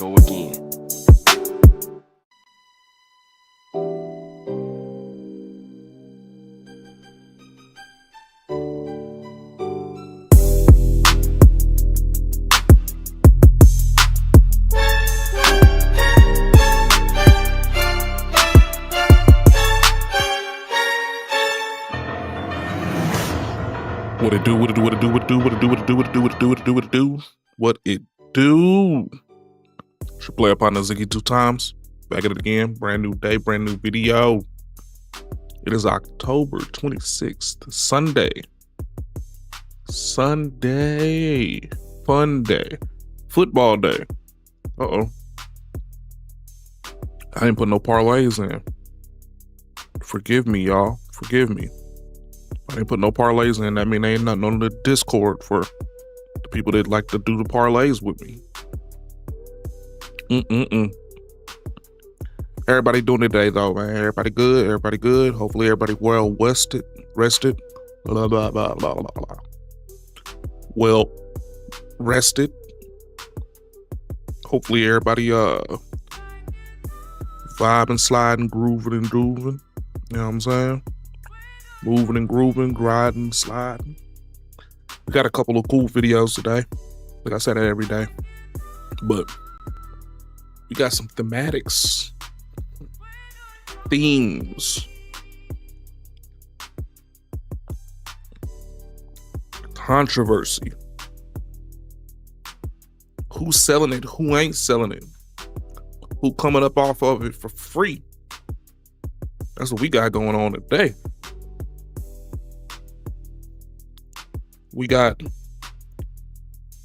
go again. What it do, what it do, what it do, what it do, what it do, what it do, what it do, what it do, what it do, what it do, what it do. Should play upon the Ziggy2x. Back at it again. Brand new day, brand new video. It is October 26th, Sunday. Sunday. Fun day. Football day. Uh-oh. I ain't put no parlays in. Forgive me, y'all. Forgive me. I ain't put no parlays in. That mean there ain't nothing on the Discord for the people that like to do the parlays with me. Everybody doing it today though, man. Everybody good. Everybody good. Hopefully everybody well rested. Blah, blah, blah, blah, blah, blah. Well rested. Hopefully everybody vibing, sliding, grooving and grooving. You know what I'm saying? Moving and grooving, grinding, sliding. We got a couple of cool videos today. Like I said that every day. But we got some thematics. Themes. Controversy. Who's selling it? Who ain't selling it? Who coming up off of it for free? That's what we got going on today. We got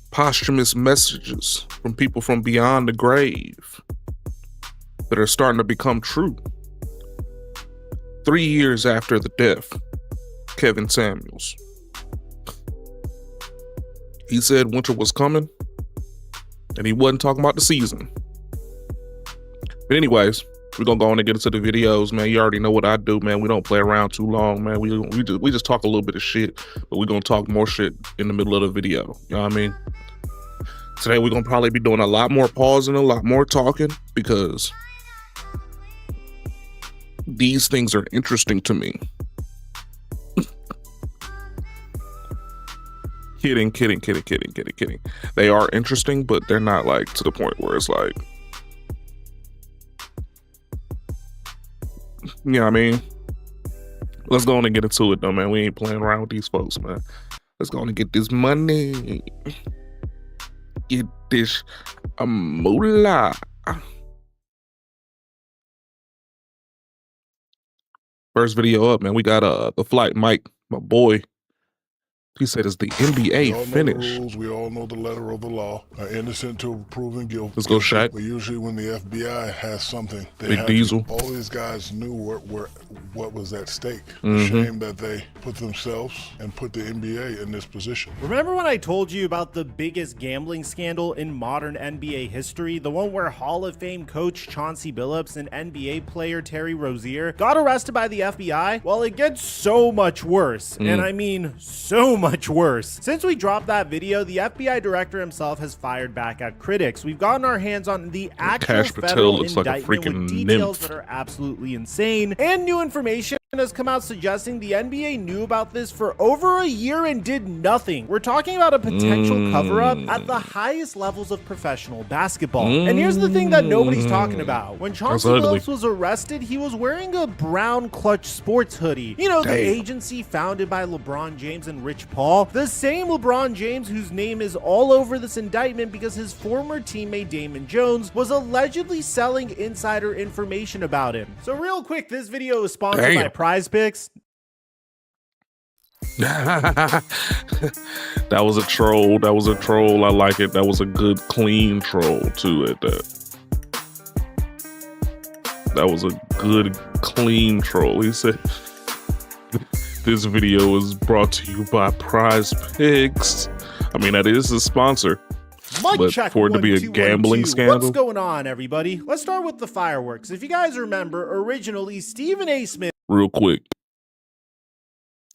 posthumous messages from people from beyond the grave that are starting to become true. 3 years after the death, Kevin Samuels. He said winter was coming, and he wasn't talking about the season. But anyways, we're gonna go on and get into the videos, man. You already know what I do, man. We don't play around too long, man. We just talk a little bit of shit, but we're gonna talk more shit in the middle of the video. You know what I mean? Today we're gonna probably be doing a lot more pausing, a lot more talking, because these things are interesting to me. Kidding. They are interesting, but they're not like to the point where it's like, you know what I mean? Let's go on and get into it though, man. We ain't playing around with these folks, man. Let's go on and get this money. Get this moolah. First video up, man. We got the flight Mike, my boy. He said it's the NBA finish. We all know the letter of the law. Innocent till proven guilty. Let's go, Shaq. But usually when the FBI has something, they Big have Diesel. all these guys knew what was at stake. Shame that they put themselves and put the NBA in this position. Remember when I told you about the biggest gambling scandal in modern NBA history? The one where Hall of Fame coach Chauncey Billups and NBA player Terry Rozier got arrested by the FBI? Well, it gets so much worse. And I mean so much worse. Since we dropped that video, the FBI director himself has fired back at critics. We've gotten our hands on the actual federal indictment with details that are absolutely insane, and new information has come out suggesting the NBA knew about this for over a year and did nothing. We're talking about a potential cover-up at the highest levels of professional basketball. And here's the thing that nobody's talking about. When Chauncey Billups was arrested, he was wearing a brown Clutch sports hoodie. You know, the agency founded by LeBron James and Rich Paul. The same LeBron James whose name is all over this indictment because his former teammate Damon Jones was allegedly selling insider information about him. So real quick, this video is sponsored by Prize Picks. That was a troll. That was a troll. I like it. That was a good, clean troll too. That was a good, clean troll. He said, this video is brought to you by Prize Picks. I mean, that is a sponsor. But for it to be a gambling scandal. What's going on, everybody? Let's start with the fireworks. If you guys remember, originally Stephen A. Smith. Real quick.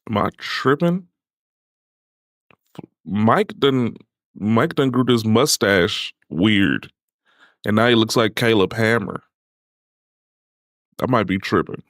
Am I tripping? Mike done grew this mustache weird. And now he looks like Caleb Hammer. I might be tripping.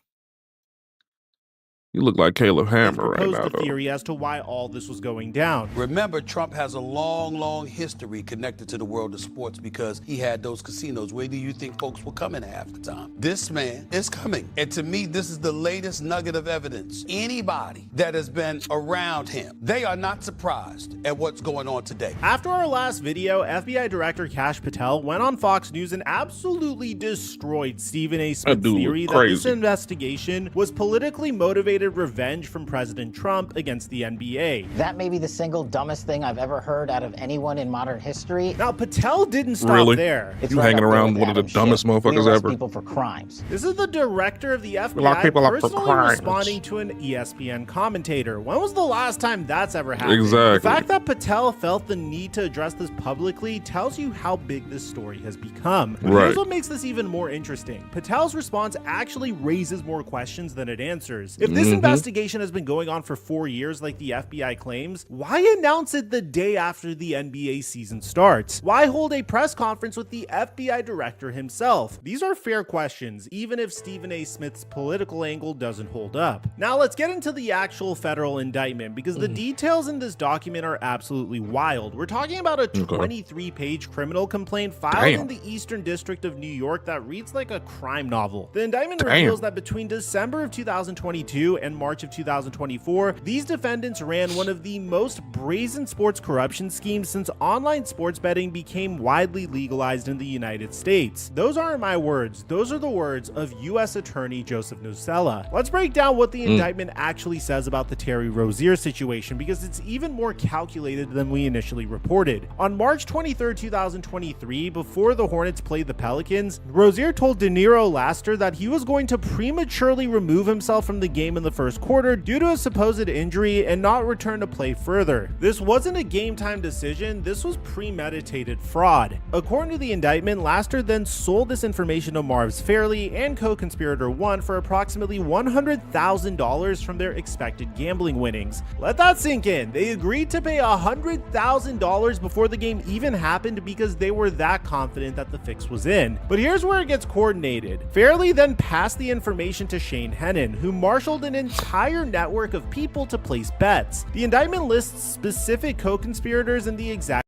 You look like Caleb Hammer right now, proposed a theory as to why all this was going down. Remember, Trump has a long history connected to the world of sports because he had those casinos. Where do you think folks were coming half the time? This man is coming. And to me, this is the latest nugget of evidence. Anybody that has been around him, they are not surprised at what's going on today. After our last video, FBI Director Kash Patel went on Fox News and absolutely destroyed Stephen A. Smith's theory that this investigation was politically motivated revenge from President Trump against the NBA. That may be the single dumbest thing I've ever heard out of anyone in modern history. Now, Patel didn't stop there. You hanging around one of the dumbest motherfuckers ever. People for crimes. This is the director of the FBI personally responding to an ESPN commentator. When was the last time that's ever happened? Exactly. The fact that Patel felt the need to address this publicly tells you how big this story has become. Here's what makes this even more interesting. Patel's response actually raises more questions than it answers. If this investigation has been going on for 4 years like the FBI claims, why announce it the day after the NBA season starts? Why hold a press conference with the FBI director himself? These are fair questions, even if Stephen A. Smith's political angle doesn't hold up. Now let's get into the actual federal indictment, because the details in this document are absolutely wild. We're talking about a 23-page criminal complaint filed in the Eastern District of New York that reads like a crime novel. The indictment reveals that between December of 2022 and March of 2024, these defendants ran one of the most brazen sports corruption schemes since online sports betting became widely legalized in the United States. Those aren't my words. Those are the words of U.S. Attorney Joseph Nocella. Let's break down what the indictment actually says about the Terry Rozier situation, because it's even more calculated than we initially reported. On March 23, 2023, before the Hornets played the Pelicans, Rozier told De Niro Laster that he was going to prematurely remove himself from the game in the first quarter due to a supposed injury and not return to play further. This wasn't a game time decision, this was premeditated fraud. According to the indictment, Laster then sold this information to Marv's Fairley and co-conspirator 1 for approximately $100,000 from their expected gambling winnings. Let that sink in. They agreed to pay $100,000 before the game even happened because they were that confident that the fix was in. But here's where it gets coordinated. Fairley then passed the information to Shane Hennon, who marshaled an entire network of people to place bets. The indictment lists specific co-conspirators and the exact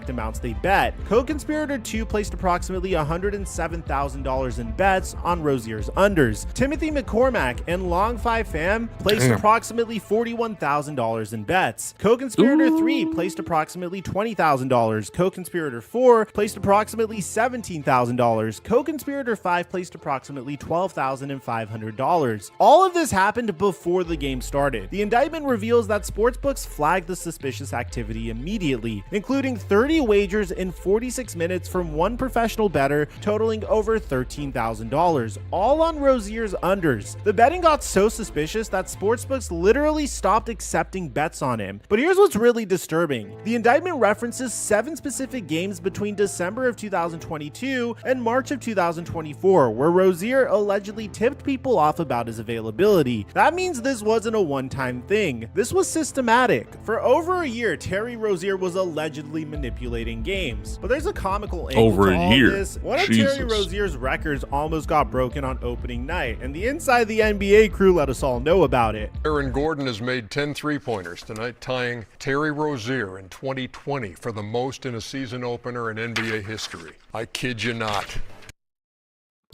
amounts they bet. Co-conspirator 2 placed approximately $107,000 in bets on Rozier's unders. Timothy McCormack and Long 5 Fam placed approximately $41,000 in bets. Co-conspirator 3 placed approximately $20,000. Co-conspirator 4 placed approximately $17,000. Co-conspirator 5 placed approximately $12,500. All of this happened before the game started. The indictment reveals that sportsbooks flagged the suspicious activity immediately, including 30 wagers in 46 minutes from one professional bettor totaling over $13,000, all on Rozier's unders. The betting got so suspicious that sportsbooks literally stopped accepting bets on him. But here's what's really disturbing. The indictment references 7 specific games between December of 2022 and March of 2024, where Rozier allegedly tipped people off about his availability. That means this wasn't a one-time thing. This was systematic. For over a year, Terry Rozier was allegedly manipulating games. But there's a comical angle over to a all year. This. One of Terry Rozier's records almost got broken on opening night, and the Inside the NBA crew let us all know about it. Aaron Gordon has made 10 three-pointers tonight, tying Terry Rozier in 2020 for the most in a season opener in NBA history. I kid you not.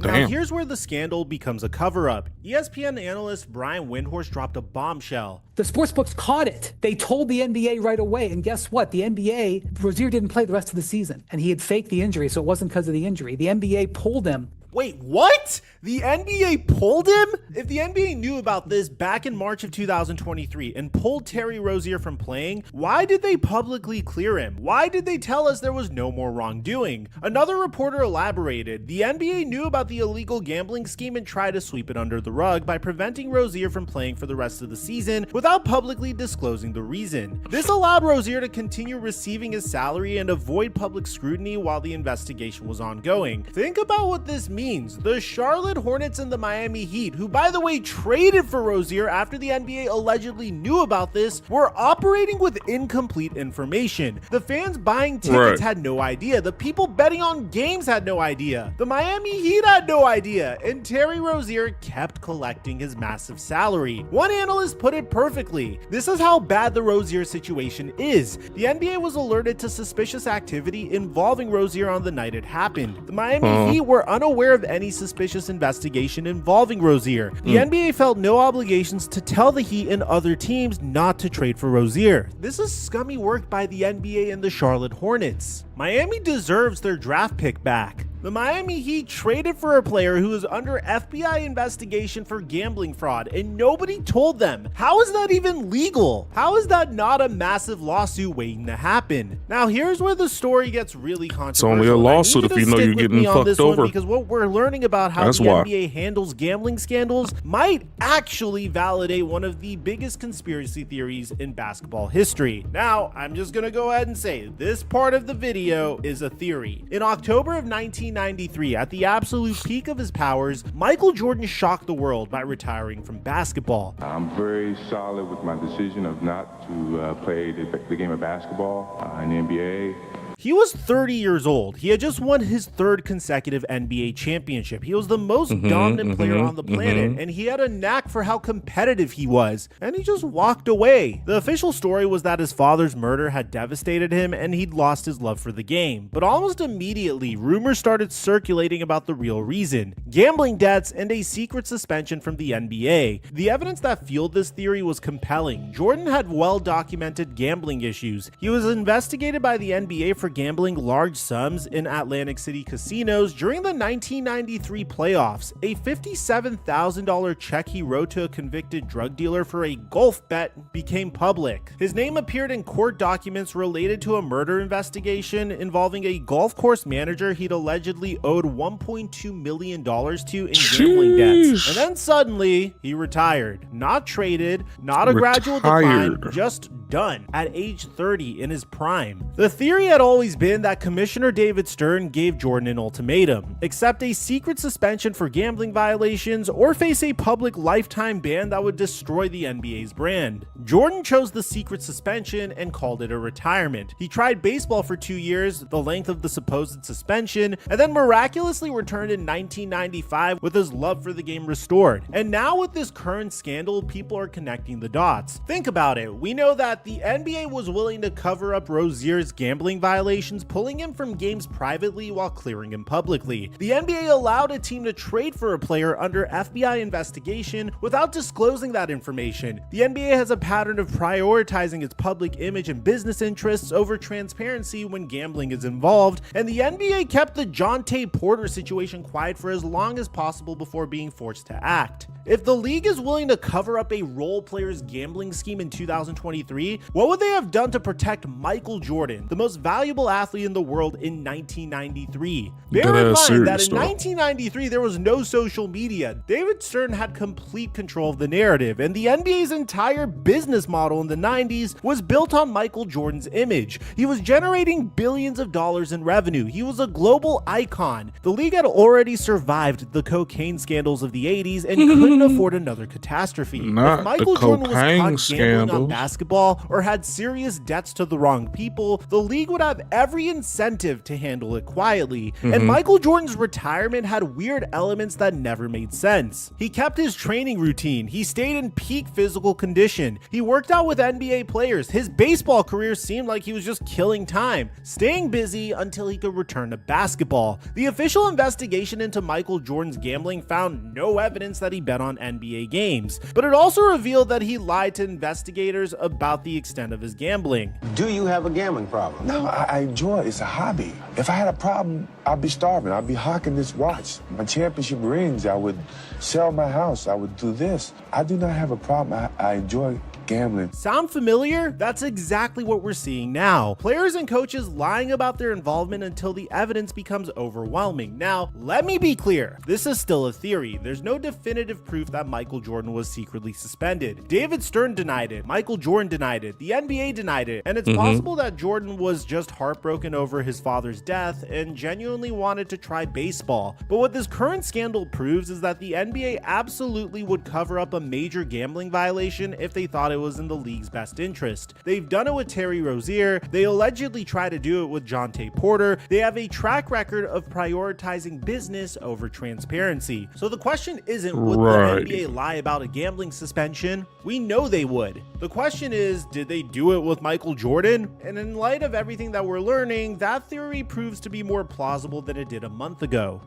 Now here's where the scandal becomes a cover-up. ESPN analyst Brian Windhorst dropped a bombshell. The sportsbooks caught it. They told the NBA right away, and guess what? The NBA, Rozier didn't play the rest of the season, and he had faked the injury, so it wasn't because of the injury. The NBA pulled him. Wait, what? The NBA pulled him? If the NBA knew about this back in March of 2023 and pulled Terry Rozier from playing, why did they publicly clear him? Why did they tell us there was no more wrongdoing? Another reporter elaborated, the NBA knew about the illegal gambling scheme and tried to sweep it under the rug by preventing Rozier from playing for the rest of the season without publicly disclosing the reason. This allowed Rozier to continue receiving his salary and avoid public scrutiny while the investigation was ongoing. Think about what this means Orleans. The Charlotte Hornets and the Miami Heat, who by the way traded for Rozier after the NBA allegedly knew about this, were operating with incomplete information. The fans buying tickets had no idea. The people betting on games had no idea. The Miami Heat had no idea. And Terry Rozier kept collecting his massive salary. One analyst put it perfectly. This is how bad the Rozier situation is. The NBA was alerted to suspicious activity involving Rozier on the night it happened. The Miami Heat were unaware of any suspicious investigation involving Rozier. The NBA felt no obligations to tell the Heat and other teams not to trade for Rozier. This is scummy work by the NBA and the Charlotte Hornets. Miami deserves their draft pick back. The Miami Heat traded for a player who is under FBI investigation for gambling fraud, and nobody told them. How is that even legal? How is that not a massive lawsuit waiting to happen? Now, here's where the story gets really controversial. It's only a lawsuit if you know you're getting fucked over. Because what we're learning about how the NBA handles gambling scandals might actually validate one of the biggest conspiracy theories in basketball history. Now, I'm just gonna go ahead and say this part of the video is a theory. In October of 1993, at the absolute peak of his powers, Michael Jordan shocked the world by retiring from basketball. I'm very solid with my decision of not to play the game of basketball in the NBA. He was 30 years old. He had just won his third consecutive NBA championship. He was the most dominant player on the planet, and he had a knack for how competitive he was, and he just walked away. The official story was that his father's murder had devastated him and he'd lost his love for the game. But almost immediately, rumors started circulating about the real reason: gambling debts and a secret suspension from the NBA. The evidence that fueled this theory was compelling. Jordan had well-documented gambling issues. He was investigated by the NBA for gambling large sums in Atlantic City casinos during the 1993 playoffs. A $57,000 check he wrote to a convicted drug dealer for a golf bet became public. His name appeared in court documents related to a murder investigation involving a golf course manager he'd allegedly owed $1.2 million to in gambling debts. And then suddenly, he retired. Not traded, not a gradual decline, just done at age 30 in his prime. The theory had always been that Commissioner David Stern gave Jordan an ultimatum: accept a secret suspension for gambling violations or face a public lifetime ban that would destroy the NBA's brand. Jordan chose the secret suspension and called it a retirement. He tried baseball for 2 years, the length of the supposed suspension, and then miraculously returned in 1995 with his love for the game restored. And now with this current scandal, people are connecting the dots. Think about it. We know that the NBA was willing to cover up Rozier's gambling violations, pulling him from games privately while clearing him publicly. The NBA allowed a team to trade for a player under FBI investigation without disclosing that information. The NBA has a pattern of prioritizing its public image and business interests over transparency when gambling is involved, and the NBA kept the Jonte Porter situation quiet for as long as possible before being forced to act. If the league is willing to cover up a role player's gambling scheme in 2023, what would they have done to protect Michael Jordan, the most valuable athlete in the world in 1993? Bear in mind that in 1993, there was no social media. David Stern had complete control of the narrative, and the NBA's entire business model in the 90s was built on Michael Jordan's image. He was generating billions of dollars in revenue. He was a global icon. The league had already survived the cocaine scandals of the 80s and couldn't afford another catastrophe. If Michael Jordan was caught gambling on basketball or had serious debts to the wrong people, the league would have every incentive to handle it quietly. And Michael Jordan's retirement had weird elements that never made sense. He kept his training routine. He stayed in peak physical condition. He worked out with NBA players. His baseball career seemed like he was just killing time, staying busy until he could return to basketball. The official investigation into Michael Jordan's gambling found no evidence that he bet on NBA games, but it also revealed that he lied to investigators about the extent of his gambling. Do you have a gambling problem? No, I enjoy it. It's a hobby. If I had a problem, I'd be starving. I'd be hawking this watch. My championship rings, I would sell my house. I would do this. I do not have a problem. I enjoy gambling. Sound familiar? That's exactly what we're seeing now. Players and coaches lying about their involvement until the evidence becomes overwhelming. Now, let me be clear. This is still a theory. There's no definitive proof that Michael Jordan was secretly suspended. David Stern denied it. Michael Jordan denied it. The NBA denied it. And it's possible that Jordan was just heartbroken over his father's death and genuinely wanted to try baseball. But what this current scandal proves is that the NBA absolutely would cover up a major gambling violation if they thought it was in the league's best interest. They've done it with Terry Rozier. They allegedly try to do it with Jonte Porter. They have a track record of prioritizing business over transparency. So the question isn't, would the NBA lie about a gambling suspension? We know they would. The question is, did they do it with Michael Jordan? And in light of everything that we're learning, that theory proves to be more plausible than it did a month ago.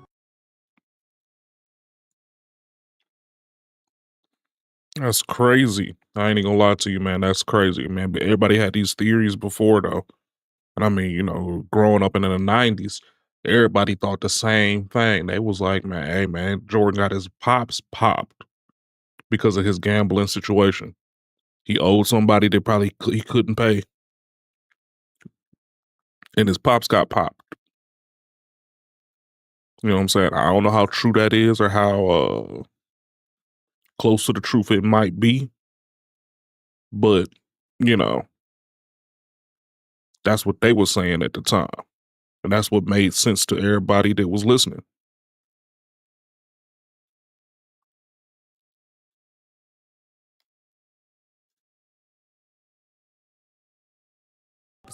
That's crazy. I ain't even gonna lie to you, man. That's crazy, man. But everybody had these theories before, though. And I mean, you know, growing up in the 90s, everybody thought the same thing. They was like, man, hey, man, Jordan got his pops popped because of his gambling situation. He owed somebody that probably he couldn't pay. And his pops got popped. You know what I'm saying? I don't know how true that is or how close to the truth it might be. But, you know, that's what they were saying at the time. And that's what made sense to everybody that was listening.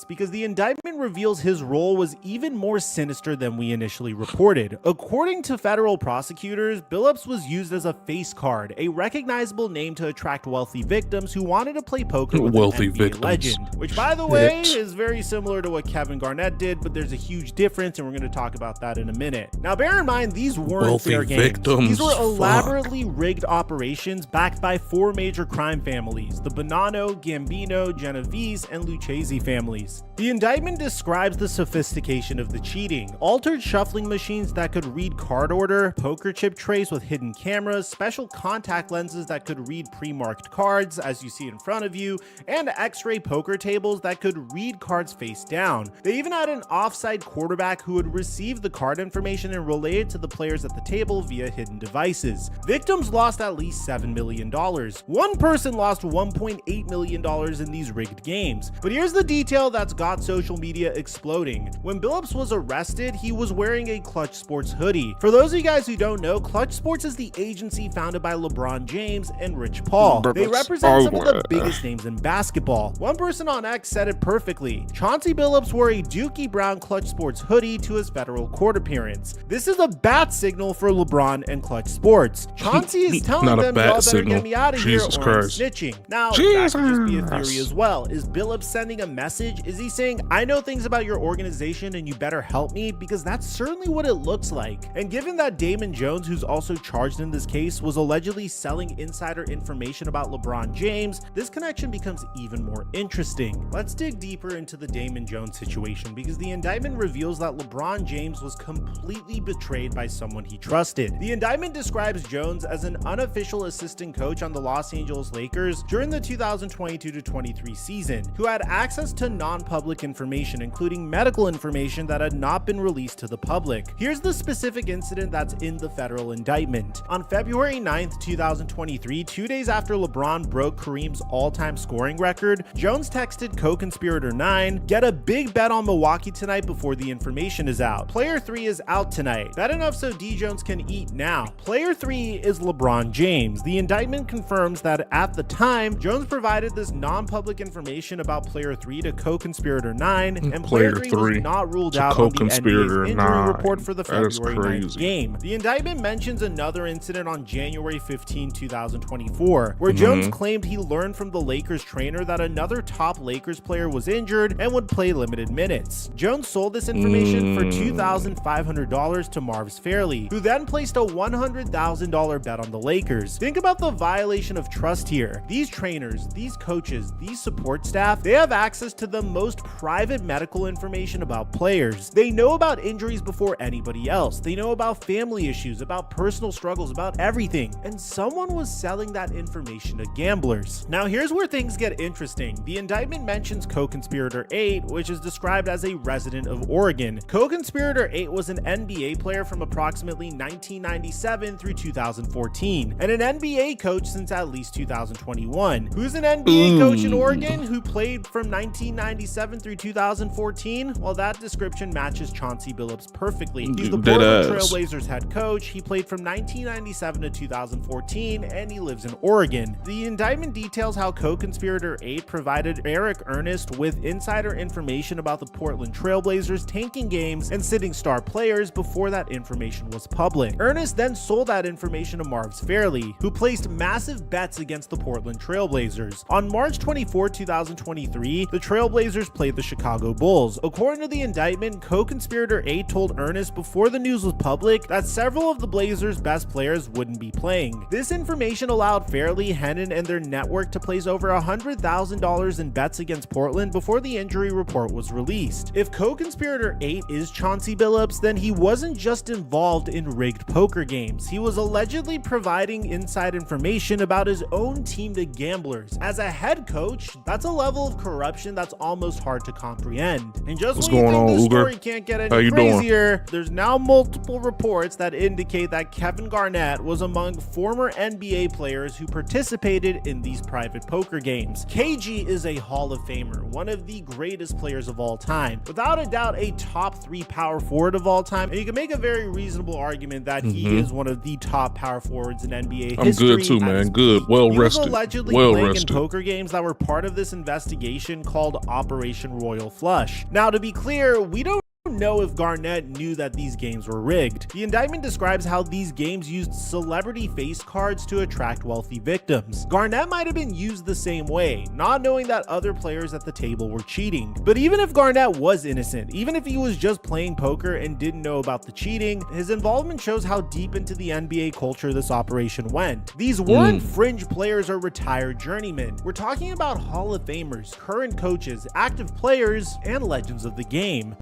Because the indictment reveals his role was even more sinister than we initially reported. According to federal prosecutors, Billups was used as a face card, a recognizable name to attract wealthy victims who wanted to play poker with an NBA legend, which, by the way, is very similar to what Kevin Garnett did, but there's a huge difference, and we're going to talk about that in a minute. Now, bear in mind, these weren't fair games. These were elaborately rigged operations backed by 4 major crime families: the Bonanno, Gambino, Genovese, and Lucchese families. The indictment describes the sophistication of the cheating: altered shuffling machines that could read card order, poker chip trays with hidden cameras, special contact lenses that could read pre-marked cards, as you see in front of you, and x-ray poker tables that could read cards face down. They even had an offside quarterback who would receive the card information and relay it to the players at the table via hidden devices. Victims lost at least $7 million. One person lost $1.8 million in these rigged games. But here's the detail that's got social media exploding. When Billups was arrested, he was wearing a Clutch Sports hoodie. For those of you guys who don't know, Clutch Sports is the agency founded by LeBron James and Rich Paul. They represent some of the biggest names in basketball. One person on X said it perfectly: Chauncey Billups wore a Dookie Brown Clutch Sports hoodie to his federal court appearance. This is a bat signal for LeBron and Clutch Sports. Chauncey is telling them, y'all better get me out of here or I'm snitching. Now, that could just be a theory as well. Is Billups sending a message? Is he saying, I know things about your organization and you better help me? Because that's certainly what it looks like. And given that Damon Jones, who's also charged in this case, was allegedly selling insider information about LeBron James, this connection becomes even more interesting. Let's dig deeper into the Damon Jones situation, because the indictment reveals that LeBron James was completely betrayed by someone he trusted. The indictment describes Jones as an unofficial assistant coach on the Los Angeles Lakers during the 2022-23 season, who had access to non-public information, including medical information that had not been released to the public. Here's the specific incident that's in the federal indictment. On February 9th, 2023, 2 days after LeBron broke Kareem's all-time scoring record, Jones texted co-conspirator 9, "Get a big bet on Milwaukee tonight before the information is out. Player 3 is out tonight. Bet enough so D Jones can eat now." Player 3 is LeBron James. The indictment confirms that at the time, Jones provided this non-public information about player 3 to co-conspirator 9, and player 3 was not ruled out on the NBA's injury report for the February 9th game. The indictment mentions another incident on January 15, 2024, where Jones claimed he learned from the Lakers trainer that another top Lakers player was injured and would play limited minutes. Jones sold this information for $2,500 to Marvis Fairley, who then placed a $100,000 bet on the Lakers. Think about the violation of trust here. These trainers, these coaches, these support staff, they have access to the most private medical information about players. They know about injuries before anybody else. They know about family issues, about personal struggles, about everything. And someone was selling that information to gamblers. Now here's where things get interesting. The indictment mentions co-conspirator 8, which is described as a resident of Oregon. Co-conspirator 8 was an NBA player from approximately 1997 through 2014, and an NBA coach since at least 2021. Who's an NBA coach in Oregon who played from 1997 through 2014? Well, that description matches Chauncey Billups perfectly. He's the Portland Trailblazers head coach. He played from 1997 to 2014, and he lives in Oregon. The indictment details how co-conspirator 8 provided Eric Ernest with insider information about the Portland Trailblazers tanking games and sitting star players before that information was public. Ernest then sold that information to Marv Fairley, who placed massive bets against the Portland Trailblazers. On March 24, 2023, the Trailblazers played the Chicago Bulls. According to the indictment, co-conspirator 8 told Ernest before the news was public that several of the Blazers' best players wouldn't be playing. This information allowed Fairley, Hennon, and their network to place over $100,000 in bets against Portland before the injury report was released. If co-conspirator 8 is Chauncey Billups, then he wasn't just involved in rigged poker games. He was allegedly providing inside information about his own team to gamblers. As a head coach, that's a level of corruption that's almost hard to comprehend. And just when you think this story can't get any crazier, there's now multiple reports that indicate that Kevin Garnett was among former NBA players who participated in these private poker games. KG is a Hall of Famer, one of the greatest players of all time. Without a doubt, a top 3 power forward of all time, and you can make a very reasonable argument that he is one of the top power forwards in NBA history. I'm good too, man. Good. Well rested. He was allegedly playing in poker games that were part of this investigation called Operation Royal Flush. Now, to be clear, we don't know if Garnett knew that these games were rigged. The indictment describes how these games used celebrity face cards to attract wealthy victims. Garnett might have been used the same way, not knowing that other players at the table were cheating. But even if Garnett was innocent, even if he was just playing poker and didn't know about the cheating, his involvement shows how deep into the NBA culture this operation went. These weren't fringe players or retired journeymen. We're talking about Hall of Famers, current coaches, active players, and legends of the game.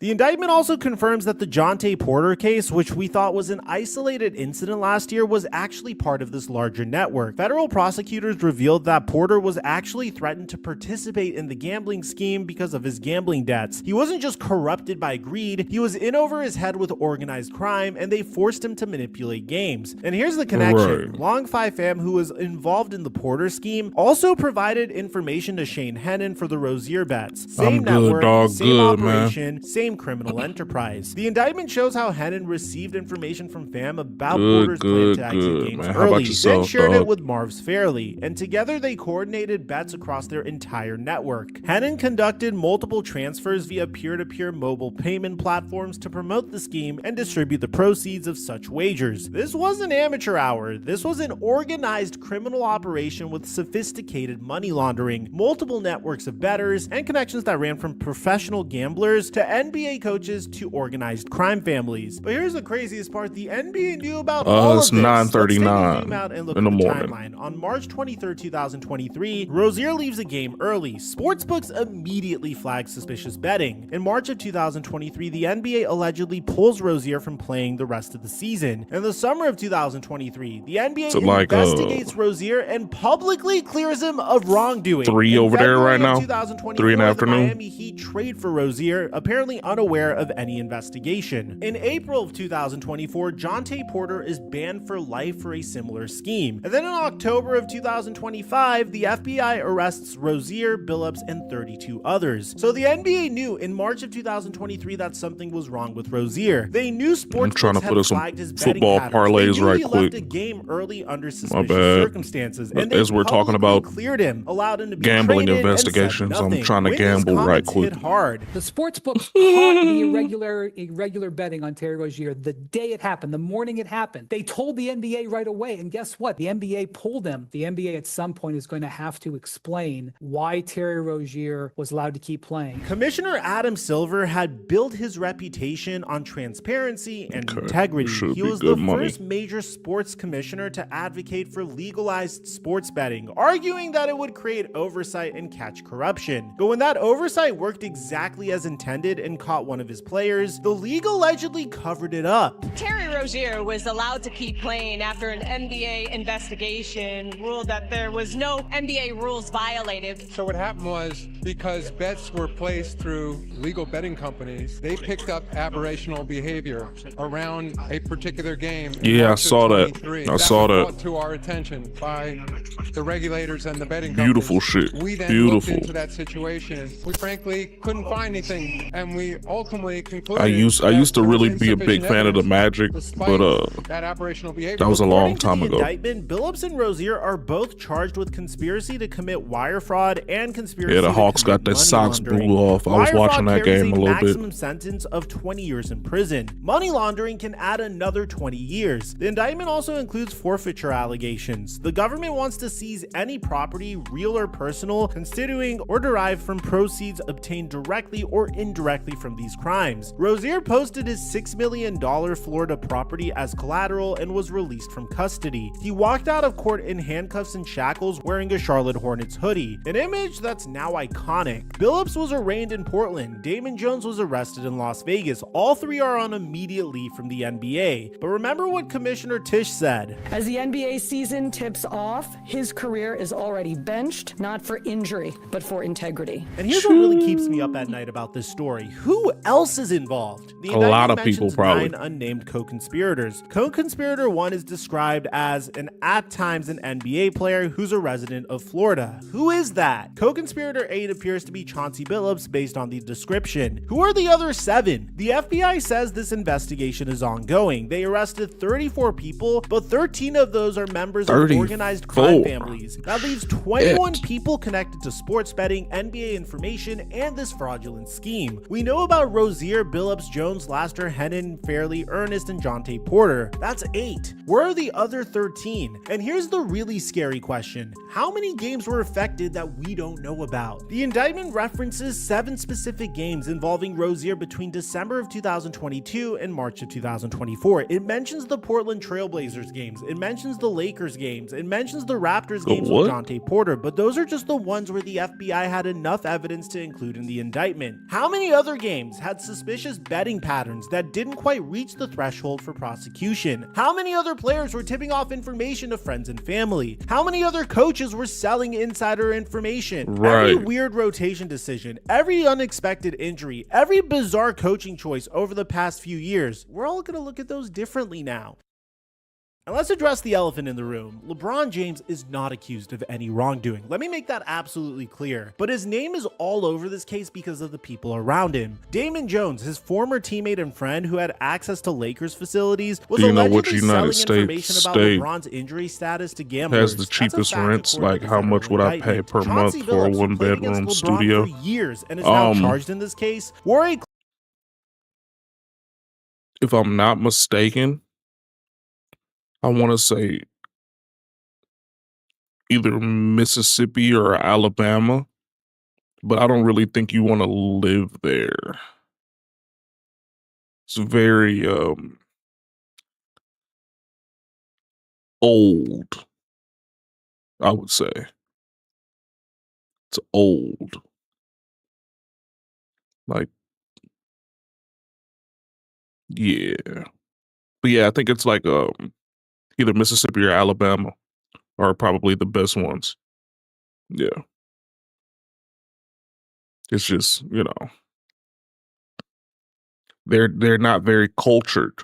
The indictment also confirms that the Jontay Porter case, which we thought was an isolated incident last year, was actually part of this larger network. Federal prosecutors revealed that Porter was actually threatened to participate in the gambling scheme because of his gambling debts. He wasn't just corrupted by greed, he was in over his head with organized crime, and they forced him to manipulate games. And here's the connection. Long 5 Fam, who was involved in the Porter scheme, also provided information to Shane Hennon for the Rozier bets. Same network, same operation, same criminal enterprise. The indictment shows how Hennon received information from Fam about Porter's plan to exit games early, then shared it with Marv Fairley, and together they coordinated bets across their entire network. Hennon conducted multiple transfers via peer-to-peer mobile payment platforms to promote the scheme and distribute the proceeds of such wagers. This wasn't amateur hour. This was an organized criminal operation with sophisticated money laundering, multiple networks of bettors, and connections that ran from professional gamblers to NBA coaches to organized crime families. But here's the craziest part. The NBA knew about all of this. It's 9:39 in the morning. Timeline. On March 23, 2023, Rozier leaves the game early. Sportsbooks immediately flag suspicious betting. In March of 2023, the NBA allegedly pulls Rozier from playing the rest of the season. In the summer of 2023, the NBA investigates Rozier and publicly clears him of wrongdoing. 3 over there right now. 3 in the afternoon. The Miami Heat trade for Rozier, apparently unaware of any investigation. In April of 2024, Jontay Porter is banned for life for a similar scheme. And then in October of 2025, the FBI arrests Rozier, Billups, and 32 others. So the NBA knew in March of 2023 that something was wrong with Rozier. They knew sportsbooks had flagged his betting patterns. They knew he left a game early under suspicious circumstances. And as we're talking about cleared him, allowed him to be gambling traded, investigations, I'm trying to gamble right quick. The sportsbooks caught the irregular betting on Terry Rozier the day it happened, the morning it happened. They told the NBA right away, and guess what? The NBA pulled him. The NBA at some point is going to have to explain why Terry Rozier was allowed to keep playing. Commissioner Adam Silver had built his reputation on transparency and integrity. He was the first major sports commissioner to advocate for legalized sports betting, arguing that it would create oversight and catch corruption. But when that oversight worked exactly as intended and caught one of his players, the league allegedly covered it up. Terry Rozier was allowed to keep playing after an NBA investigation ruled that there was no NBA rules violated. So what happened was, because bets were placed through legal betting companies, they picked up aberrational behavior around a particular game. Yeah, I saw that. I saw that. Brought to our attention by the regulators and the betting Beautiful companies. shit. We then looked into that situation. We frankly couldn't find anything, and we ultimately concluded. I used to really be a big fan of the Magic, but that aberrational behavior. that was a long time ago. Indictment, Billups and Rozier are both charged with conspiracy to commit wire fraud and conspiracy. Yeah, the Hawks got their socks blew off. I was watching that game a little bit. Maximum sentence of 20 years in prison. Money laundering can add another 20 years. The indictment also includes forfeiture allegations. The government wants to seize any property, real or personal, constituting or derived from proceeds obtained directly or indirectly from these crimes. Rozier posted his $6 million Florida property as collateral and was released from custody. He walked out of court in handcuffs and shackles wearing a Charlotte Hornets hoodie, an image that's now iconic. Billups was arraigned in Portland. Damon Jones was arrested in Las Vegas. All three are on immediate leave from the NBA. But remember what Commissioner Tisch said. As the NBA season tips off, his career is already benched, not for injury, but for integrity. And here's what really keeps me up at night about this story. Who else is involved? The a lot of people, probably. 9 unnamed co-conspirators. Co-conspirator 1 is described as at times an NBA player who's a resident of Florida. Who is that? Co-conspirator 8 appears to be Chauncey Billups based on the description. Who are the other 7? The FBI says this investigation is ongoing. They arrested 34 people, but 13 of those are members of organized crime families. That leaves 21 people connected to sports betting, NBA information, and this fraudulent scheme. We know about Rozier, Billups, Jones, Laster, Hennon, Fairley, Ernest, and Jonte Porter. That's 8. Where are the other 13? And here's the really scary question. How many games were affected that we don't know about? The indictment references 7 specific games involving Rozier between December of 2022 and March of 2024. It mentions the Portland Trailblazers games. It mentions the Lakers games. It mentions the Raptors games with Jonte Porter, but those are just the ones where the FBI had enough evidence to include in the indictment. How many other games had suspicious betting patterns that didn't quite reach the threshold for prosecution? How many other players were tipping off information to friends and family? How many other coaches were selling insider information? Every weird rotation decision, every unexpected injury, every bizarre coaching choice over the past few years, we're all going to look at those differently now. And let's address the elephant in the room. LeBron James is not accused of any wrongdoing. Let me make that absolutely clear. But his name is all over this case because of the people around him. Damon Jones, his former teammate and friend who had access to Lakers facilities, was allegedly selling information about LeBron's injury status to gamblers. Has the cheapest rents. Like, how much would I pay per month for a 1-bedroom studio? For years and is now charged in this case. If I'm not mistaken, I want to say either Mississippi or Alabama, but I don't really think you want to live there. It's very old, I would say. It's old. Like, yeah. But yeah, I think it's like either Mississippi or Alabama are probably the best ones. Yeah. It's just, you know, they're not very cultured,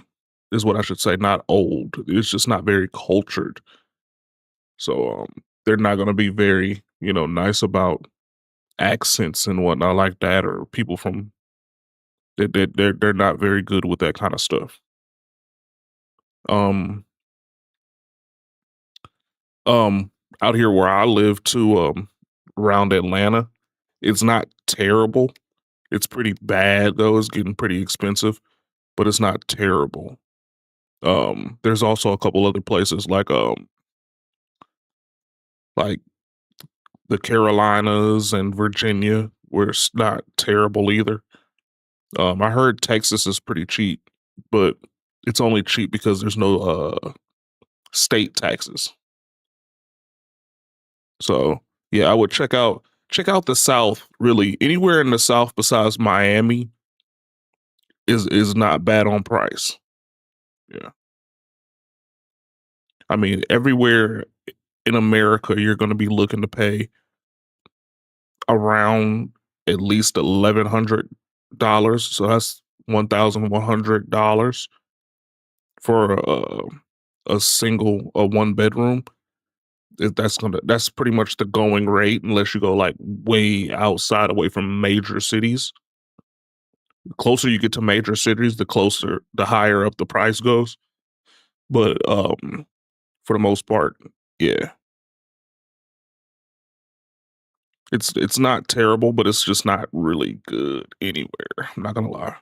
is what I should say. Not old. It's just not very cultured. So they're not going to be very, you know, nice about accents and whatnot like that, or people from they're not very good with that kind of stuff. Out here where I live too, around Atlanta, it's not terrible. It's pretty bad though. It's getting pretty expensive, but it's not terrible. There's also a couple other places like the Carolinas and Virginia where it's not terrible either. I heard Texas is pretty cheap, but it's only cheap because there's no state taxes. So yeah, I would check out the South. Really, anywhere in the South besides Miami is not bad on price. Yeah, I mean everywhere in America you're going to be looking to pay around at least $1,100. So that's $1,100 for a single 1 bedroom. That's pretty much the going rate unless you go like way outside away from major cities. The closer you get to major cities, the higher up the price goes. But for the most part, yeah. It's not terrible, but it's just not really good anywhere. I'm not gonna lie.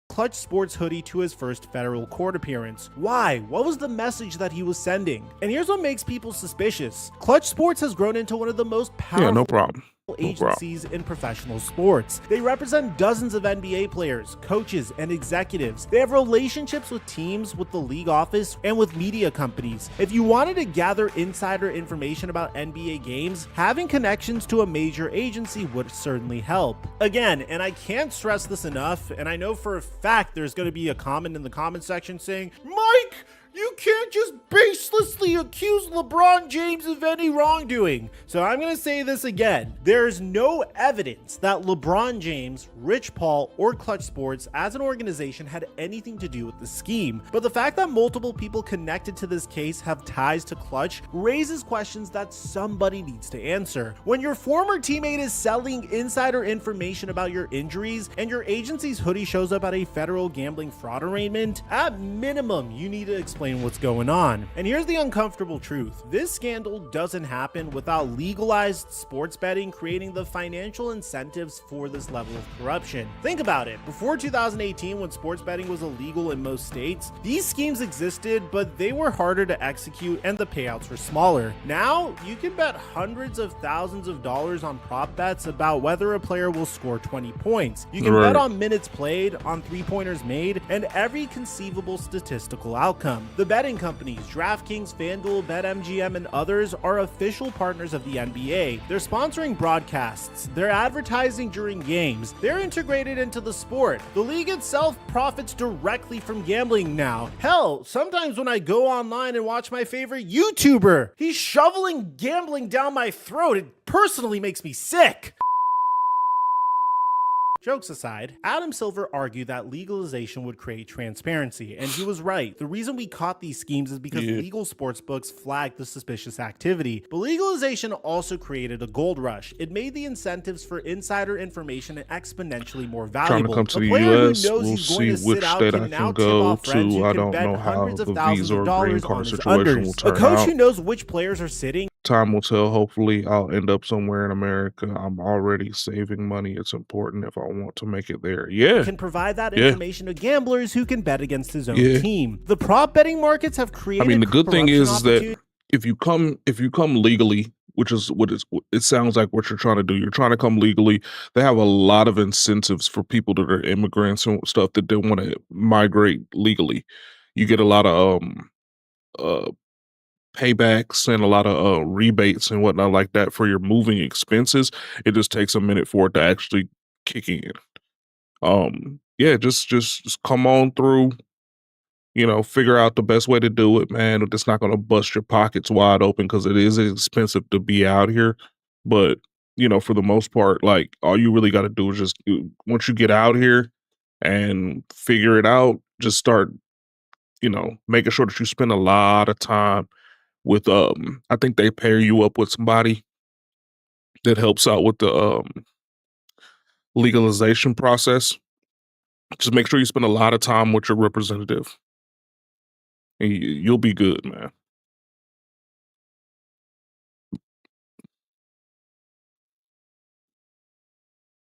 Clutch Sports hoodie to his first federal court appearance. Why? What was the message that he was sending? And here's what makes people suspicious. Clutch Sports has grown into one of the most powerful no problem. agencies in professional sports. They represent dozens of NBA players, coaches, and executives. They have relationships with teams, with the league office, and with media companies. If you wanted to gather insider information about NBA games, having connections to a major agency would certainly help. Again, and I can't stress this enough, and I know for a fact there's going to be a comment in the comment section saying, "Mike, you can't just baselessly accuse LeBron James of any wrongdoing." So I'm going to say this again. There's no evidence that LeBron James, Rich Paul, or Clutch Sports as an organization had anything to do with the scheme. But the fact that multiple people connected to this case have ties to Clutch raises questions that somebody needs to answer. When your former teammate is selling insider information about your injuries and your agency's hoodie shows up at a federal gambling fraud arraignment, at minimum, you need to explain what's going on. And here's the uncomfortable truth. This scandal doesn't happen without legalized sports betting creating the financial incentives for this level of corruption. Think about it. Before 2018, when sports betting was illegal in most states, these schemes existed, but they were harder to execute and the payouts were smaller. Now, you can bet hundreds of thousands of dollars on prop bets about whether a player will score 20 points. You can bet on minutes played, on three-pointers made, and every conceivable statistical outcome. The betting companies, DraftKings, FanDuel, BetMGM, and others are official partners of the NBA. They're sponsoring broadcasts. They're advertising during games. They're integrated into the sport. The league itself profits directly from gambling now. Hell, sometimes when I go online and watch my favorite YouTuber, he's shoveling gambling down my throat. It personally makes me sick. Jokes aside, Adam Silver argued that legalization would create transparency, and he was right. The reason we caught these schemes is because legal sportsbooks flagged the suspicious activity. But legalization also created a gold rush. It made the incentives for insider information exponentially more valuable. Trying to come to the U.S., we'll see which state I can go to. I don't know how the visa or green card situation will turn out. A coach who knows which players are sitting. Time will tell. Hopefully, I'll end up somewhere in America. I'm already saving money. It's important if I want to make it there. Yeah. Can provide that information to gamblers who can bet against his own team. The prop betting markets have created. I mean, the good thing is that if you come legally, which is it sounds like what you're trying to do. You're trying to come legally. They have a lot of incentives for people that are immigrants and stuff that don't want to migrate legally. You get a lot of paybacks and a lot of rebates and whatnot like that for your moving expenses. It just takes a minute for it to actually kick in. Yeah, just come on through, figure out the best way to do it, man. It's not going to bust your pockets wide open because it is expensive to be out here. But, for the most part, like all you really got to do is just once you get out here and figure it out, just start, making sure that you spend a lot of time with I think they pair you up with somebody that helps out with the legalization process. Just make sure you spend a lot of time with your representative and you'll be good, man.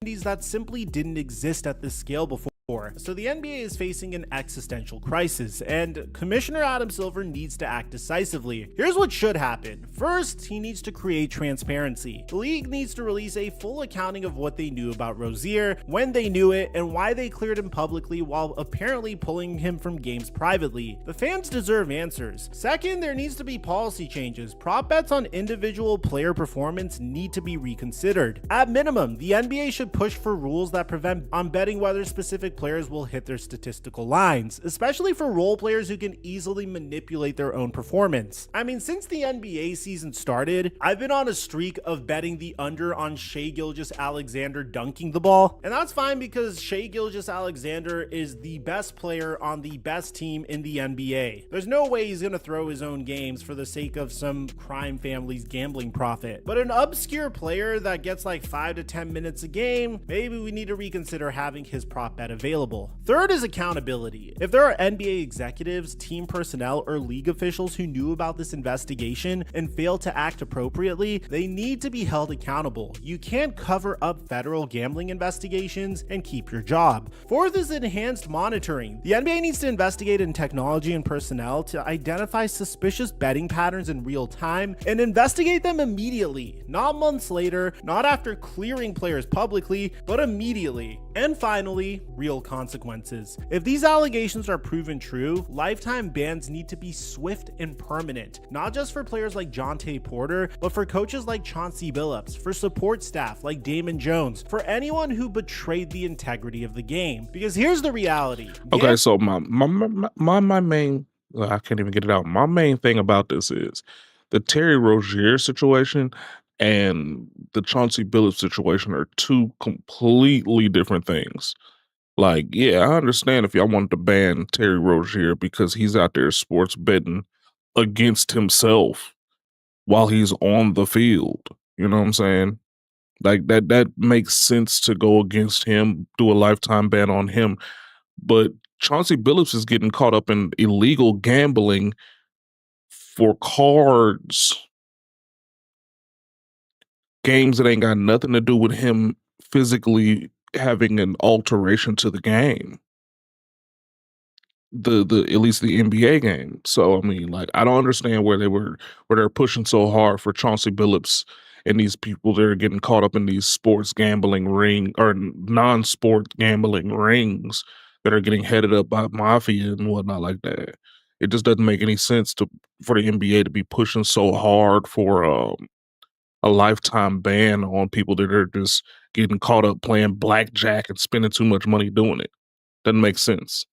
that simply didn't exist at this scale before. So the NBA is facing an existential crisis, and Commissioner Adam Silver needs to act decisively. Here's what should happen. First, he needs to create transparency. The league needs to release a full accounting of what they knew about Rozier, when they knew it, and why they cleared him publicly while apparently pulling him from games privately. The fans deserve answers. Second, there needs to be policy changes. Prop bets on individual player performance need to be reconsidered. At minimum, the NBA should push for rules that prevent on betting whether specific players will hit their statistical lines, especially for role players who can easily manipulate their own performance. I mean, since the NBA season started, I've been on a streak of betting the under on Shai Gilgeous-Alexander dunking the ball, and that's fine because Shai Gilgeous-Alexander is the best player on the best team in the NBA. There's no way he's gonna throw his own games for the sake of some crime family's gambling profit. But an obscure player that gets like 5 to 10 minutes a game, maybe we need to reconsider having his prop bet available. Third is accountability. If there are NBA executives, team personnel, or league officials who knew about this investigation and failed to act appropriately, they need to be held accountable. You can't cover up federal gambling investigations and keep your job. Fourth is enhanced monitoring. The NBA needs to investigate in technology and personnel to identify suspicious betting patterns in real time and investigate them immediately, not months later, not after clearing players publicly, but immediately. And finally, real consequences. If these allegations are proven true, lifetime bans need to be swift and permanent, not just for players like Jonte Porter, but for coaches like Chauncey Billups, for support staff like Damon Jones, for anyone who betrayed the integrity of the game. Because here's the reality. Okay, so my main, I can't even get it out. My main thing about this is the Terry Rozier situation and the Chauncey Billups situation are two completely different things. Like, yeah, I understand if y'all wanted to ban Terry Rozier because he's out there sports betting against himself while he's on the field. You know what I'm saying? Like that makes sense to go against him, do a lifetime ban on him. But Chauncey Billups is getting caught up in illegal gambling for cards. Games that ain't got nothing to do with him physically having an alteration to the game. The at least the NBA game. So I mean, like, I don't understand where they're pushing so hard for Chauncey Billups and these people that are getting caught up in these sports gambling ring or non-sport gambling rings that are getting headed up by mafia and whatnot like that. It just doesn't make any sense for the NBA to be pushing so hard for a lifetime ban on people that are just getting caught up playing blackjack and spending too much money doing it. Doesn't make sense.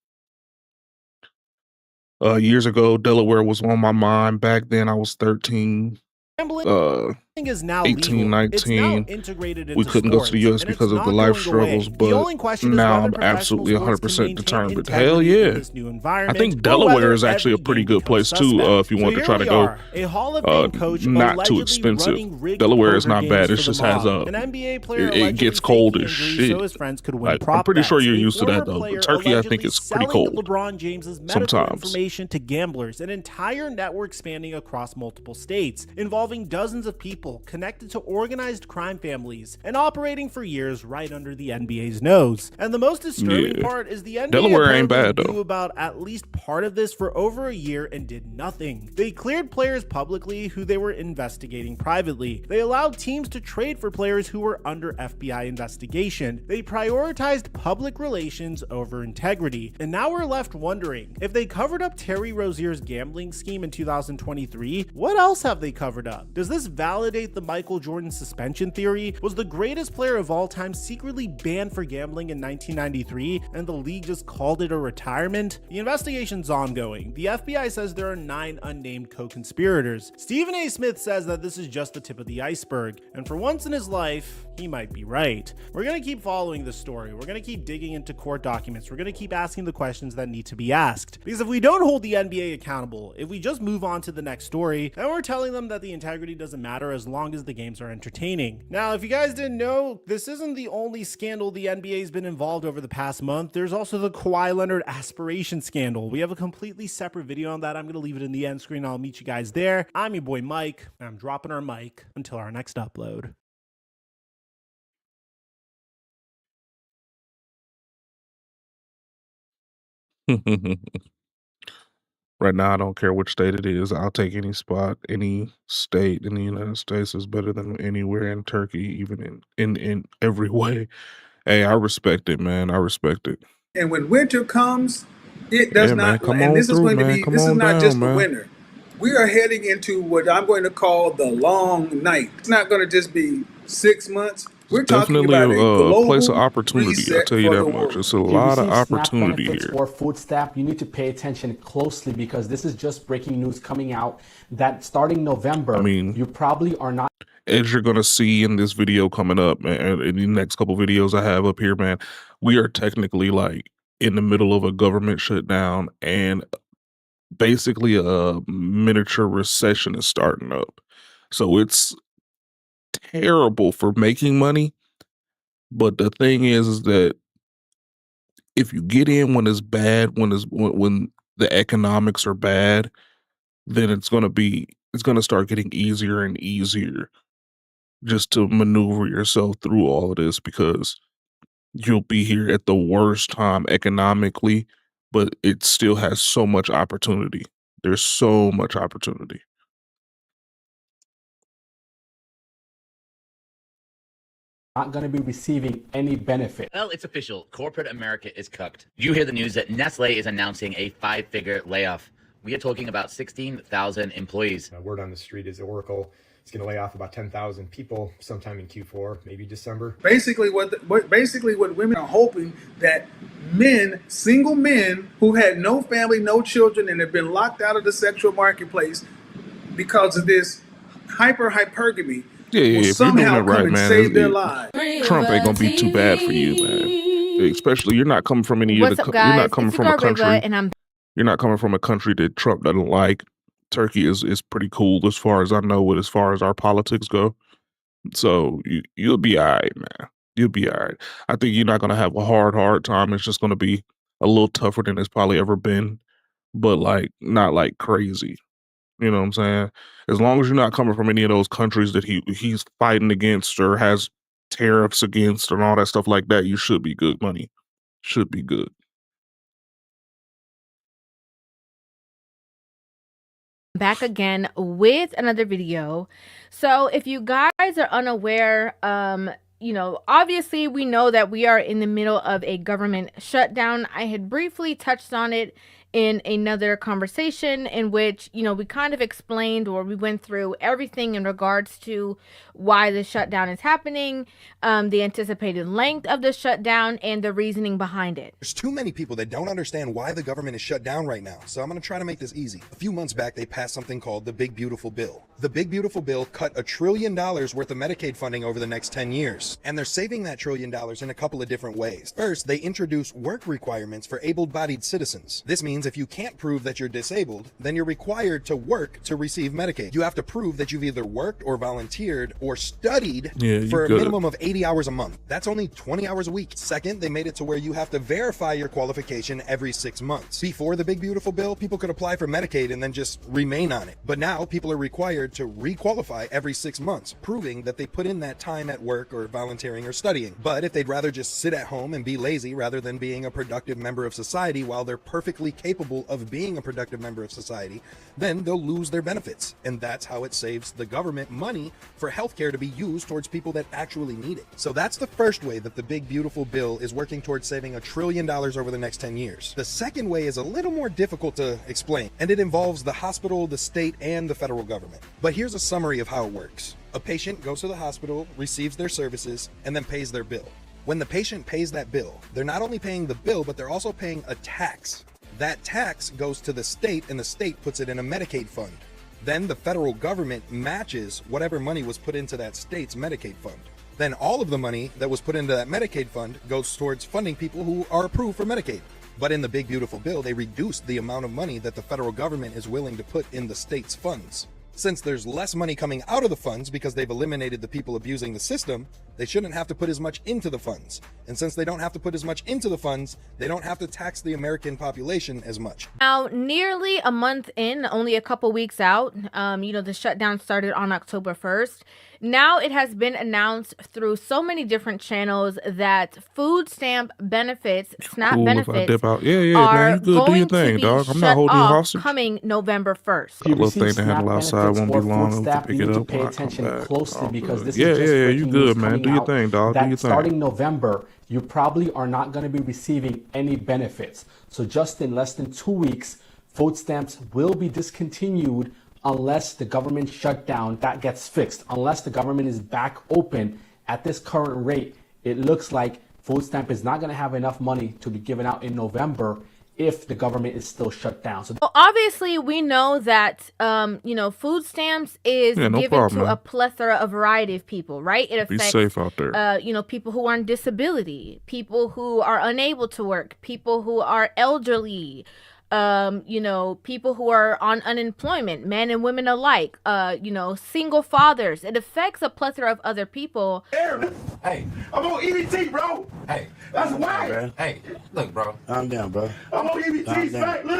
Years ago, Delaware was on my mind. Back then, I was 13. Gambling is now 18, legal. 19. It's now integrated into We couldn't go to the sports, US and it's because of not the life going struggles, away. The only but question is now whether I'm professional absolutely sports can 100% maintain determined. integrity Hell in yeah. this new I environment, think or Delaware whether is actually a every pretty game good becomes place too, suspect. if you So want to here try to we go are, a Hall of Fame coach not too allegedly expensive. running rigged Delaware is poker not games bad. It for just the has mob. An NBA player it allegedly gets cold faking as injuries shit. so his friends could win Like, prop I'm pretty sure bets. you're A used to that former though. player But Turkey, I think, allegedly is pretty selling cold. LeBron James's medical Sometimes. information to gamblers, an entire network spanning across multiple states, involving dozens of people connected to organized crime families and operating for years right under the NBA's nose. And the most disturbing part is the NBA Delaware ain't apparently bad, though. knew about at least part of this for over a year and did nothing. They cleared players publicly who they were investigating privately. They allowed teams to trade for players who were under FBI investigation. They prioritized public relations over integrity. And now we're left wondering, if they covered up Terry Rozier's gambling scheme in 2023, what else have they covered up? Does this validate the Michael Jordan suspension theory? Was the greatest player of all time secretly banned for gambling in 1993 and the league just called it a retirement? The investigation's ongoing. The FBI says there are 9 unnamed co-conspirators. Stephen A. Smith says that this is just the tip of the iceberg, and for once in his life, he might be right. We're going to keep following this story. We're going to keep digging into court documents. We're going to keep asking the questions that need to be asked. Because if we don't hold the NBA accountable, if we just move on to the next story, then we're telling them that the integrity doesn't matter as long as the games are entertaining. Now, if you guys didn't know, this isn't the only scandal the NBA's been involved over the past month. There's also the Kawhi Leonard aspiration scandal. We have a completely separate video on that. I'm going to leave it in the end screen. I'll meet you guys there. I'm your boy Mike, and I'm dropping our mic until our next upload. Right now, I don't care which state it is. I'll take any spot, any state in the United States is better than anywhere in Turkey, even in every way. Hey, I respect it, man. I respect it. And when winter comes, it does Yeah, man. not. Come And on this is through, going to man. be. Come This is on not down, just the man. winter. We are heading into what I'm going to call the long night. It's not going to just be 6 months. We're talking Definitely about a a place of global opportunity. I reset tell you for that the much. world. It's a If you lot of receive SNAP opportunity benefits here. or food stamp, you need to pay attention closely because this is just breaking news coming out that starting November, I mean, you probably are not. As you're gonna see in this video coming up, man, and in the next couple videos I have up here, man, we are technically like in the middle of a government shutdown, and basically a miniature recession is starting up. So it's terrible for making money. But the thing is that if you get in when it's bad, when the economics are bad, then it's gonna start getting easier and easier just to maneuver yourself through all of this, because you'll be here at the worst time economically, but it still has so much opportunity. There's so much opportunity. Not going to be receiving any benefit. Well, it's official. Corporate America is cucked. You hear the news that Nestle is announcing a 5-figure layoff. We are talking about 16,000 employees. Word on the street is Oracle is going to lay off about 10,000 people sometime in Q4, maybe December. Basically, what women are hoping that men, single men who had no family, no children, and have been locked out of the sexual marketplace because of this hypergamy. Yeah, will if you're doing somehow it come right, and man, save their lives. Trump ain't gonna be too bad for you, man. Especially you're not coming from any What's other. up, You're guys? not coming It's from a country. Riva, and I'm You're not coming from a country that Trump doesn't like. Turkey is pretty cool as far as I know, as far as our politics go. So you'll be all right, man. You'll be all right. I think you're not gonna have a hard time. It's just gonna be a little tougher than it's probably ever been, but like not like crazy. You know what I'm saying? As long as you're not coming from any of those countries that he's fighting against or has tariffs against and all that stuff like that, you should be good money. Should be good. back again with another video. So if you guys are unaware, you know, obviously we know that we are in the middle of a government shutdown. I had briefly touched on it in another conversation in which, you know, we kind of explained, or we went through everything in regards to why the shutdown is happening, the anticipated length of the shutdown, and the reasoning behind it. There's too many people that don't understand why the government is shut down right now, so I'm going to try to make this easy. A few months back, they passed something called the Big Beautiful Bill. The Big Beautiful Bill cut $1 trillion worth of Medicaid funding over the next 10 years, and they're saving that $1 trillion in a couple of different ways. First, they introduced work requirements for able-bodied citizens. This means if you can't prove that you're disabled, then you're required to work to receive Medicaid. You have to prove that you've either worked or volunteered or studied for a minimum of 80 hours a month. That's only 20 hours a week. Second, they made it to where you have to verify your qualification every 6 months. Before the Big Beautiful Bill, people could apply for Medicaid and then just remain on it. But now people are required to re-qualify every 6 months, proving that they put in that time at work or volunteering or studying. But if they'd rather just sit at home and be lazy rather than being a productive member of society while they're perfectly capable of being a productive member of society, then they'll lose their benefits. And that's how it saves the government money for healthcare to be used towards people that actually need it. So that's the first way that the Big Beautiful Bill is working towards saving $1 trillion over the next 10 years. The second way is a little more difficult to explain, and it involves the hospital, the state, and the federal government. But here's a summary of how it works. A patient goes to the hospital, receives their services, and then pays their bill. When the patient pays that bill, they're not only paying the bill, but they're also paying a tax. That tax goes to the state, and the state puts it in a Medicaid fund. Then the federal government matches whatever money was put into that state's Medicaid fund. Then all of the money that was put into that Medicaid fund goes towards funding people who are approved for Medicaid. But in the Big Beautiful Bill, they reduced the amount of money that the federal government is willing to put in the state's funds. Since there's less money coming out of the funds because they've eliminated the people abusing the system, They shouldn't have to put as much into the funds. And since they don't have to put as much into the funds, they don't have to tax the American population as much. Now, nearly a month in, only a couple weeks out, the shutdown started on October 1st. Now it has been announced through so many different channels that food stamp benefits, SNAP benefits, man, are you good. Do going your thing, to be dog. I'm not shut holding you off hostage. coming November 1st. That little thing to handle outside won't be long. We can Stamp, pick you it need to up pay when I come attention back. closely All because good. this Yeah, is just you breaking good, news man. coming Do your out thing, dog. Do that your thing. starting November, you probably are not going to be receiving any benefits. So just in less than 2 weeks, food stamps will be discontinued unless the government shutdown that gets fixed. Unless the government is back open at this current rate, it looks like food stamp is not going to have enough money to be given out in November if the government is still shut down. So Well, obviously, we know that, food stamps is Yeah, no given problem, to man. a plethora, a variety of people, right? It Be affects, safe out there. people who are on disability, people who are unable to work, people who are elderly, people who are on unemployment, men and women alike, single fathers. It affects a plethora of other people. Hey, I'm on EBT, bro. Hey, that's why. Hey, look, bro. Calm down, bro. I'm on EBT, smack. Look.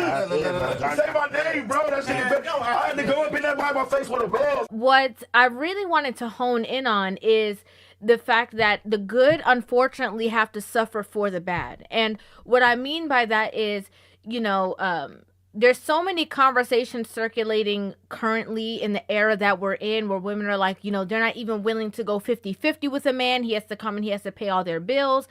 Say my name, bro. That shit. I had to go up in that by my face with a buzz. What I really wanted to hone in on is the fact that the good, unfortunately, have to suffer for the bad. And what I mean by that is, there's so many conversations circulating currently in the era that we're in where women are like, they're not even willing to go 50-50 with a man. He has to come and he has to pay all their bills,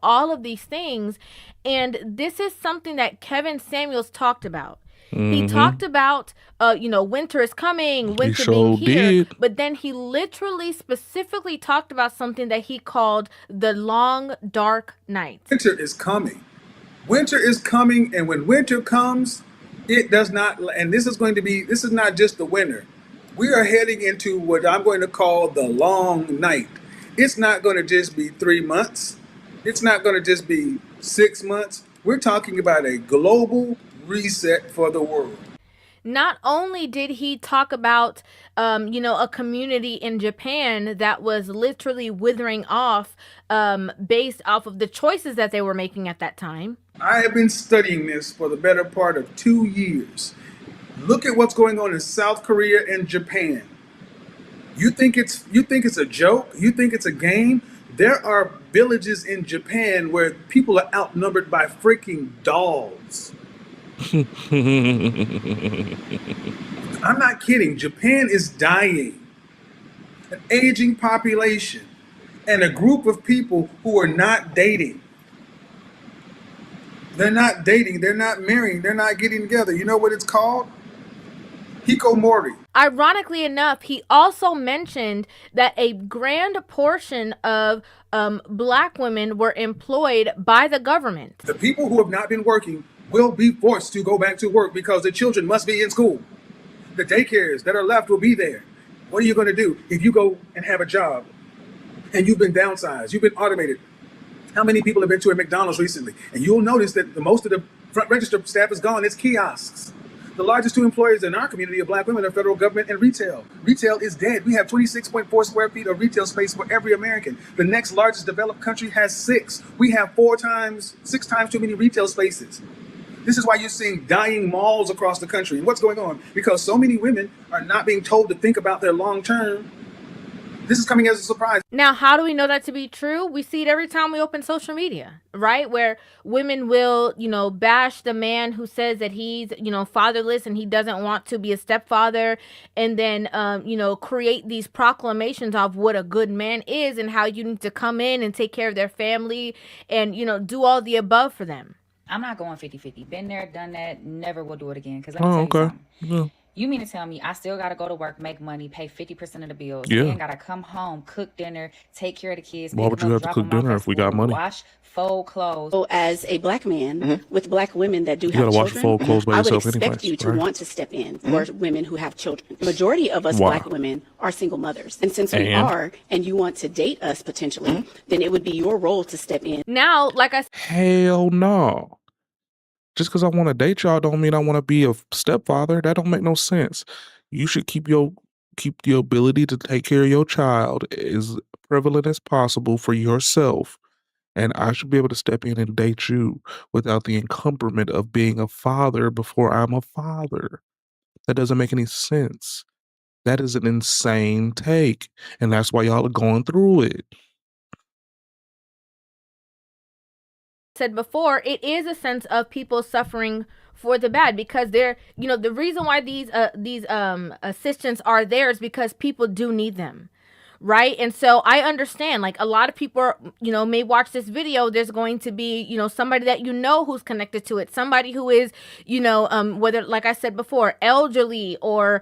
all of these things. And this is something that Kevin Samuels talked about. He talked about, winter is coming, winter being here. But then he literally specifically talked about something that he called the long, dark night. Winter is coming. Winter is coming, and when winter comes, it does not, and this is not just the winter. We are heading into what I'm going to call the long night. It's not going to just be 3 months. It's not going to just be 6 months. We're talking about a global reset for the world. Not only did he talk about, a community in Japan that was literally withering off based off of the choices that they were making at that time. I have been studying this for the better part of 2 years. Look at what's going on in South Korea and Japan. You think it's a joke? You think it's a game? There are villages in Japan where people are outnumbered by freaking dolls. I'm not kidding. Japan is dying. An aging population and a group of people who are not dating. They're not dating. They're not marrying. They're not getting together. You know what it's called? Hikomori. Ironically enough, he also mentioned that a grand portion of black women were employed by the government. The people who have not been working will be forced to go back to work because the children must be in school. The daycares that are left will be there. What are you going to do if you go and have a job and you've been downsized, you've been automated? How many people have been to a McDonald's recently? And you'll notice that most of the front register staff is gone. It's kiosks. The largest two employers in our community of black women are federal government and retail. Retail is dead. We have 26.4 square feet of retail space for every American. The next largest developed country has 6. We have 6 times too many retail spaces. This is why you're seeing dying malls across the country. And what's going on? Because so many women are not being told to think about their long term. This is coming as a surprise. Now, how do we know that to be true? We see it every time we open social media, right? Where women will, bash the man who says that he's, fatherless and he doesn't want to be a stepfather. And then, create these proclamations of what a good man is and how you need to come in and take care of their family and, do all the above for them. I'm not going 50-50. Been there, done that, never will do it again. Because let me tell you something. Yeah. You mean to tell me I still got to go to work, make money, pay 50% of the bills, Yeah. then got to come home, cook dinner, take care of the kids. Why would you have to cook dinner if we got money? Wash, fold clothes. So as a black man with black women that do You have gotta wash children, fold clothes by I would yourself expect anyways, you to right? want to step in for women who have children. The majority of us Wow. black women are single mothers. And since we And? are, and you want to date us potentially, then it would be your role to step in. Now, like I said, Hell no. Just because I want to date y'all don't mean I want to be a stepfather. That don't make no sense. You should keep your keep the ability to take care of your child as prevalent as possible for yourself. And I should be able to step in and date you without the encumberment of being a father before I'm a father. That doesn't make any sense. That is an insane take. And that's why y'all are going through it. Said before, it is a sense of people suffering for the bad, because they're, the reason why these assistants are there is because people do need them. Right. And so I understand, like, a lot of people are, may watch this video. There's going to be, somebody that who's connected to it, somebody who is, whether, like I said before, elderly or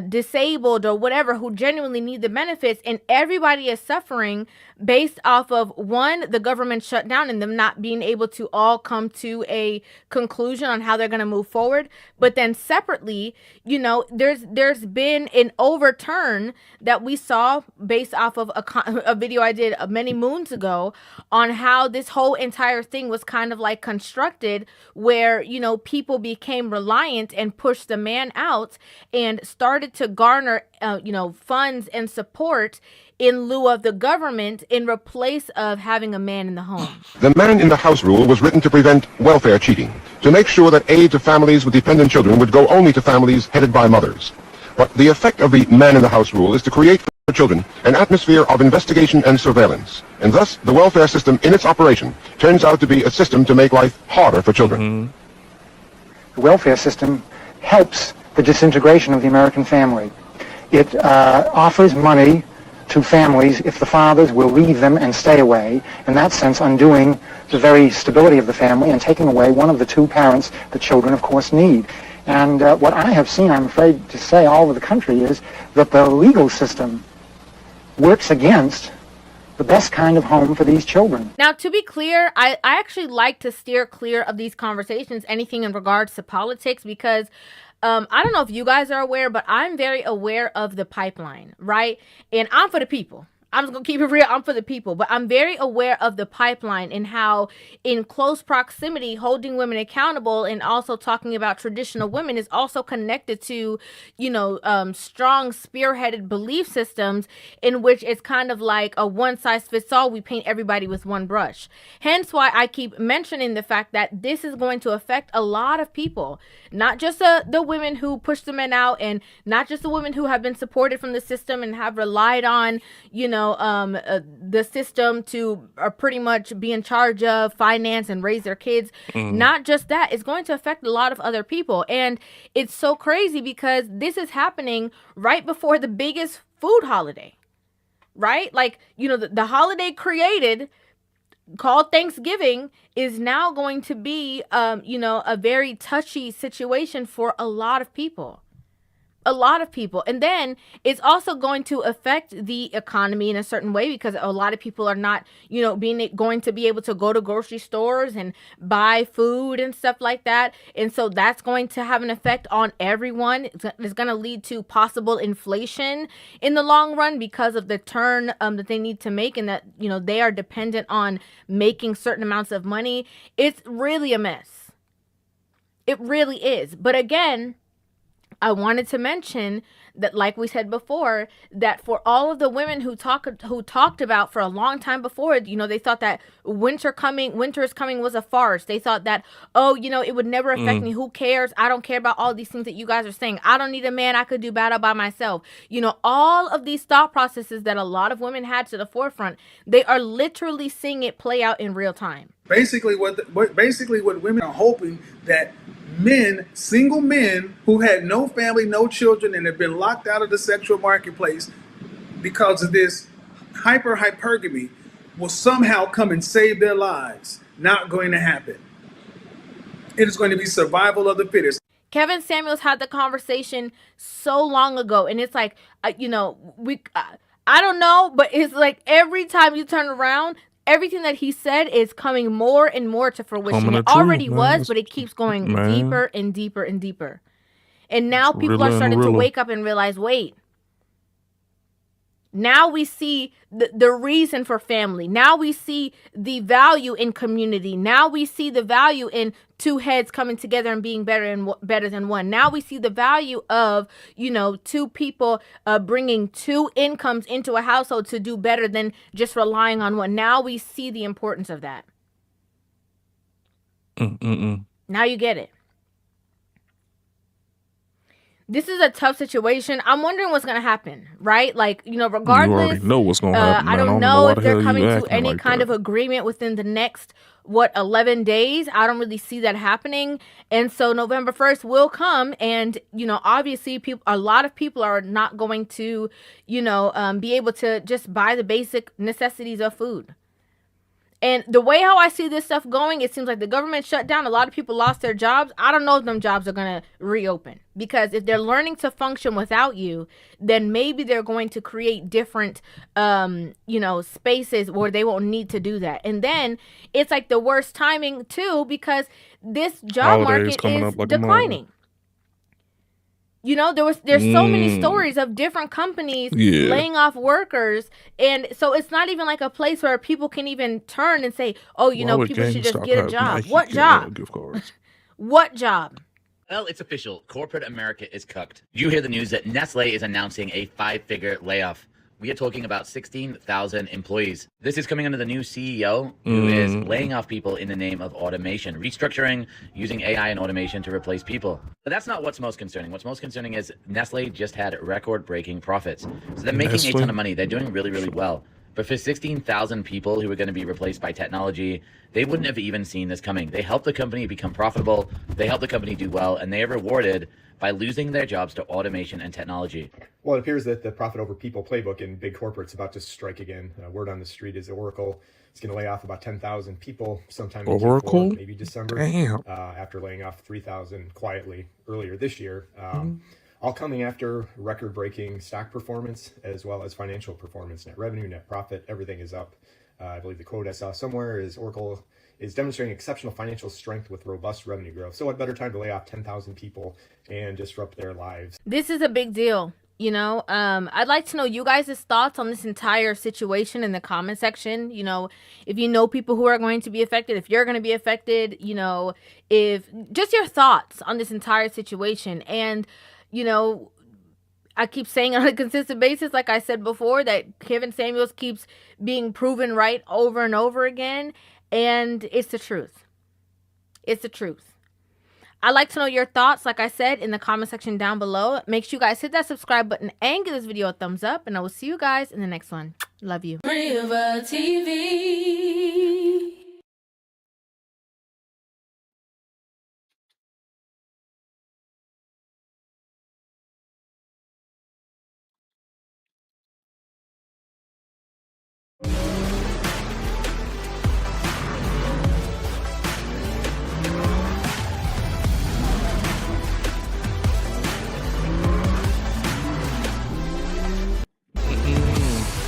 disabled or whatever, who genuinely need the benefits. And everybody is suffering based off of, one, the government shutdown and them not being able to all come to a conclusion on how they're going to move forward. But then separately, there's been an overturn that we saw based off of a video I did many moons ago on how this whole entire thing was kind of like constructed, where, people became reliant and pushed the man out and started to garner, funds and support in lieu of the government in replace of having a man in the home. The man in the house rule was written to prevent welfare cheating, to make sure that aid to families with dependent children would go only to families headed by mothers. But the effect of the man in the house rule is to create for children an atmosphere of investigation and surveillance. And thus, the welfare system in its operation turns out to be a system to make life harder for children. The welfare system helps the disintegration of the American family. It offers money to families if the fathers will leave them and stay away, in that sense undoing the very stability of the family and taking away one of the two parents the children, of course, need. And what I have seen, I'm afraid to say, all over the country is that the legal system works against the best kind of home for these children. Now, to be clear, I actually like to steer clear of these conversations, anything in regards to politics, because I don't know if you guys are aware, but I'm very aware of the pipeline, right? And I'm for the people. I'm just going to keep it real. I'm for the people. But I'm very aware of the pipeline and how in close proximity, holding women accountable and also talking about traditional women is also connected to, strong spearheaded belief systems in which it's kind of like a one size fits all. We paint everybody with one brush. Hence why I keep mentioning the fact that this is going to affect a lot of people, not just the women who push the men out, and not just the women who have been supported from the system and have relied on, the system to pretty much be in charge of finance and raise their kids. Not just that, it's going to affect a lot of other people. And it's so crazy because this is happening right before the biggest food holiday, right? Like, the holiday created called Thanksgiving is now going to be, a very touchy situation for a lot of people. A lot of people. And then it's also going to affect the economy in a certain way, because a lot of people are not, going to be able to go to grocery stores and buy food and stuff like that. And so that's going to have an effect on everyone. It's going to lead to possible inflation in the long run because of the turn that they need to make, and that, they are dependent on making certain amounts of money. It's really a mess. It really is. But again, I wanted to mention that, like we said before, that for all of the women who talked about for a long time before, they thought that winter is coming was a farce. They thought that, it would never affect me. Who cares? I don't care about all these things that you guys are saying. I don't need a man. I could do battle by myself. All of these thought processes that a lot of women had to the forefront, they are literally seeing it play out in real time. Basically, what women are hoping that single men who had no family, no children, and have been locked out of the sexual marketplace because of this hypergamy will somehow come and save their lives. Not going to happen. It is going to be survival of the fittest. Kevin Samuels had the conversation so long ago, and it's like, I don't know, but it's like every time you turn around, everything that he said is coming more and more to fruition. It already was, but it keeps going deeper and deeper and deeper. And now people are starting to wake up and realize, wait, Now we see the reason for family. Now we see the value in community. Now we see the value in two heads coming together and being better than one. Now we see the value of, you know, two people bringing two incomes into a household to do better than just relying on one. Now we see the importance of that. Now you get it. This is a tough situation. I'm wondering what's going to happen, right? Like, you know, regardless. You already know what's going to happen. I Man. don't know why if the they're hell coming you to acting any like kind that. of agreement within the next, 11 days. I don't really see that happening. And so November 1st will come. And, you know, obviously a lot of people are not going to, you know, be able to just buy the basic necessities of food. And the way how I see this stuff going, it seems like the government shut down. A lot of people lost their jobs. I don't know if them jobs are going to reopen. Because if they're learning to function without you, then maybe they're going to create different, you know, spaces where they won't need to do that. And then it's like the worst timing, too, because this job market is declining. You know, there's so many stories of different companies laying off workers. And so it's not even like a place where people can even turn and say, oh, you know, people should just get a job. What job? What job? Well, it's official. Corporate America is cooked. You hear the news that Nestle is announcing a 5-figure layoff. We are talking about 16,000 employees. This is coming under the new CEO who is laying off people in the name of automation, restructuring, using AI and automation to replace people. But that's not what's most concerning. What's most concerning is Nestle just had record-breaking profits. So they're making a ton of money. They're doing really, really well. But for 16,000 people who are going to be replaced by technology, they wouldn't have even seen this coming. They helped the company become profitable. They helped the company do well, and they are rewarded by losing their jobs to automation and technology. Well, it appears that the profit over people playbook in big corporate's about to strike again. Word on the street is Oracle is going to lay off about 10,000 people sometime in Q4, maybe December, after laying off 3,000 quietly earlier this year. All coming after record-breaking stock performance as well as financial performance. Net revenue, net profit, everything is up. I believe the quote I saw somewhere is Oracle is demonstrating exceptional financial strength with robust revenue growth. So what better time to lay off 10,000 people and disrupt their lives? This is a big deal. You know, I'd like to know you guys' thoughts on this entire situation in the comment section. You know, if you know people who are going to be affected, if you're going to be affected, you know, if just your thoughts on this entire situation. And, you know, I keep saying on a consistent basis, like I said before, that Kevin Samuels keeps being proven right over and over again. And it's the truth. It's the truth. I'd like to know your thoughts, like I said, in the comment section down below. Make sure you guys hit that subscribe button and give this video a thumbs up. And I will see you guys in the next one. Love you. River TV.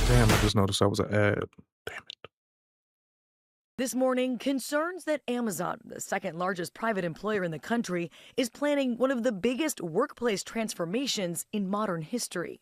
Damn, I just noticed that was an ad. This morning, concerns that Amazon, the second largest private employer in the country, is planning one of the biggest workplace transformations in modern history.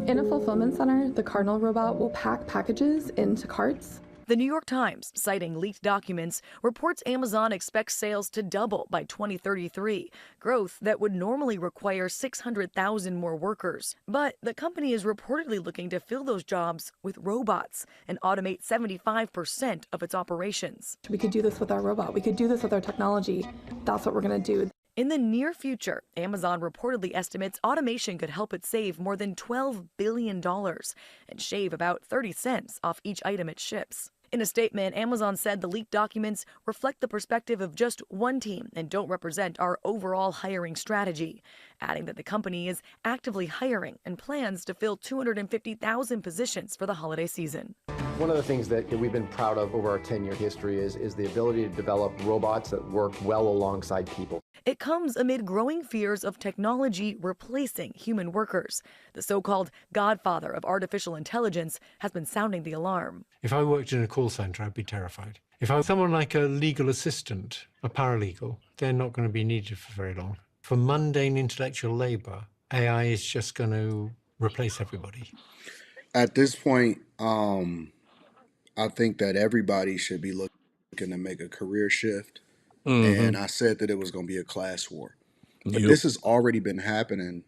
In a fulfillment center, the Cardinal robot will pack packages into carts. The New York Times, citing leaked documents, reports Amazon expects sales to double by 2033, growth that would normally require 600,000 more workers. But the company is reportedly looking to fill those jobs with robots and automate 75% of its operations. We could do this with our robot. We could do this with our technology. That's what we're going to do. In the near future, Amazon reportedly estimates automation could help it save more than $12 billion and shave about 30 cents off each item it ships. In a statement, Amazon said the leaked documents reflect the perspective of just one team and don't represent our overall hiring strategy, adding that the company is actively hiring and plans to fill 250,000 positions for the holiday season. One of the things that we've been proud of over our 10-year history is the ability to develop robots that work well alongside people. It comes amid growing fears of technology replacing human workers. The so-called godfather of artificial intelligence has been sounding the alarm. If I worked in a call center, I'd be terrified. If I was someone like a legal assistant, a paralegal, they're not going to be needed for very long. For mundane intellectual labor, AI is just going to replace everybody. At this point, I think that everybody should be looking to make a career shift. And I said that it was going to be a class war. But this has already been happening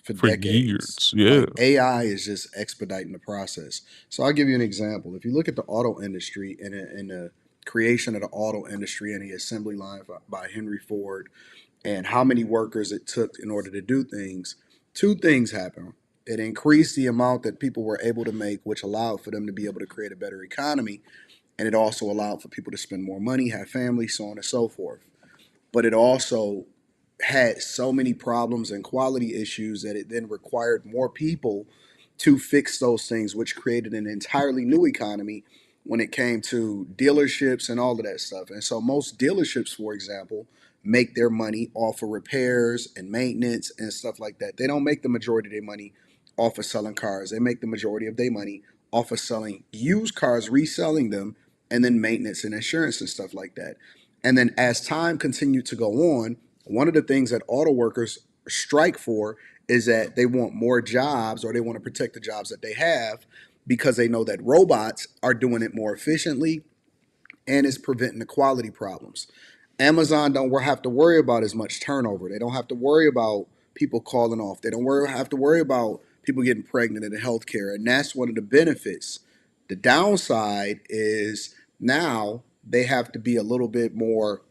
for decades. years. Yeah. Like AI is just expediting the process. So I'll give you an example. If you look at the auto industry and the creation of the auto industry and the assembly line by Henry Ford and how many workers it took in order to do things, two things happened. It increased the amount that people were able to make, which allowed for them to be able to create a better economy. And it also allowed for people to spend more money, have families, so on and so forth. But it also had so many problems and quality issues that it then required more people to fix those things, which created an entirely new economy when it came to dealerships and all of that stuff. And so most dealerships, for example, make their money off of repairs and maintenance and stuff like that. They don't make the majority of their money off of selling cars. They make the majority of their money off of selling used cars, reselling them, and then maintenance and insurance and stuff like that. And then as time continued to go on, one of the things that auto workers strike for is that they want more jobs, or they want to protect the jobs that they have, because they know that robots are doing it more efficiently and is preventing the quality problems. Amazon don't have to worry about as much turnover. They don't have to worry about people calling off. They don't have to worry about people getting pregnant in the healthcare. And that's one of the benefits. The downside is now they have to be a little bit more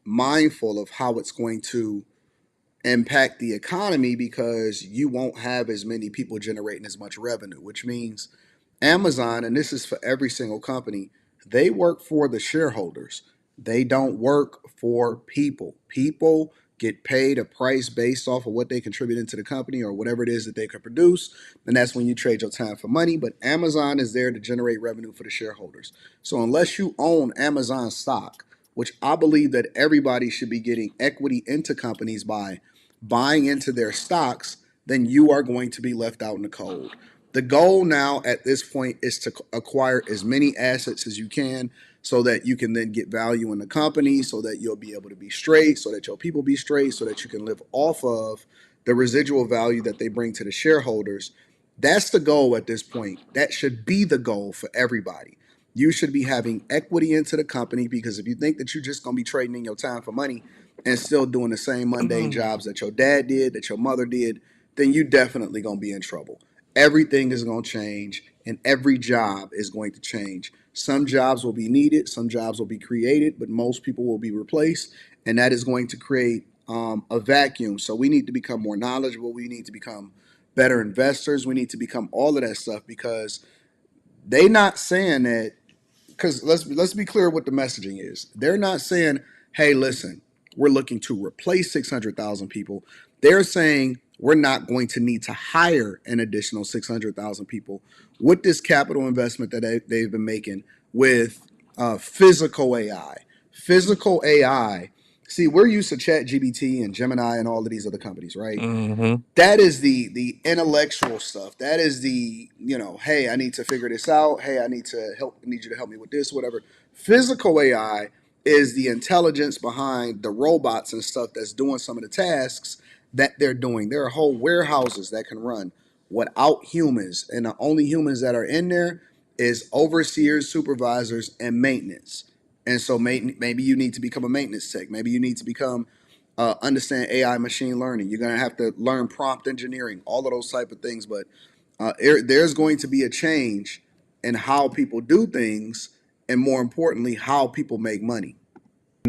mindful of how it's going to impact the economy, because you won't have as many people generating as much revenue, which means Amazon, and this is for every single company, they work for the shareholders. They don't work for people. People get paid a price based off of what they contribute into the company or whatever it is that they can produce. And that's when you trade your time for money. But Amazon is there to generate revenue for the shareholders. So unless you own Amazon stock, which I believe that everybody should be getting equity into companies by buying into their stocks, then you are going to be left out in the cold. The goal now at this point is to acquire as many assets as you can so that you can then get value in the company, so that you'll be able to be straight, so that your people be straight, so that you can live off of the residual value that they bring to the shareholders. That's the goal at this point. That should be the goal for everybody. You should be having equity into the company, because if you think that you're just going to be trading in your time for money and still doing the same mundane jobs that your dad did, that your mother did, then you definitely going to be in trouble. Everything is going to change, and every job is going to change. Some jobs will be needed, some jobs will be created, but most people will be replaced, and that is going to create a vacuum. So we need to become more knowledgeable. We need to become better investors. We need to become all of that stuff, because they're not saying that, because let's be clear what the messaging is. They're not saying, hey, listen, we're looking to replace 600,000 people. They're saying we're not going to need to hire an additional 600,000 people with this capital investment that they've been making with physical AI. Physical AI. See, we're used to ChatGPT and Gemini and all of these other companies, right? That is the intellectual stuff. That is the, hey, I need to figure this out. Hey, I need you to help me with this, whatever. Physical AI is the intelligence behind the robots and stuff that's doing some of the tasks that they're doing. There are whole warehouses that can run without humans, and the only humans that are in there is overseers, supervisors, and maintenance. And so maybe you need to become a maintenance tech. Maybe you need to become understand AI, machine learning. You're going to have to learn prompt engineering, all of those type of things. But there's going to be a change in how people do things, and more importantly, how people make money.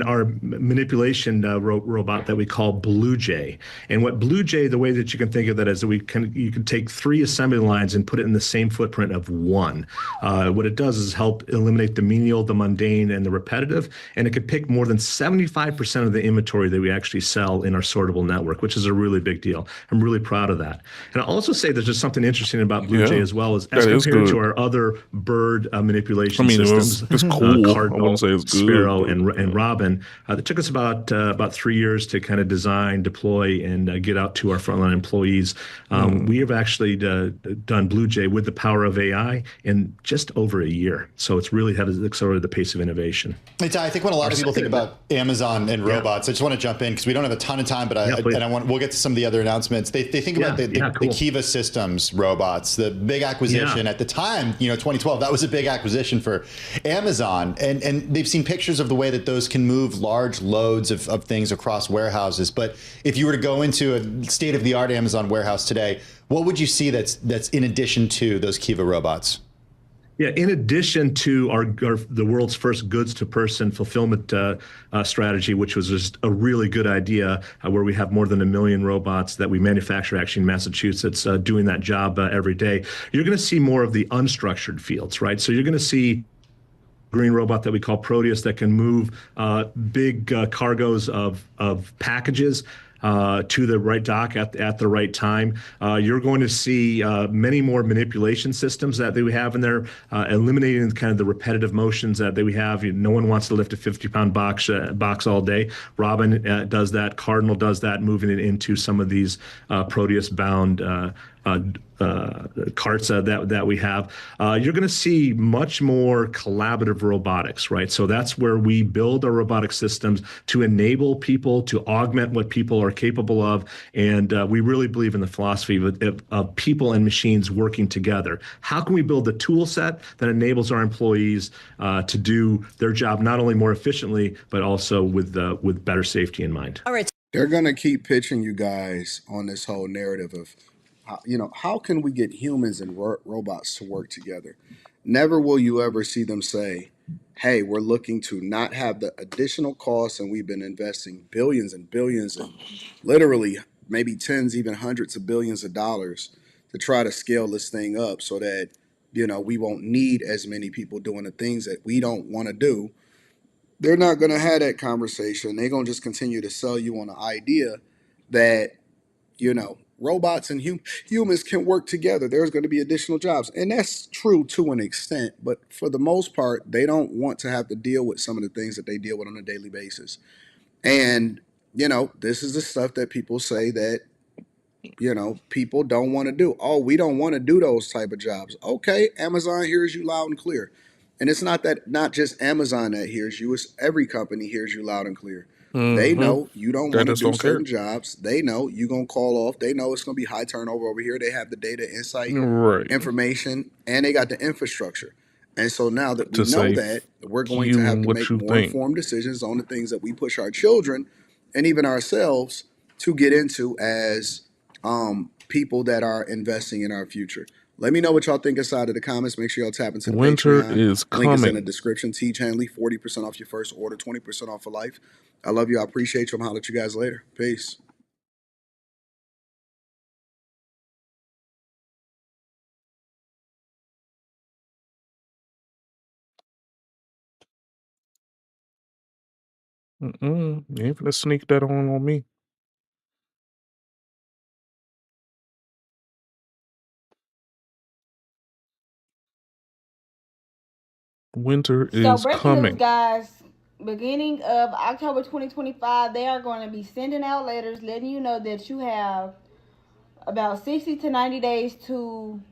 Our manipulation robot that we call Blue Jay. And what Blue Jay, the way that you can think of that is that you can take 3 assembly lines and put it in the same footprint of 1. What it does is help eliminate the menial, the mundane, and the repetitive. And it could pick more than 75% of the inventory that we actually sell in our sortable network, which is a really big deal. I'm really proud of that. And I'll also say there's just something interesting about Blue Jay as well, as compared to our other bird manipulation systems. It's cool. Cardinal, Sparrow, and Robin. in. It took us about 3 years to kind of design, deploy, and get out to our frontline employees. We have actually done Blue Jay with the power of AI in just over a year. So it's really had accelerated the pace of innovation. I think when a lot of people think about Amazon and robots, I just want to jump in because we don't have a ton of time, but we'll get to some of the other announcements. They think about the Kiva Systems robots, the big acquisition at the time, 2012. That was a big acquisition for Amazon, and they've seen pictures of the way that those can move large loads of things across warehouses. But if you were to go into a state-of-the-art Amazon warehouse today, what would you see that's in addition to those Kiva robots? Yeah, in addition to the world's first goods-to-person fulfillment strategy, which was just a really good idea, where we have more than 1 million robots that we manufacture actually in Massachusetts doing that job every day, you're going to see more of the unstructured fields, right? So you're going to see green robot that we call Proteus that can move big cargoes of packages to the right dock at the right time. You're going to see many more manipulation systems that we have in there, eliminating kind of the repetitive motions that we have. No one wants to lift a 50-pound box all day. Robin does that. Cardinal does that, moving it into some of these Proteus-bound carts that we have. You're going to see much more collaborative robotics, right? So that's where we build our robotic systems to enable people, to augment what people are capable of. And we really believe in the philosophy of people and machines working together. How can we build a tool set that enables our employees to do their job not only more efficiently, but also with better safety in mind? All right. They're going to keep pitching you guys on this whole narrative of, how can we get humans and robots to work together? Never will you ever see them say, hey, we're looking to not have the additional costs, and we've been investing billions and billions and literally maybe tens, even hundreds of billions of dollars to try to scale this thing up so that, we won't need as many people doing the things that we don't want to do. They're not going to have that conversation. They're going to just continue to sell you on the idea that, robots and humans can work together. There's going to be additional jobs. And that's true to an extent. But for the most part, they don't want to have to deal with some of the things that they deal with on a daily basis. And, this is the stuff that people say that, people don't want to do. Oh, we don't want to do those type of jobs. Okay, Amazon hears you loud and clear. And it's not just Amazon that hears you. It's every company hears you loud and clear. They know you don't want to do certain jobs. They know you're going to call off. They know it's going to be high turnover over here. They have the data, insight, information, and they got the infrastructure. And so now that we know that, we're going to have to make more informed decisions on the things that we push our children and even ourselves to get into as people that are investing in our future. Let me know what y'all think inside of the comments. Make sure y'all tap into the Winter Patreon. is coming. Link is in the description. Teach Hanley, 40% off your first order, 20% off for life. I love you. I appreciate you. I'm going to holler at you guys later. Peace. You ain't finna sneak that on me. Winter So is breaking coming. news, guys. Beginning of October 2025, they are going to be sending out letters letting you know that you have about 60 to 90 days to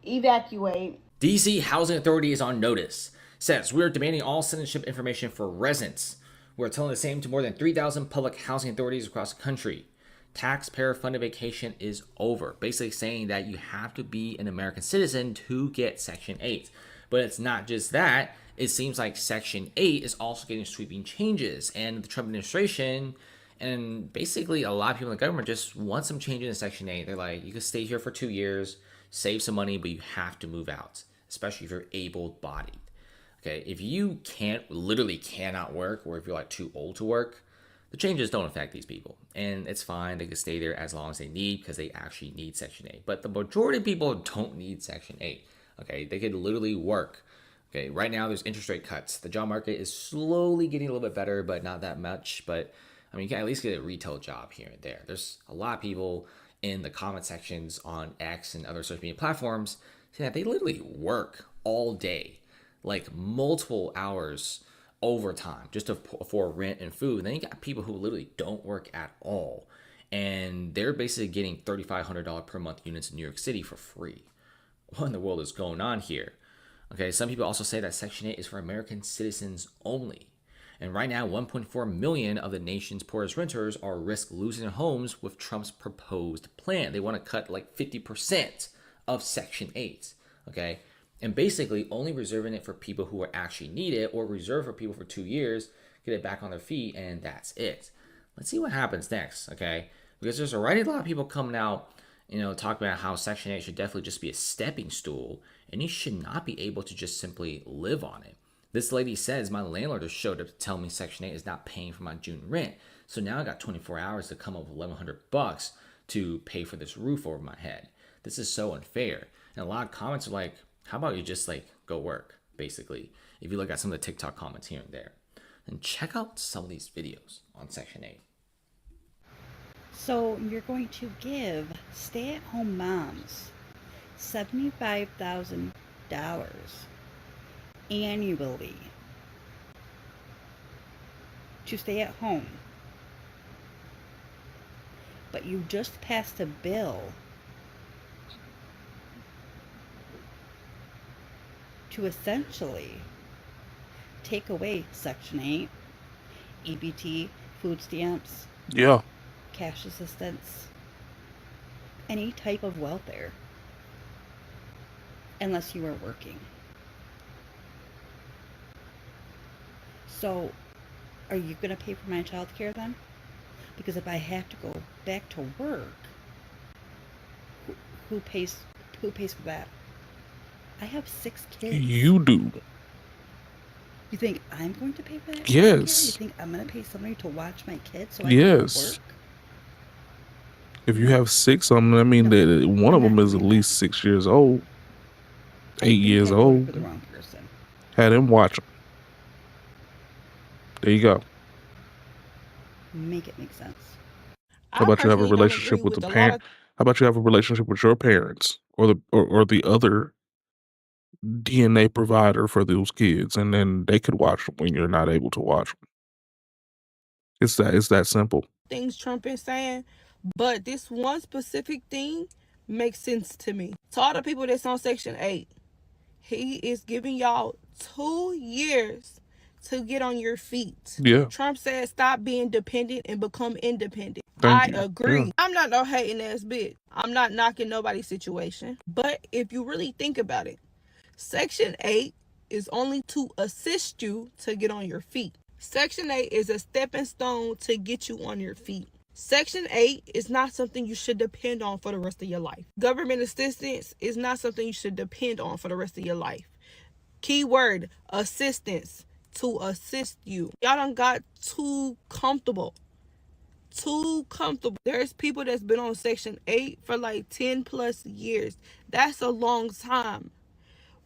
evacuate. DC Housing Authority is on notice. Says we're demanding all citizenship information for residents. We're telling the same to more than 3,000 public housing authorities across the country. Taxpayer-funded vacation is over. Basically saying that you have to be an American citizen to get Section 8. But it's not just that. It seems like Section 8 is also getting sweeping changes. And the Trump administration and basically a lot of people in the government just want some changes in Section 8. They're like, you can stay here for 2 years, save some money, but you have to move out, especially if you're able-bodied. Okay, if you literally cannot work, or if you're like too old to work, the changes don't affect these people. And it's fine, they can stay there as long as they need, because they actually need Section 8. But the majority of people don't need Section 8. Okay, they could literally work. Okay, right now there's interest rate cuts. The job market is slowly getting a little bit better, but not that much. But I mean, you can at least get a retail job here and there. There's a lot of people in the comment sections on X and other social media platforms saying that they literally work all day, like multiple hours overtime just to afford rent and food. And then you got people who literally don't work at all, and they're basically getting $3,500 per month units in New York City for free. What in the world is going on here? Okay, some people also say that Section 8 is for American citizens only. And right now, 1.4 million of the nation's poorest renters are at risk losing their homes with Trump's proposed plan. They want to cut like 50% of Section 8, okay? And basically only reserving it for people who are actually need it, or reserve for people for 2 years, get it back on their feet, and that's it. Let's see what happens next, okay? Because there's already a lot of people coming out, talking about how Section 8 should definitely just be a stepping stool, and you should not be able to just simply live on it. This lady says, my landlord has showed up to tell me Section 8 is not paying for my June rent. So now I got 24 hours to come up with $1,100 to pay for this roof over my head. This is so unfair. And a lot of comments are like, how about you just go work, basically, if you look at some of the TikTok comments here and there. And check out some of these videos on Section 8. So you're going to give stay-at-home moms $75,000 annually to stay at home, but you just passed a bill to essentially take away Section 8, EBT, food stamps, cash assistance, any type of welfare, unless you are working. So, are you going to pay for my child care then? Because if I have to go back to work, who pays for that? I have 6 kids. You do. You think I'm going to pay for that? Yes. You think I'm going to pay somebody to watch my kids so I can work? If you have 6 of them, I mean that one of them is at least 6 years old, 8 years old. For the wrong person. Had him watch them. There you go. Make it make sense. How about you have a relationship with the parent? How about you have a relationship with your parents or the other DNA provider for those kids, and then they could watch them when you're not able to watch them. It's that simple. Things Trump is saying, but this one specific thing makes sense to me. To all the people that's on Section 8, he is giving y'all 2 years to get on your feet. Yeah. Trump said stop being dependent and become independent. Thank I you. agree. Yeah. I'm not no hating ass bitch. I'm not knocking nobody's situation. But if you really think about it, Section 8 is only to assist you to get on your feet. Section 8 is a stepping stone to get you on your feet. Section 8 is not something you should depend on for the rest of your life. Government assistance is not something you should depend on for the rest of your life. Keyword, assistance, to assist you. Y'all done got too comfortable. Too comfortable. There's people that's been on Section 8 for like 10 plus years. That's a long time.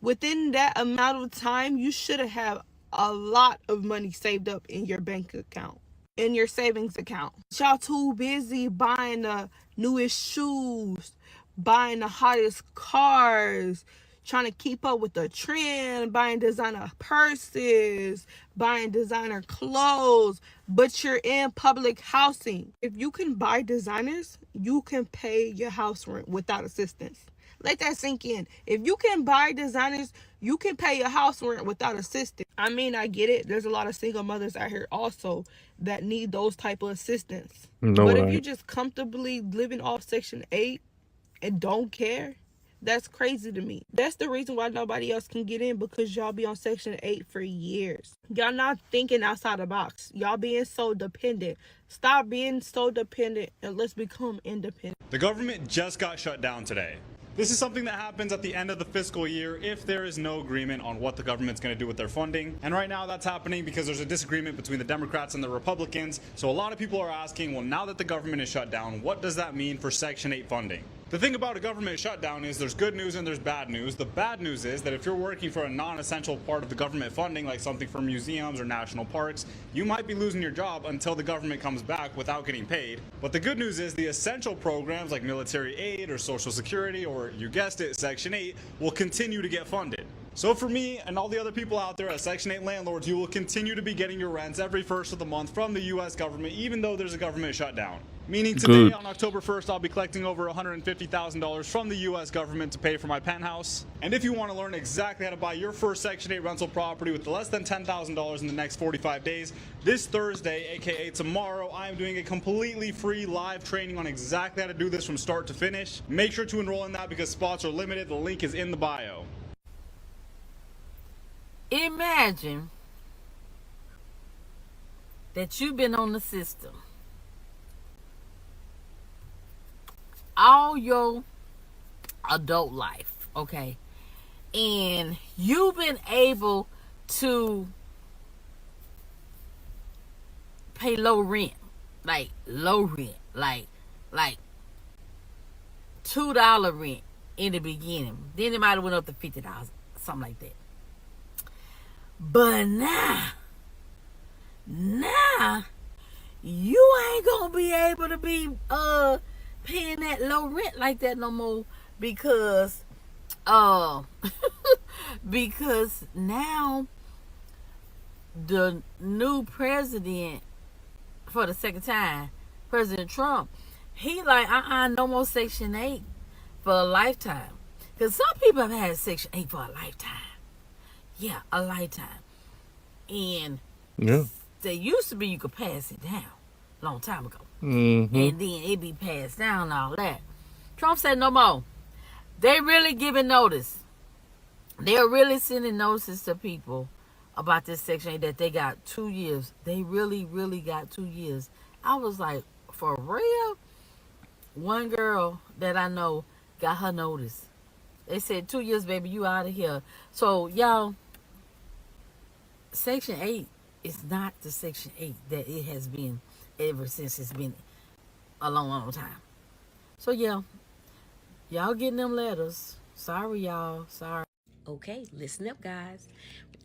Within that amount of time, you should have a lot of money saved up in your bank account, in your savings account. Y'all too busy buying the newest shoes, buying the hottest cars, trying to keep up with the trend, buying designer purses, buying designer clothes, but you're in public housing. If you can buy designers, you can pay your house rent without assistance. Let that sink in. If you can buy designers, you can pay your house rent without assistance. I mean, I get it. There's a lot of single mothers out here also that need those type of assistance. No, but if you're just comfortably living off Section 8 and don't care, that's crazy to me. That's the reason why nobody else can get in, because y'all be on Section 8 for years. Y'all not thinking outside the box. Y'all being so dependent. Stop being so dependent and let's become independent. The government just got shut down today. This is something that happens at the end of the fiscal year if there is no agreement on what the government's going to do with their funding. And right now that's happening because there's a disagreement between the Democrats and the Republicans. So a lot of people are asking, well, now that the government is shut down, what does that mean for Section 8 funding? The thing about a government shutdown is there's good news and there's bad news. The bad news is that if you're working for a non-essential part of the government funding, like something for museums or national parks, you might be losing your job until the government comes back without getting paid. But the good news is the essential programs like military aid or Social Security or, you guessed it, Section 8 will continue to get funded. So for me and all the other people out there as Section 8 landlords, you will continue to be getting your rents every first of the month from the U.S. government, even though there's a government shutdown. Meaning today, on October 1st, I'll be collecting over $150,000 from the U.S. government to pay for my penthouse. And if you want to learn exactly how to buy your first Section 8 rental property with less than $10,000 in the next 45 days, this Thursday, aka tomorrow, I am doing a completely free live training on exactly how to do this from start to finish. Make sure to enroll in that because spots are limited. The link is in the bio. Imagine that you've been on the system all your adult life, okay? And you've been able to pay low rent, like $2 rent in the beginning. Then it might have went up to $50, something like that. But now you ain't gonna be able to be paying that low rent like that no more because because now the new president for the second time, President Trump, he like no more Section 8 for a lifetime. Because some people have had Section 8 for a lifetime. Yeah, a lifetime. And they used to be you could pass it down a long time ago. And then it be passed down and all that. Trump said no more. They really giving notice. They're really sending notices to people about this Section 8 that they got 2 years. They really, really got 2 years. I was like, for real? One girl that I know got her notice. They said 2 years, baby, you out of here. So, y'all, Section 8 is not the Section 8 that it has been ever since it's been a long, long time. So, yeah, y'all getting them letters. Sorry, y'all. Sorry. Okay, listen up, guys.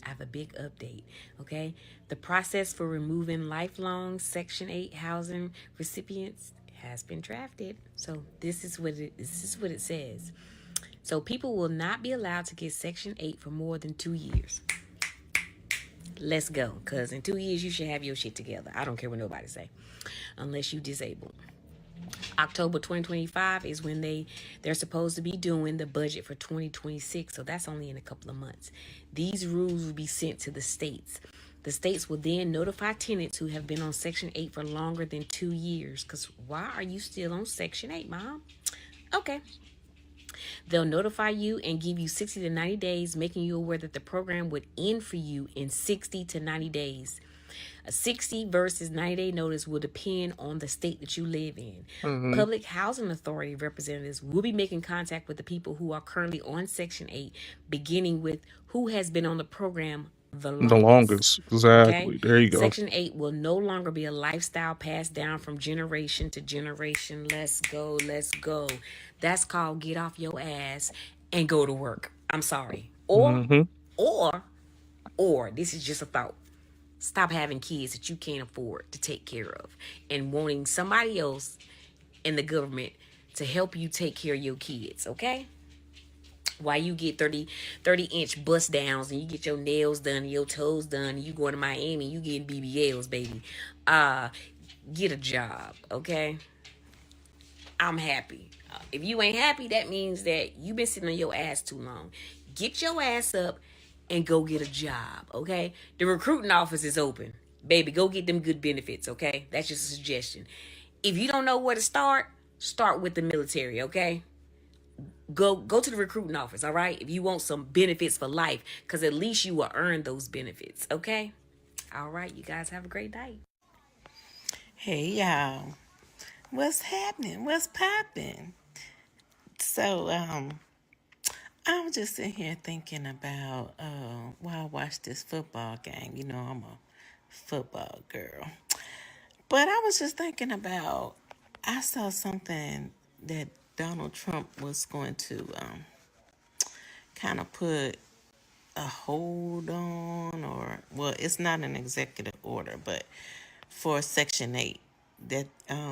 I have a big update, okay? The process for removing lifelong Section 8 housing recipients has been drafted. So this is what it says. So people will not be allowed to get Section 8 for more than 2 years. Let's go, because in 2 years you should have your shit together. I don't care what nobody say, unless you disabled. October 2025 is when they're supposed to be doing the budget for 2026, so that's only in a couple of months. These rules will be sent to the states. The states will then notify tenants who have been on Section 8 for longer than 2 years, because why are you still on Section 8, Mom? Okay. They'll notify you and give you 60 to 90 days, making you aware that the program would end for you in 60 to 90 days. A 60 versus 90-day notice will depend on the state that you live in. Public Housing Authority representatives will be making contact with the people who are currently on Section 8, beginning with who has been on the program the longest. Exactly. Okay? There you go. Section 8 will no longer be a lifestyle passed down from generation to generation. Let's go, let's go. That's called get off your ass and go to work. I'm sorry. Or, this is just a thought. Stop having kids that you can't afford to take care of and wanting somebody else in the government to help you take care of your kids, okay? While you get 30-inch bust downs and you get your nails done and your toes done and you going to Miami, you getting BBLs, baby. Get a job, okay? I'm happy. If you ain't happy, that means that you've been sitting on your ass too long. Get your ass up and go get a job, okay? The recruiting office is open. Baby, go get them good benefits, okay? That's just a suggestion. If you don't know where to start with the military, okay? Go to the recruiting office, all right? If you want some benefits for life, because at least you will earn those benefits, okay? All right, you guys have a great night. Hey, y'all. What's happening? What's popping? So, I was just sitting here thinking about while I watched this football game. You know, I'm a football girl. But I was just thinking about, I saw something that Donald Trump was going to kind of put a hold on, or, well, it's not an executive order, but for Section 8, that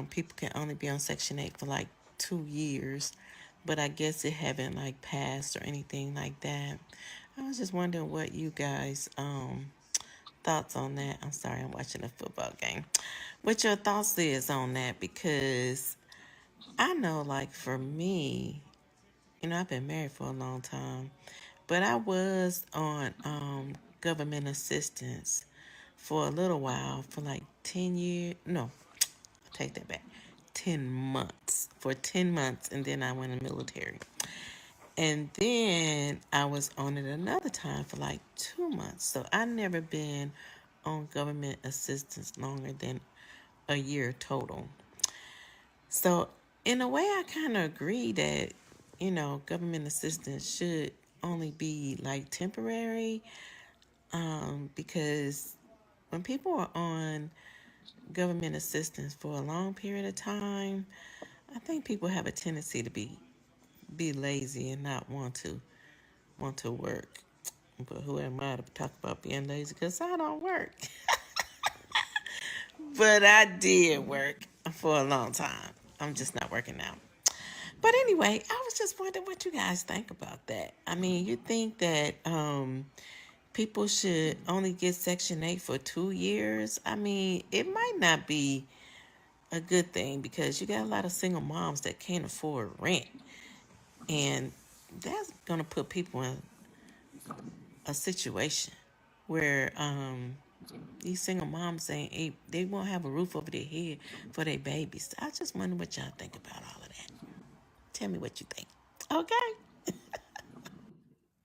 people can only be on Section 8 for like 2 years. But I guess it haven't like passed or anything like that. I was just wondering what you guys thoughts on that. I'm sorry, I'm watching a football game. What your thoughts is on that, because I know, like, for me, you know, I've been married for a long time, but I was on government assistance for a little while, for like 10 years. No, I take that back. 10 months. For 10 months, and then I went in the military. And then I was on it another time for like 2 months. So I never been on government assistance longer than a year total. So in a way, I kind of agree that, you know, government assistance should only be like temporary, because when people are on government assistance for a long period of time, I think people have a tendency to be lazy and not want to work. But who am I to talk about being lazy? Because I don't work. But I did work for a long time. I'm just not working now. But anyway, I was just wondering what you guys think about that. I mean, you think that people should only get Section 8 for 2 years? I mean, it might not be a good thing, because you got a lot of single moms that can't afford rent. And that's going to put people in a situation where these single moms they won't have a roof over their head for their babies. I just wonder what y'all think about all of that. Tell me what you think. Okay.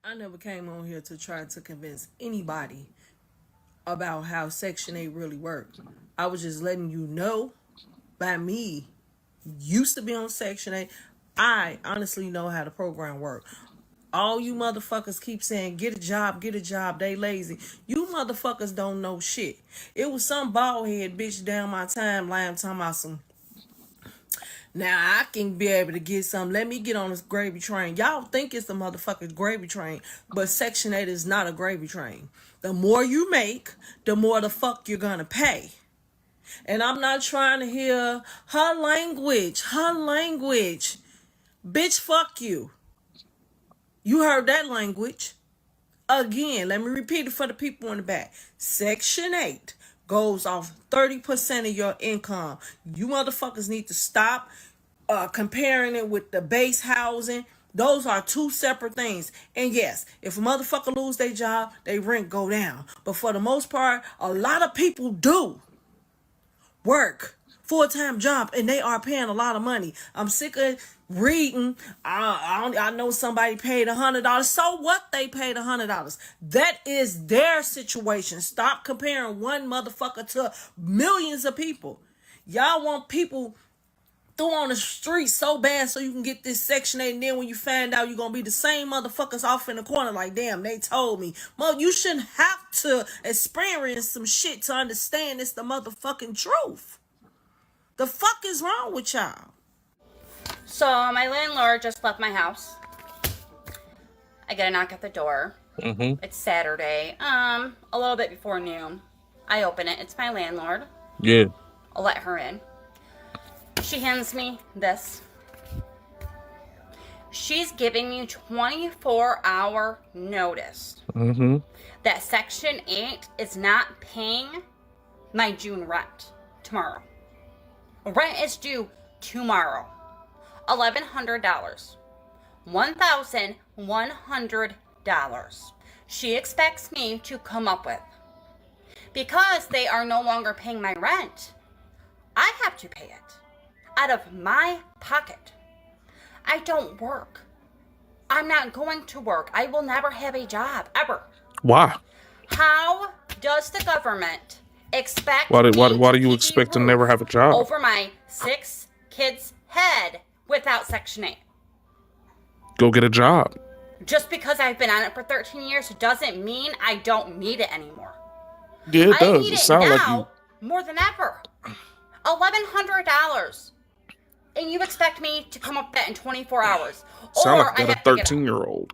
I never came on here to try to convince anybody about how Section 8 really worked. I was just letting you know, by me used to be on Section 8, I honestly know how the program works. All you motherfuckers keep saying, get a job, they lazy. You motherfuckers don't know shit. It was some bald head bitch down my timeline talking about some, now I can be able to get some, let me get on this gravy train. Y'all think it's the motherfucking gravy train, but Section 8 is not a gravy train. The more you make, the more the fuck you're gonna pay. And I'm not trying to hear her language. Bitch, fuck you. You heard that language. Again, let me repeat it for the people in the back. Section 8 goes off 30% of your income. You motherfuckers need to stop comparing it with the base housing. Those are two separate things. And yes, if a motherfucker lose their job, their rent go down. But for the most part, a lot of people do work full-time job and they are paying a lot of money. I'm sick of reading. I know somebody paid $100. So what? They paid $100. That is their situation. Stop comparing one motherfucker to millions of people. Y'all want people throw on the street so bad so you can get this Section 8, and then when you find out you're gonna be the same motherfuckers off in the corner like, damn, they told me. Well, you shouldn't have to experience some shit to understand it's the motherfucking truth. The fuck is wrong with y'all? So my landlord just left my house. I get a knock at the door. It's Saturday, a little bit before noon. I open it. It's my landlord. Yeah. I'll let her in. She hands me this. She's giving me 24-hour notice that Section 8 is not paying my June rent tomorrow. Rent is due tomorrow. $1,100. $1,100. She expects me to come up with. Because they are no longer paying my rent, I have to pay it out of my pocket. I don't work. I'm not going to work. I will never have a job, ever. Why? How does the government expect Why do you keep expect to a never have a job? over my 6 kids' head without Section 8? Go get a job. Just because I've been on it for 13 years doesn't mean I don't need it anymore. Yeah, it I does. need It it sounds like now you. more than ever. $1,100. And you expect me to come up with that in 24 hours. Sound Or like I you got a have to get up. 13-year-old.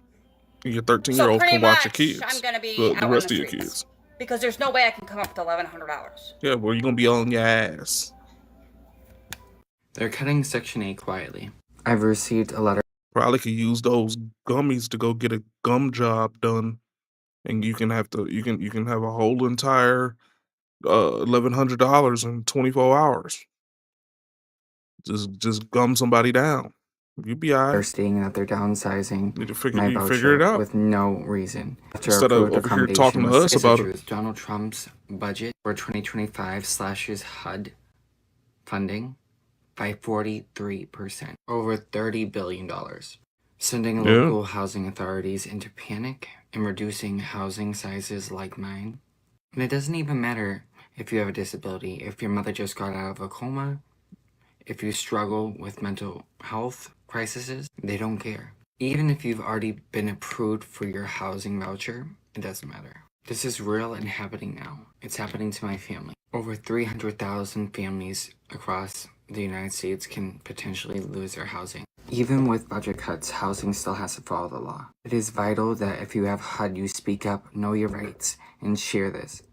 Your So 13-year-old pretty can watch your much, kids. I'm going to be The out on rest the of your streets. kids. Because there's no way I can come up with $1,100. Yeah, well, you're going to be on your ass. They're cutting Section 8 quietly. I've received a letter. Probably could use those gummies to go get a gum job done. and you can have a whole entire $1,100 in 24 hours. Just gum somebody down. You be all They're right. stating that they're downsizing You my figure it voucher out with no reason. After instead of approved over here talking to us accommodations, about it. truth. Donald Trump's budget for 2025 slashes HUD funding by 43%, over $30 billion, sending Yeah. local housing authorities into panic and reducing housing sizes like mine. And it doesn't even matter if you have a disability, if your mother just got out of a coma, if you struggle with mental health crises, they don't care. Even if you've already been approved for your housing voucher, it doesn't matter. This is real and happening now. It's happening to my family. Over 300,000 families across the United States can potentially lose their housing. Even with budget cuts, housing still has to follow the law. It is vital that if you have HUD, you speak up, know your rights, and share this.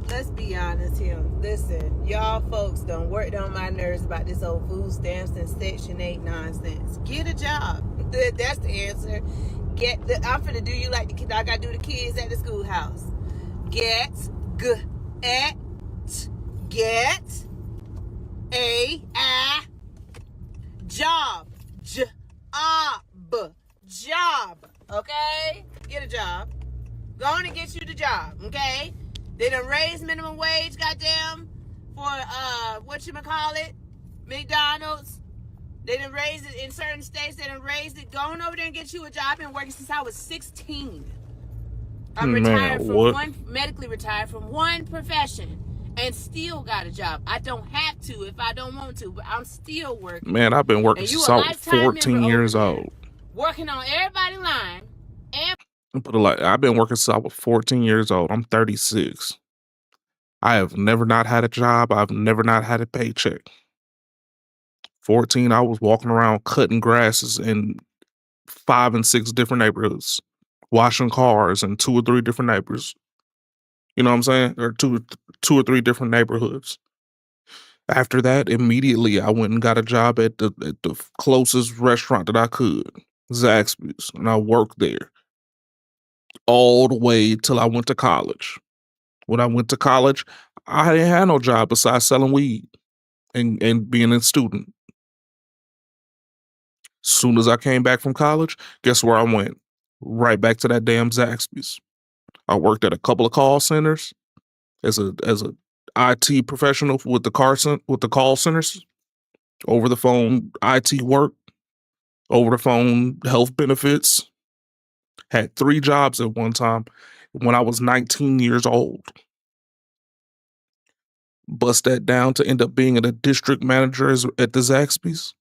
Let's be honest here. Listen, y'all folks done worked on my nerves about this old food stamps and Section 8 nonsense. Get a job. That's the answer. I'm finna do you like I gotta do the kids at the schoolhouse. Get a job. Job. Okay? Get a job. Go on and get you the job. Okay? They done raised minimum wage, goddamn, for McDonald's. They done raised it in certain states. They done raised it. Go on over there and get you a job. I've been working since I was 16. I'm medically retired from one profession and still got a job. I don't have to if I don't want to, but I'm still working. Man, I've been working since I was 14 years old. Working on everybody's line. But like, I've been working since I was 14 years old. I'm 36. I have never not had a job. I've never not had a paycheck. 14, I was walking around cutting grasses in 5 and 6 different neighborhoods, washing cars in 2 or 3 different neighbors. You know what I'm saying? Or two or three different neighborhoods. After that, immediately I went and got a job at the closest restaurant that I could, Zaxby's, and I worked there all the way till I went to college. When I went to college, I didn't have no job besides selling weed and being a student. Soon as I came back from college, guess where I went? Right back to that damn Zaxby's. I worked at a couple of call centers as a IT professional with the call centers, over the phone IT work, over the phone health benefits. Had 3 jobs at one time when I was 19 years old. Bust that down to end up being a district manager at the Zaxby's.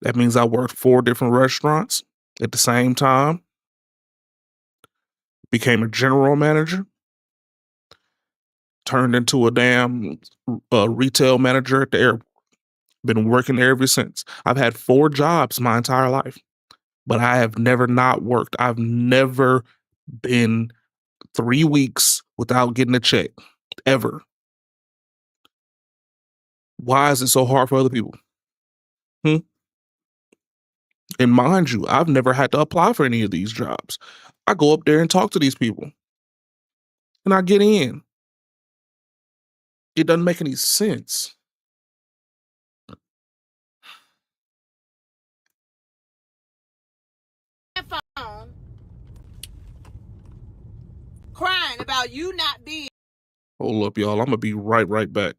That means I worked 4 different restaurants at the same time. Became a general manager. Turned into a damn retail manager at the airport. Been working there ever since. I've had 4 jobs my entire life, but I have never not worked. I've never been 3 weeks without getting a check, ever. Why is it so hard for other people? And mind you, I've never had to apply for any of these jobs. I go up there and talk to these people, and I get in. It doesn't make any sense. Phone, crying about you not being. Hold up, y'all. I'm gonna be right back.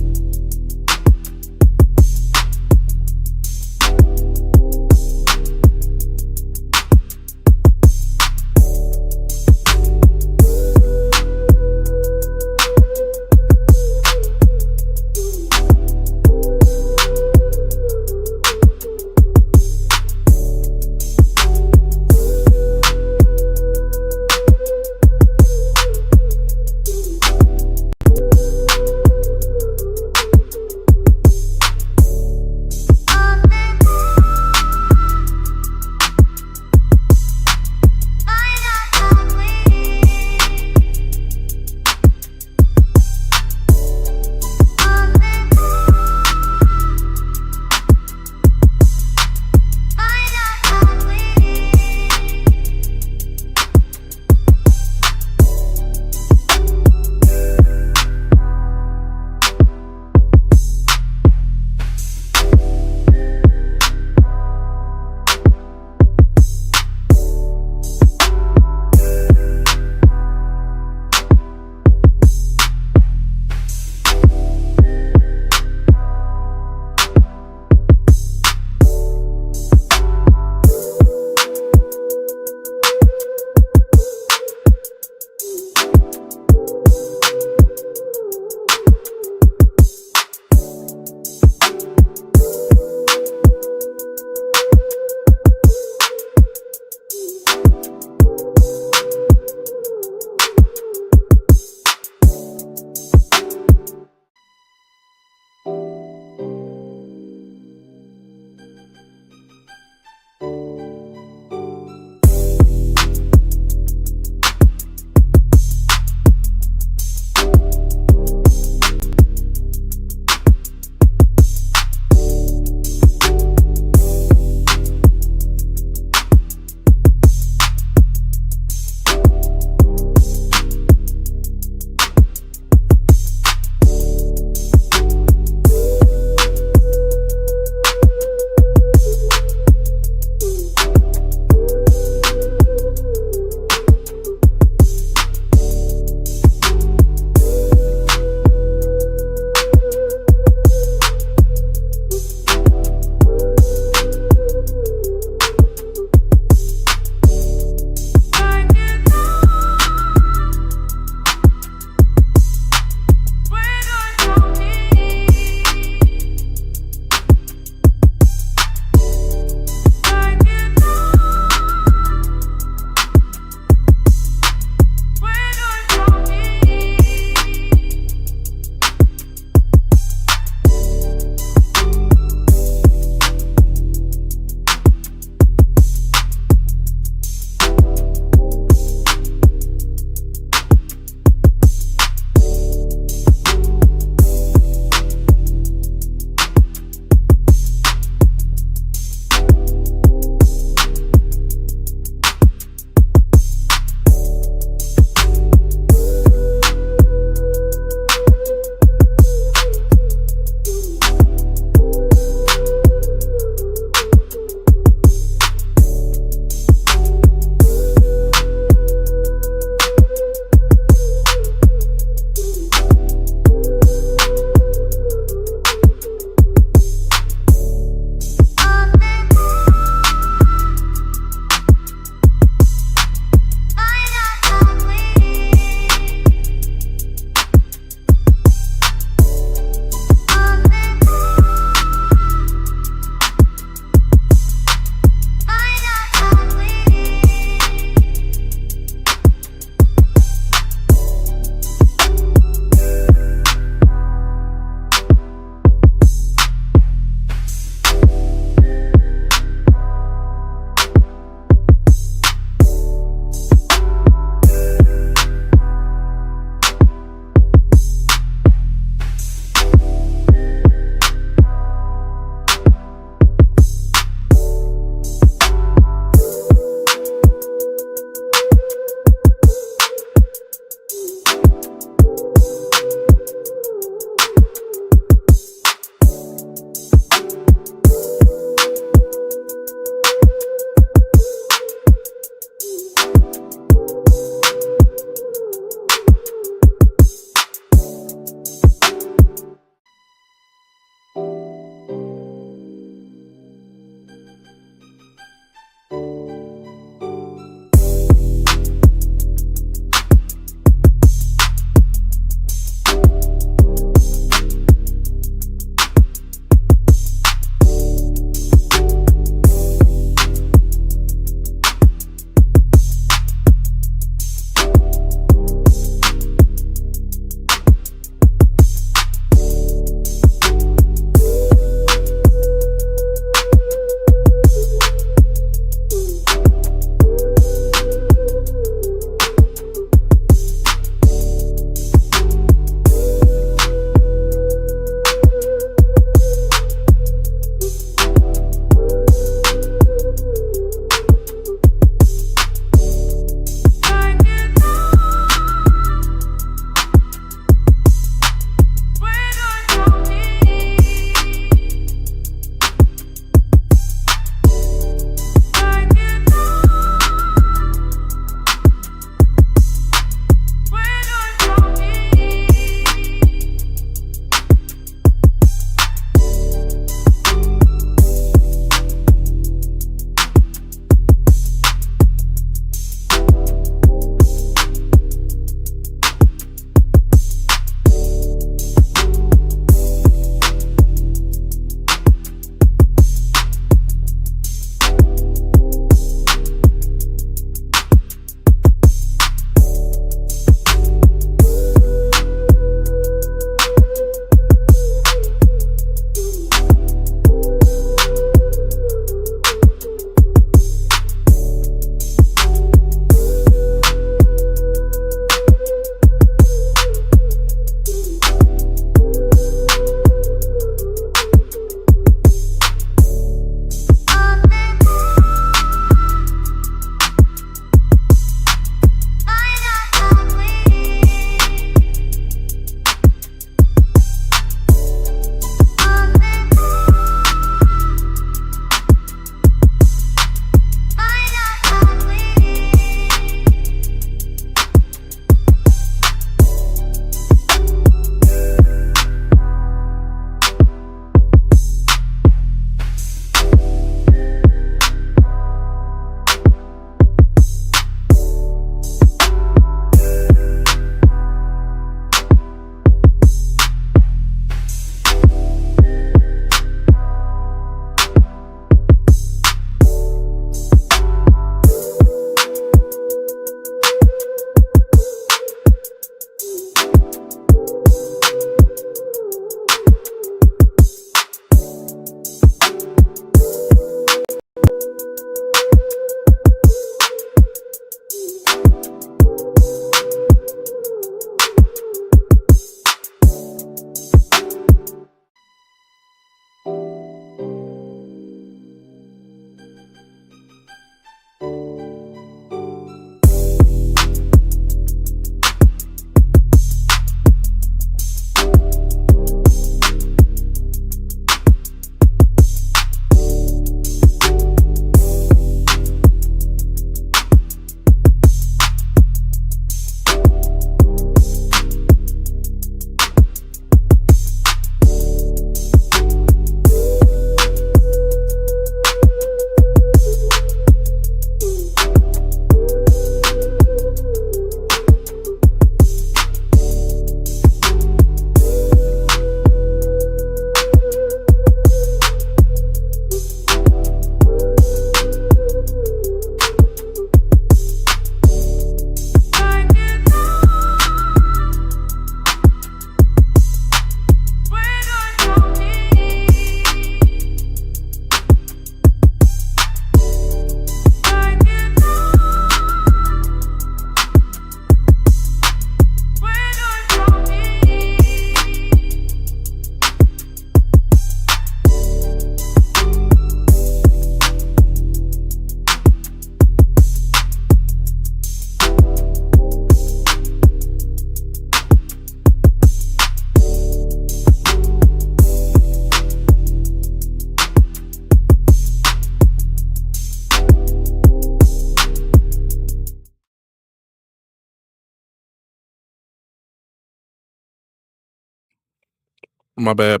My bad.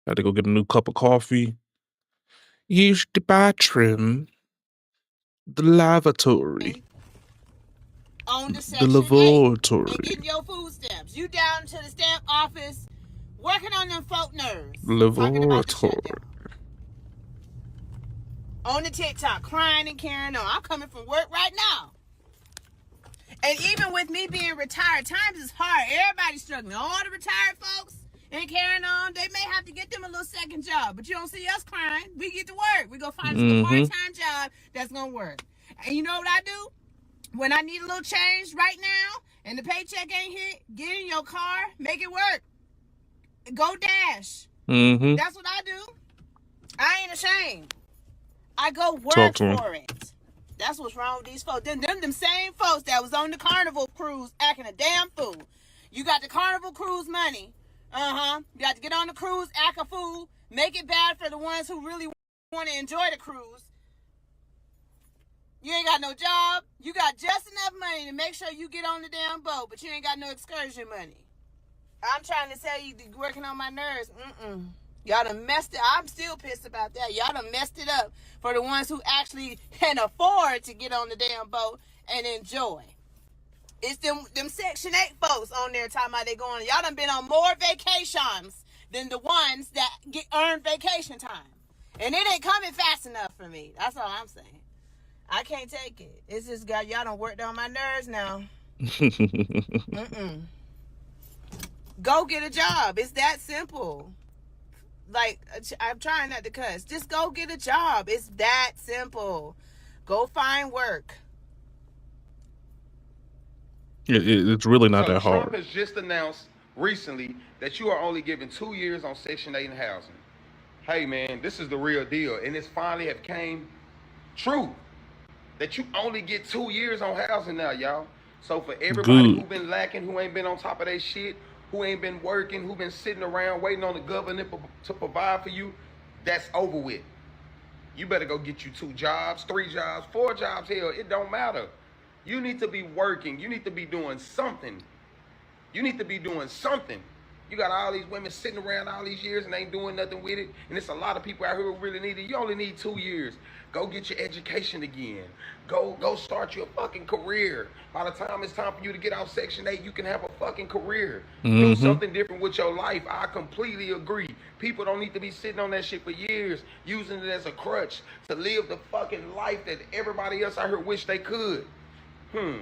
Had to go get a new cup of coffee. Use the bathroom, the lavatory, On the the Section 8 lavatory, and getting your food stamps. You down to the stamp office working on them folk nerves. lavatory. On the TikTok, crying and carrying on. I'm coming from work right now. And even with me being retired, times is hard. Everybody's struggling. All the retired folks and carrying on, they may have to get them a little second job. But you don't see us crying. We get to work. We go find us a part-time job that's going to work. And you know what I do? When I need a little change right now and the paycheck ain't hit, get in your car, make it work. Go dash. That's what I do. I ain't ashamed. I go work for it. That's what's wrong with these folks. Them same folks that was on the Carnival cruise acting a damn fool. You got the Carnival cruise money. You got to get on the cruise, act a fool, make it bad for the ones who really want to enjoy the cruise. You ain't got no job. You got just enough money to make sure you get on the damn boat, but you ain't got no excursion money. I'm trying to tell you, working on my nerves. Y'all done messed it. I'm still pissed about that. Y'all done messed it up for the ones who actually can afford to get on the damn boat and enjoy. It's them Section 8 folks on there talking about they going. Y'all done been on more vacations than the ones that earn vacation time. And it ain't coming fast enough for me. That's all I'm saying. I can't take it. It's just got y'all done worked on my nerves now. Go get a job. It's that simple. Like, I'm trying not to cuss. Just go get a job. It's that simple. Go find work. It's really not that hard. Trump has just announced recently that you are only given 2 years on Section 8 and housing. Hey, man, this is the real deal. And it's finally have came true that you only get 2 years on housing now, y'all. So for everybody who been lacking, who ain't been on top of their shit, who ain't been working, who been sitting around waiting on the government to provide for you, that's over with. You better go get you 2 jobs, 3 jobs, 4 jobs. Hell, it don't matter. You need to be working. You need to be doing something. You need to be doing something. You got all these women sitting around all these years and ain't doing nothing with it. And it's a lot of people out here who really need it. You only need 2 years. Go get your education again. Go start your fucking career. By the time it's time for you to get off Section 8, you can have a fucking career. Do something different with your life. I completely agree. People don't need to be sitting on that shit for years, using it as a crutch to live the fucking life that everybody else out here wish they could. Tell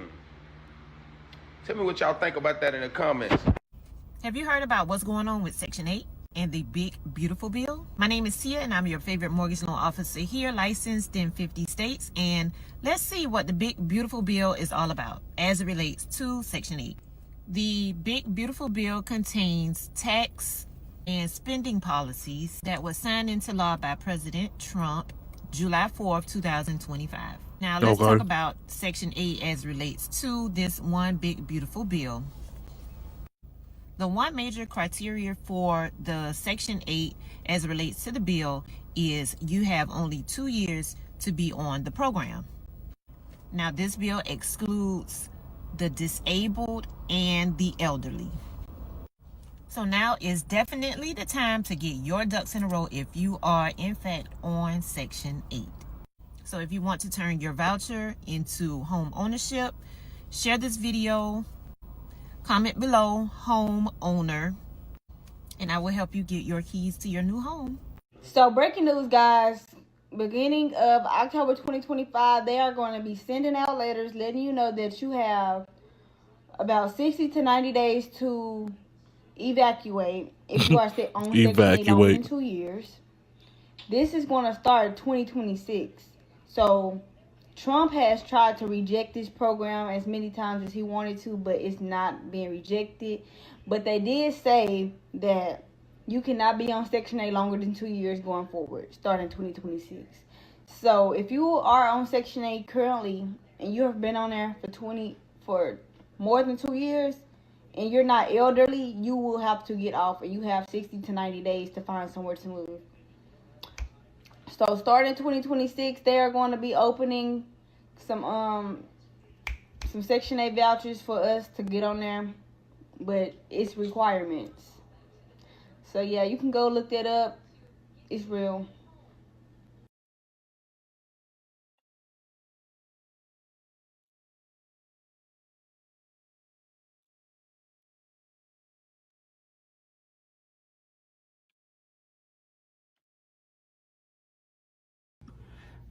me what y'all think about that in the comments. Have you heard about what's going on with Section 8 and the big, beautiful bill? My name is Tia, and I'm your favorite mortgage loan officer here, licensed in 50 states. And let's see what the big, beautiful bill is all about as it relates to Section 8. The big, beautiful bill contains tax and spending policies that were signed into law by President Trump July 4th, 2025. Now, let's talk about Section 8 as it relates to this one big, beautiful bill. The one major criteria for the Section 8 as it relates to the bill is you have only 2 years to be on the program. Now, this bill excludes the disabled and the elderly. So now is definitely the time to get your ducks in a row if you are in fact on Section 8. So if you want to turn your voucher into home ownership, share this video, comment below home owner, and I will help you get your keys to your new home. So breaking news, guys. Beginning of October 2025, they are going to be sending out letters letting you know that you have about 60 to 90 days to evacuate if you are on Section 8 longer than 2 years. This is going to start 2026. So Trump has tried to reject this program as many times as he wanted to, but it's not being rejected. But they did say that you cannot be on Section 8 longer than 2 years going forward, starting 2026. So if you are on Section 8 currently and you have been on there for more than 2 years and you're not elderly, you will have to get off, and you have 60 to 90 days to find somewhere to move. So starting 2026, they are going to be opening some Section 8 vouchers for us to get on there, but it's requirements. So yeah, you can go look that up. It's real.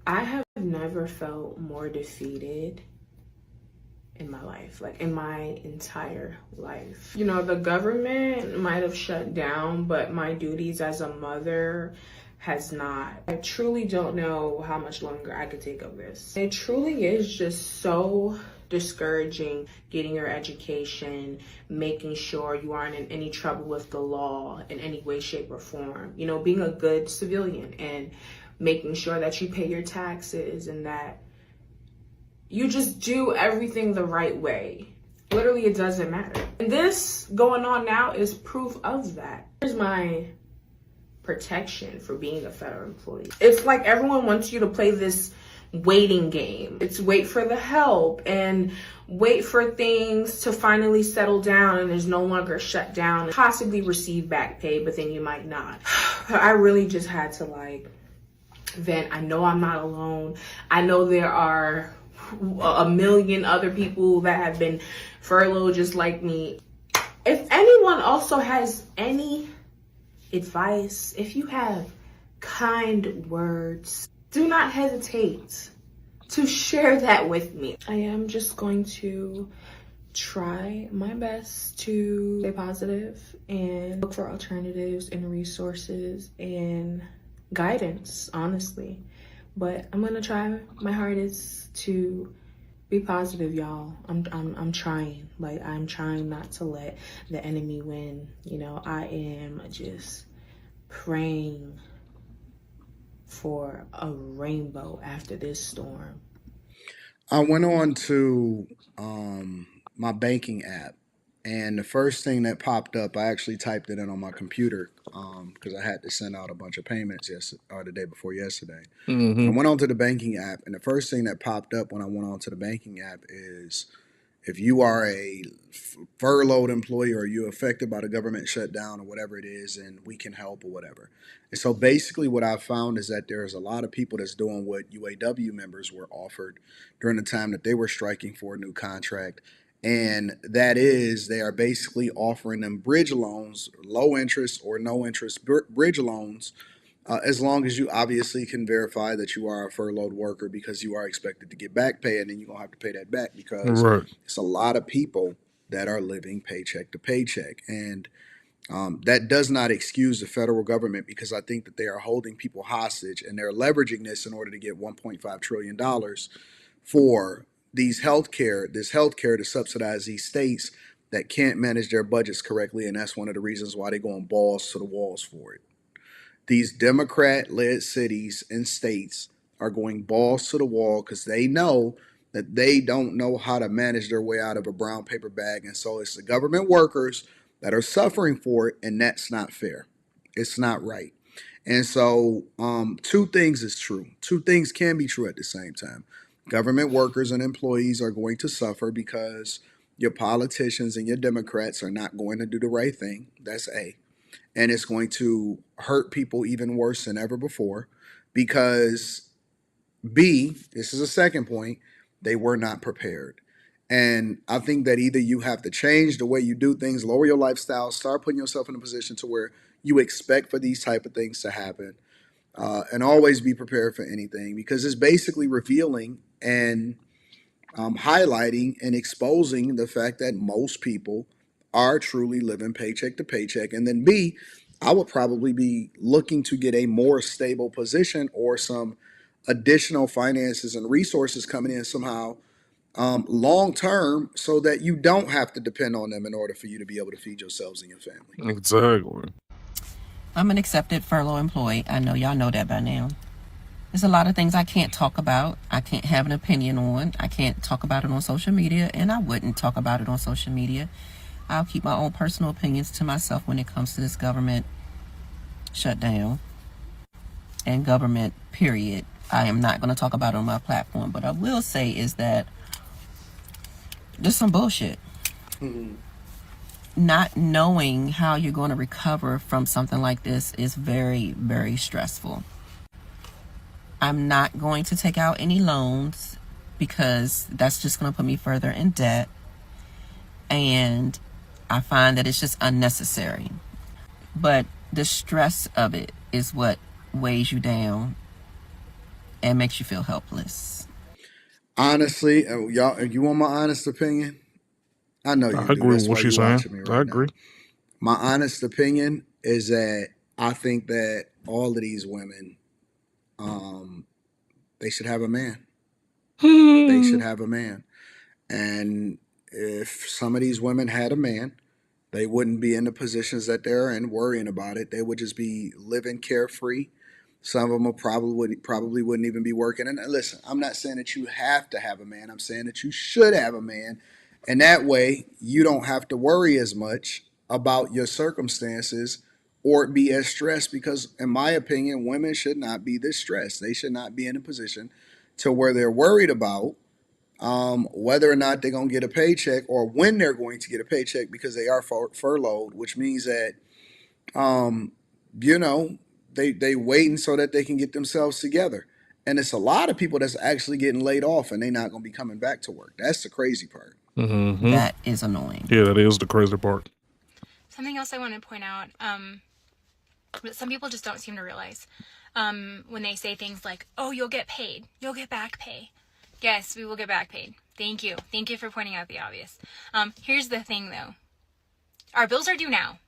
I have never felt more defeated in my life, like in my entire life. You know, the government might have shut down, but my duties as a mother has not. I truly don't know how much longer I could take of this. It truly is just so discouraging getting your education, making sure you aren't in any trouble with the law in any way, shape, or form. You know, being a good civilian and making sure that you pay your taxes and that you just do everything the right way. Literally, it doesn't matter. And this going on now is proof of that. Here's my protection for being a federal employee. It's like everyone wants you to play this waiting game. It's wait for the help and wait for things to finally settle down and there's no longer shut down, possibly receive back pay, but then you might not. I really just had to like vent. I know I'm not alone. I know there are a million other people that have been furloughed just like me. If anyone also has any advice, if you have kind words, do not hesitate to share that with me. I am just going to try my best to stay positive and look for alternatives and resources and guidance, honestly. But I'm gonna try my hardest to be positive, y'all. I'm trying. Like, I'm trying not to let the enemy win. You know, I am just praying for a rainbow after this storm. I went on to my banking app, and the first thing that popped up, I actually typed it in on my computer because I had to send out a bunch of payments the day before yesterday. I went on to the banking app, and the first thing that popped up when I went on to the banking app is if you are a furloughed employee or you're affected by the government shutdown or whatever it is, and we can help or whatever. And so basically what I found is that there's a lot of people that's doing what UAW members were offered during the time that they were striking for a new contract. And that is, they are basically offering them bridge loans, low interest or no interest bridge loans, as long as you obviously can verify that you are a furloughed worker, because you are expected to get back pay, and then you're going to have to pay that back because it's a lot of people that are living paycheck to paycheck. And that does not excuse the federal government, because I think that they are holding people hostage and they're leveraging this in order to get $1.5 trillion for this healthcare to subsidize these states that can't manage their budgets correctly. And that's one of the reasons why they're going balls to the walls for it. These Democrat-led cities and states are going balls to the wall because they know that they don't know how to manage their way out of a brown paper bag. And so it's the government workers that are suffering for it, and that's not fair. It's not right. And so two things is true. Two things can be true at the same time. Government workers and employees are going to suffer because your politicians and your Democrats are not going to do the right thing. That's A. And it's going to hurt people even worse than ever before because B, this is a second point, they were not prepared. And I think that either you have to change the way you do things, lower your lifestyle, start putting yourself in a position to where you expect for these type of things to happen, and always be prepared for anything, because it's basically revealing and highlighting and exposing the fact that most people are truly living paycheck to paycheck. And then B, I would probably be looking to get a more stable position or some additional finances and resources coming in somehow long term, so that you don't have to depend on them in order for you to be able to feed yourselves and your family. Exactly. I'm an accepted furlough employee. I know y'all know that by now. There's a lot of things I can't talk about. I can't have an opinion on. I can't talk about it on social media, and I wouldn't talk about it on social media. I'll keep my own personal opinions to myself when it comes to this government shutdown and government, period. I am not going to talk about it on my platform, but I will say is that there's some bullshit. not knowing how you're going to recover from something like this is very, very stressful. I'm not going to take out any loans because that's just going to put me further in debt. And I find that it's just unnecessary. But the stress of it is what weighs you down and makes you feel helpless. Honestly, y'all, you want my honest opinion? I know you I do. agree That's with what why she's you're saying. watching me I right agree. now. My honest opinion is that I think that all of these women, they should have a man. They should have a man. And if some of these women had a man, they wouldn't be in the positions that they're in worrying about it. They would just be living carefree. Some of them probably wouldn't even be working. And listen, I'm not saying that you have to have a man. I'm saying that you should have a man. And that way you don't have to worry as much about your circumstances or be as stressed, because in my opinion, women should not be this stressed. They should not be in a position to where they're worried about whether or not they're going to get a paycheck or when they're going to get a paycheck, because they are furloughed, which means that, um, you know, they waiting so that they can get themselves together. And it's a lot of people that's actually getting laid off and they're not going to be coming back to work. That's the crazy part. Mm-hmm. That is annoying. Yeah, that is the crazy part. Something else I want to point out, that some people just don't seem to realize, when they say things like, oh, you'll get paid, you'll get back pay. Yes, we will get back paid. Thank you. Thank you for pointing out the obvious. Here's the thing, though. Our bills are due now.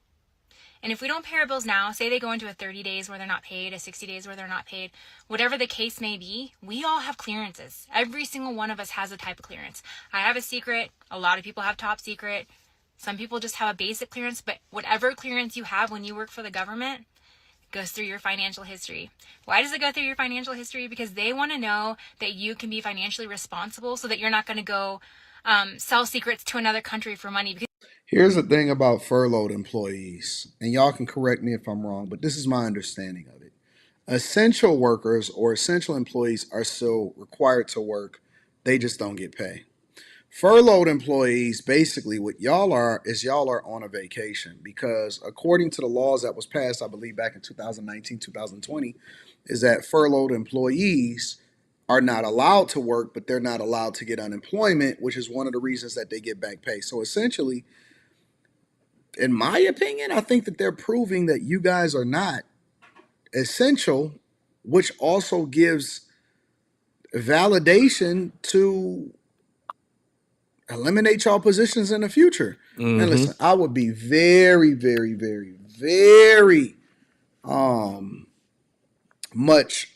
And if we don't pay our bills now, say they go into a 30 days where they're not paid, a 60 days where they're not paid, whatever the case may be, we all have clearances. Every single one of us has a type of clearance. I have a secret. A lot of people have top secret. Some people just have a basic clearance. But whatever clearance you have when you work for the government goes through your financial history. Why does it go through your financial history? Because they want to know that you can be financially responsible so that you're not going to go sell secrets to another country for money. Because Here's the thing about furloughed employees, and y'all can correct me if I'm wrong, but this is my understanding of it. Essential workers or essential employees are still required to work. They just don't get pay. Furloughed employees, basically what y'all are is y'all are on a vacation, because according to the laws that was passed, I believe back in 2019, 2020, is that furloughed employees are not allowed to work, but they're not allowed to get unemployment, which is one of the reasons that they get back pay. So essentially, in my opinion, I think that they're proving that you guys are not essential, which also gives validation to eliminate y'all positions in the future. Mm-hmm. And listen, I would be very, very, very, very much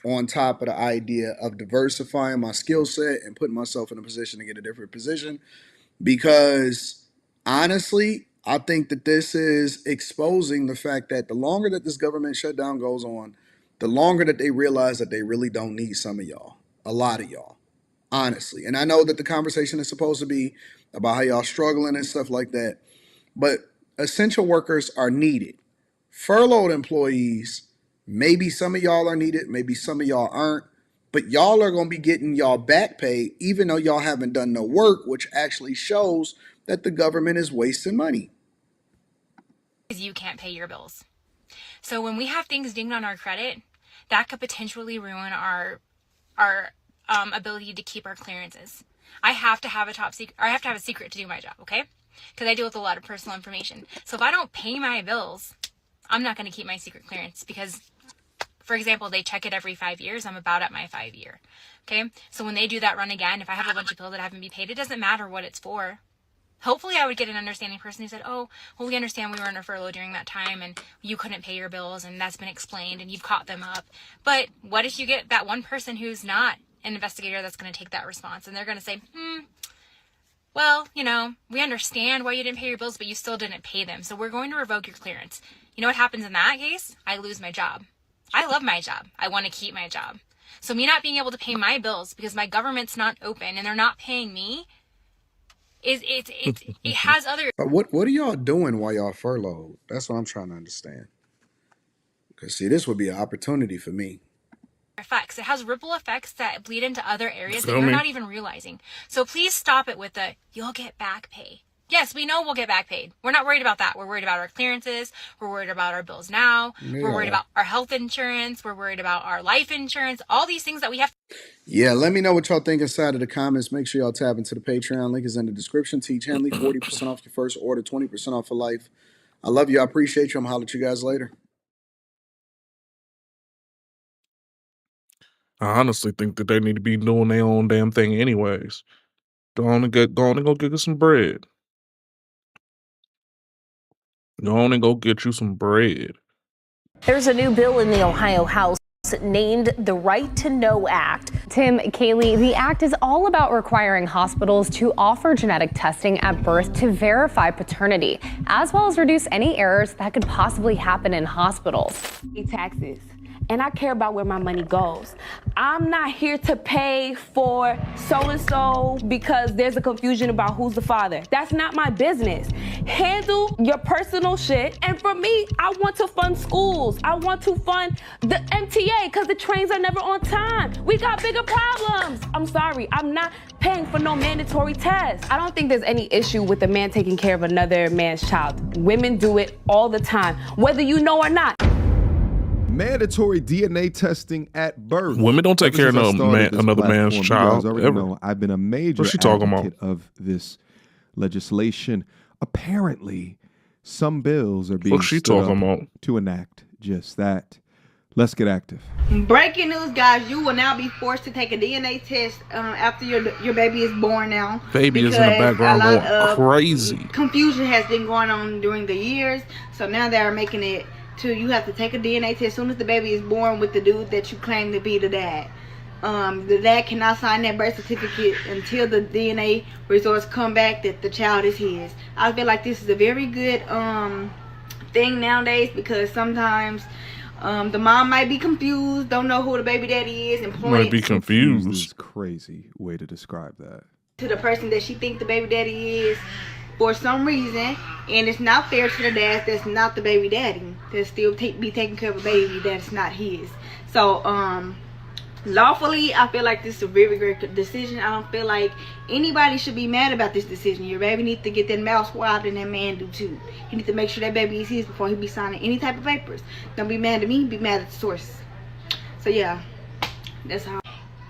on top of the idea of diversifying my skill set and putting myself in a position to get a different position, because honestly, I think that this is exposing the fact that the longer that this government shutdown goes on, the longer that they realize that they really don't need some of y'all, a lot of y'all, honestly. And I know that the conversation is supposed to be about how y'all struggling and stuff like that, but essential workers are needed. Furloughed employees, maybe some of y'all are needed, maybe some of y'all aren't, but y'all are going to be getting y'all back pay even though y'all haven't done no work, which actually shows that the government is wasting money. you can't pay your bills. So when we have things dinged on our credit, that could potentially ruin our ability to keep our clearances. I have to have a top secret, or I have to have a secret to do my job, okay? Because I deal with a lot of personal information. So if I don't pay my bills, I'm not going to keep my secret clearance, because, for example, they check it every 5 years. I'm about at my 5 year. Okay. So when they do that run again, if I have a bunch of bills that haven't been paid, it doesn't matter what it's for. Hopefully I would get an understanding person who said, oh, well, we understand we were in a furlough during that time and you couldn't pay your bills and that's been explained and you've caught them up. But what if you get that one person who's not an investigator that's going to take that response, and they're going to say, well, you know, we understand why you didn't pay your bills, but you still didn't pay them. So we're going to revoke your clearance. You know what happens in that case? I lose my job. I love my job. I want to keep my job. So me not being able to pay my bills because my government's not open and they're not paying me, it has other. But what are y'all doing while y'all furloughed? That's what I'm trying to understand. Because see, this would be an opportunity for me. Effects. It has ripple effects that bleed into other areas that you're not even realizing. So please stop it with the, you'll get back pay. Yes, we know we'll get back paid. We're not worried about that. We're worried about our clearances. We're worried about our bills now. Yeah. We're worried about our health insurance. We're worried about our life insurance. All these things that we have. Yeah, let me know what y'all think inside of the comments. Make sure y'all tap into the Patreon. Link is in the description. Teach Henley, 40% off your first order, 20% off for life. I love you. I appreciate you. I'm going to holler at you guys later. I honestly think that they need to be doing their own damn thing anyways. Go on and go get us some bread. Go on and go get you some bread. There's a new bill in the Ohio House named the Right to Know Act. Tim, Kaylee, the act is all about requiring hospitals to offer genetic testing at birth to verify paternity, as well as reduce any errors that could possibly happen in hospitals. Taxes. And I care about where my money goes. I'm not here to pay for so-and-so because there's a confusion about who's the father. That's not my business. Handle your personal shit. And for me, I want to fund schools. I want to fund the MTA because the trains are never on time. We got bigger problems. I'm sorry, I'm not paying for no mandatory tests. I don't think there's any issue with a man taking care of another man's child. Women do it all the time, whether you know or not. Mandatory DNA testing at birth. Women don't take care of another man's child. Ever. I've been a major advocate of this legislation. Apparently, some bills are being to enact just that. Let's get active. Breaking news, guys. You will now be forced to take a DNA test after your baby is born now. Baby is in the background going crazy. Confusion has been going on during the years. So now they are making it to you have to take a DNA test as soon as the baby is born with the dude that you claim to be the dad. The dad cannot sign that birth certificate until the DNA results come back that the child is his. I feel like this is a very good thing nowadays because sometimes the mom might be confused, don't know who the baby daddy is, and might be confused. This is a crazy way to describe that. To the person that she thinks the baby daddy is for some reason, and it's not fair to the dad that's not the baby daddy, that still be taking care of a baby that's not his. So lawfully, I feel like this is a very great decision. I don't feel like anybody should be mad about this decision. Your baby needs to get that mouth swabbed, and that man do too. He needs to make sure that baby is his before he be signing any type of papers. Don't be mad at me, be mad at the source. So yeah, that's how.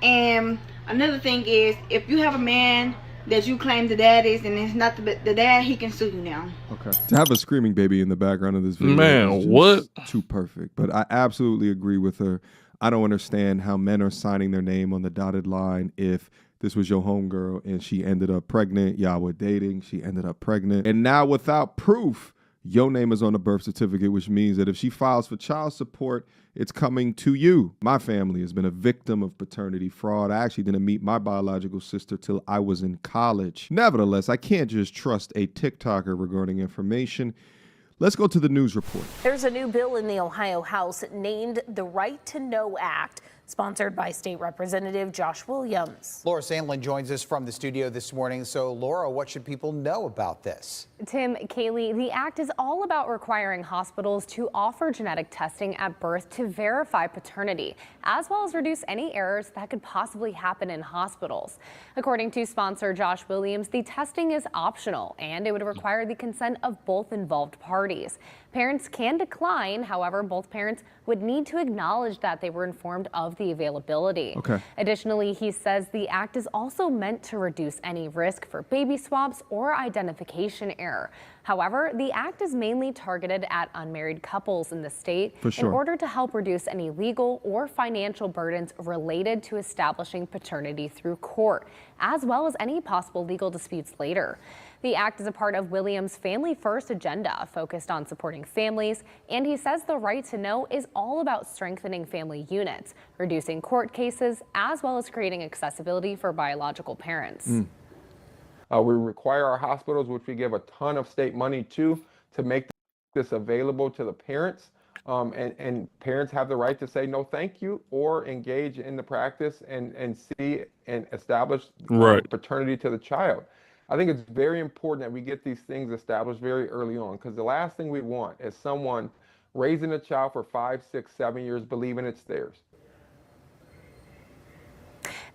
And another thing is, if you have a man that you claim the dad is and it's not the dad, he can sue you now. Okay. To have a screaming baby in the background of this video, man, what? Too perfect. But I absolutely agree with her. I don't understand how men are signing their name on the dotted line if this was your homegirl and she ended up pregnant. Y'all were dating. She ended up pregnant. And now without proof, your name is on the birth certificate, which means that if she files for child support, it's coming to you. My family has been a victim of paternity fraud. I actually didn't meet my biological sister till I was in college. Nevertheless, I can't just trust a TikToker regarding information. Let's go to the news report. There's a new bill in the Ohio House named the Right to Know Act, sponsored by State Representative Josh Williams. Laura Sandlin joins us from the studio this morning. So, Laura, what should people know about this? Tim, Kaylee, the act is all about requiring hospitals to offer genetic testing at birth to verify paternity, as well as reduce any errors that could possibly happen in hospitals. According to sponsor Josh Williams, the testing is optional and it would require the consent of both involved parties. Parents can decline, however, both parents would need to acknowledge that they were informed of the availability. Okay. Additionally, he says the act is also meant to reduce any risk for baby swaps or identification error. However, the act is mainly targeted at unmarried couples in the state in order to help reduce any legal or financial burdens related to establishing paternity through court, as well as any possible legal disputes later. The act is a part of Williams' Family First agenda focused on supporting families, and he says the right to know is all about strengthening family units, reducing court cases, as well as creating accessibility for biological parents. We require our hospitals, which we give a ton of state money to make this available to the parents. And parents have the right to say no thank you or engage in the practice and see and establish paternity to the child. I think it's very important that we get these things established very early on, because the last thing we want is someone raising a child for 5, 6, 7 years believing it's theirs.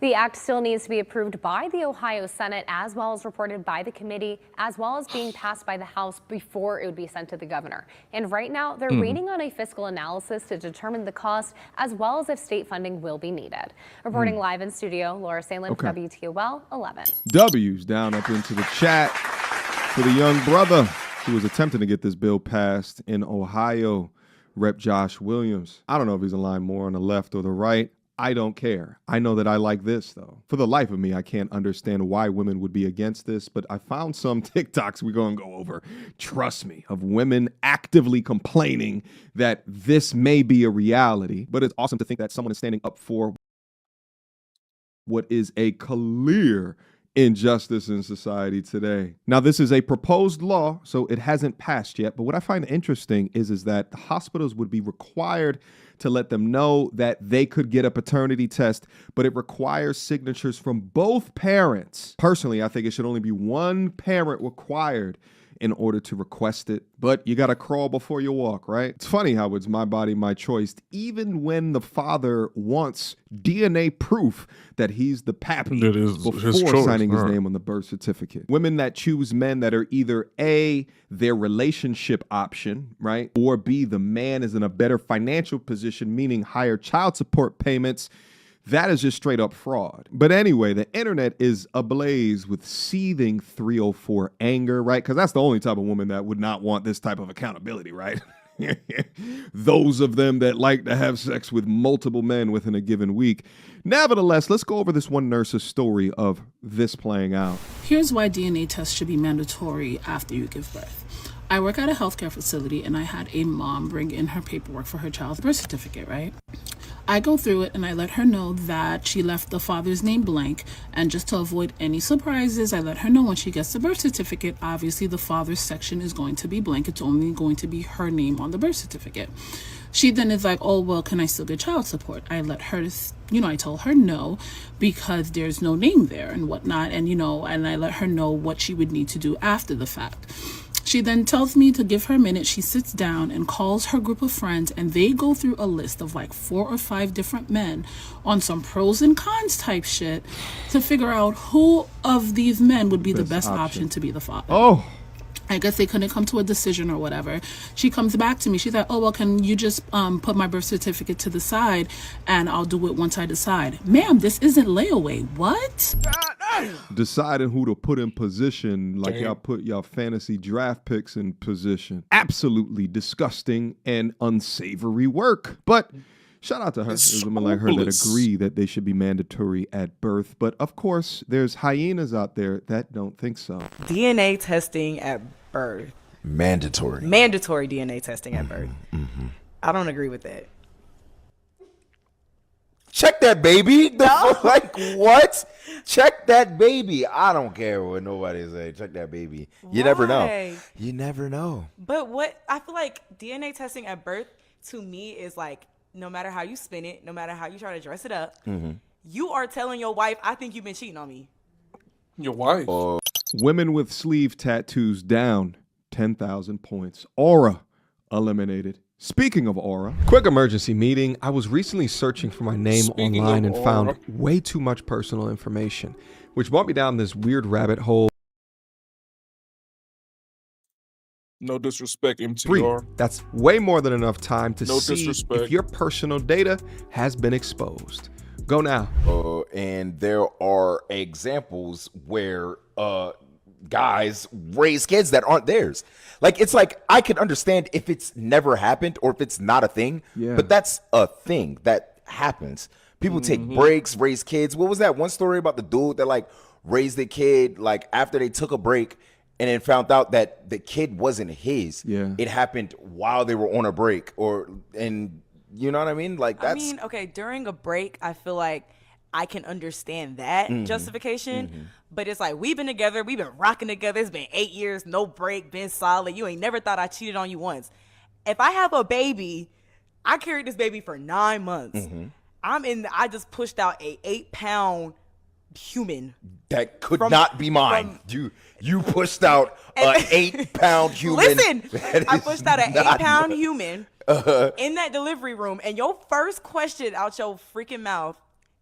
The act still needs to be approved by the Ohio Senate, as well as reported by the committee, as well as being passed by the House before it would be sent to the governor. And right now, they're waiting on a fiscal analysis to determine the cost, as well as if state funding will be needed. Reporting live in studio, Laura Sandlin for WTOL 11. W's down up into the chat for the young brother who was attempting to get this bill passed in Ohio, Rep. Josh Williams. I don't know if he's aligned more on the left or the right. I don't care. I know that I like this, though. For the life of me, I can't understand why women would be against this, but I found some TikToks we're going to go over, trust me, of women actively complaining that this may be a reality. But it's awesome to think that someone is standing up for what is a clear injustice in society today. Now, this is a proposed law, so it hasn't passed yet. But what I find interesting is that the hospitals would be required to let them know that they could get a paternity test, but it requires signatures from both parents. Personally, I think it should only be one parent required in order to request it. But you got to crawl before you walk, right? It's funny how it's my body, my choice, even when the father wants DNA proof that he's the pappy before signing his name on the birth certificate. Women that choose men that are either A, their relationship option, right? Or B, the man is in a better financial position, meaning higher child support payments. That is just straight up fraud. But anyway, the internet is ablaze with seething 304 anger, right? Because that's the only type of woman that would not want this type of accountability, right? Those of them that like to have sex with multiple men within a given week. Nevertheless, let's go over this one nurse's story of this playing out. Here's why DNA tests should be mandatory after you give birth. I work at a healthcare facility and I had a mom bring in her paperwork for her child's birth certificate, right? I go through it and I let her know that she left the father's name blank, and just to avoid any surprises, I let her know when she gets the birth certificate, obviously the father's section is going to be blank. It's only going to be her name on the birth certificate. She then is like, oh, well, can I still get child support? I let her, I told her no, because there's no name there and whatnot. And, and I let her know what she would need to do after the fact. She then tells me to give her a minute. She sits down and calls her group of friends, and they go through a list of like 4 or 5 different men on some pros and cons type shit to figure out who of these men would be the best option to be the father. Oh. I guess they couldn't come to a decision or whatever. She comes back to me. She's like, oh, well, can you just put my birth certificate to the side and I'll do it once I decide. Ma'am, this isn't layaway. What? Deciding who to put in position, like y'all put y'all fantasy draft picks in position. Absolutely disgusting and unsavory work. But shout out to her. There's women like her that agree that they should be mandatory at birth. But of course, there's hyenas out there that don't think so. DNA testing at birth. Mandatory DNA testing at birth. I don't agree with that. Check that baby. No. Like, what? Check that baby. I don't care what nobody say. Check that baby. You never know. You never know. But what I feel like DNA testing at birth to me is like, no matter how you spin it, no matter how you try to dress it up, you are telling your wife, I think you've been cheating on me. Your wife. Women with sleeve tattoos down 10,000 points. Aura eliminated. Speaking of aura, quick emergency meeting. I was recently searching for my name online and found way too much personal information, which brought me down this weird rabbit hole. No disrespect, MTR. That's way more than enough time to No see disrespect. if your personal data has been exposed. Go now. And there are examples where guys raise kids that aren't theirs. Like, it's like, I could understand if it's never happened or if it's not a thing, but that's a thing that happens. People take breaks, raise kids. What was that one story about the dude that like raised the kid like after they took a break and then found out that the kid wasn't his? It happened while they were on a break, and you know what I mean? Like, that's... I mean, okay, during a break, I feel like I can understand that justification, but it's like, we've been together, we've been rocking together, it's been 8 years, no break, been solid, you ain't never thought I cheated on you once. If I have a baby, I carried this baby for 9 months. I just pushed out a 8-pound human. That could not be mine. You pushed out an 8-pound human. Listen, I pushed out an 8-pound human in that delivery room, and your first question out your freaking mouth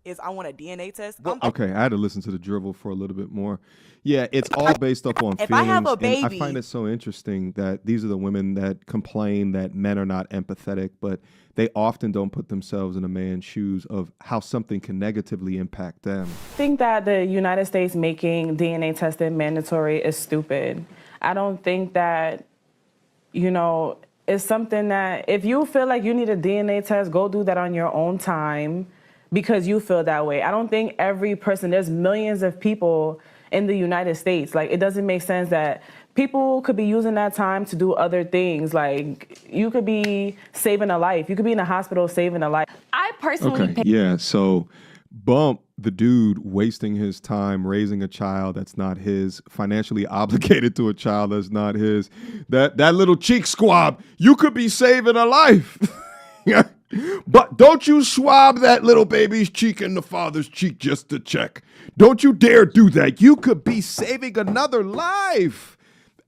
is I want a DNA test. Okay, I had to listen to the drivel for a little bit more. Yeah, it's all based up on if feelings. I have a And baby, I find it so interesting that these are the women that complain that men are not empathetic, but they often don't put themselves in a man's shoes of how something can negatively impact them. I think that the United States making DNA testing mandatory is stupid. I don't think that, you know, it's something that if you feel like you need a DNA test, go do that on your own time because you feel that way. I don't think every person, there's millions of people in the United States. Like, it doesn't make sense that people could be using that time to do other things. Like, you could be saving a life. You could be in a hospital saving a life. I personally Okay, yeah, so bump the dude wasting his time raising a child that's not his, financially obligated to a child that's not his. That little cheek squab, you could be saving a life. But don't you swab that little baby's cheek and the father's cheek just to check. Don't you dare do that. You could be saving another life.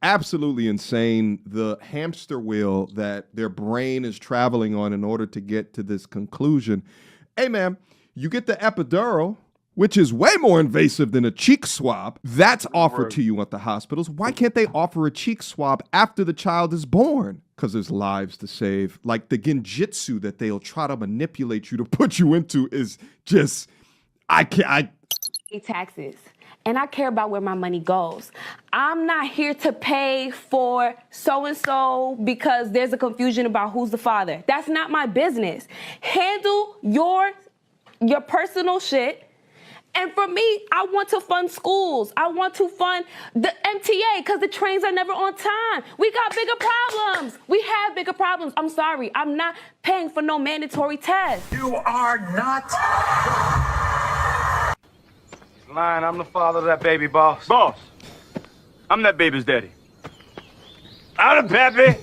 Absolutely insane. The hamster wheel that their brain is traveling on in order to get to this conclusion. Hey, man, you get the epidural, which is way more invasive than a cheek swab. That's offered to you at the hospitals. Why can't they offer a cheek swab after the child is born? Because there's lives to save. Like the genjutsu that they'll try to manipulate you to put you into is just, I can't. Taxes. And I care about where my money goes. I'm not here to pay for so-and-so because there's a confusion about who's the father. That's not my business. Handle your personal shit. And for me, I want to fund schools. I want to fund the MTA because the trains are never on time. We got bigger problems. We have bigger problems. I'm sorry. I'm not paying for no mandatory test. You are not. He's lying. I'm the father of that baby, boss. Boss, I'm that baby's daddy. Out of Pappy.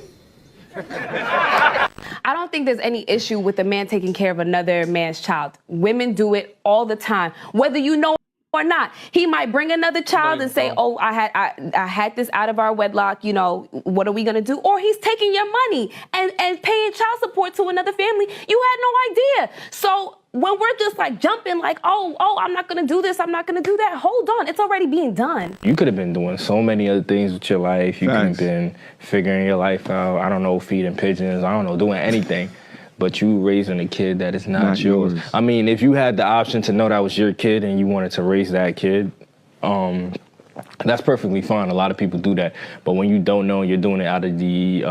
I don't think there's any issue with a man taking care of another man's child. Women do it all the time, whether you know or not. He might bring another child and say, oh, I had this out of our wedlock, you know, what are we gonna do? Or he's taking your money and paying child support to another family. You had no idea. So when we're just like jumping like, oh, I'm not gonna do this, I'm not gonna do that, hold on, it's already being done. You could have been doing so many other things with your life. You could have been figuring your life out, I don't know, feeding pigeons, I don't know, doing anything. But you raising a kid that is not yours. I mean, if you had the option to know that was your kid and you wanted to raise that kid, that's perfectly fine. A lot of people do that. But when you don't know, you're doing it out of the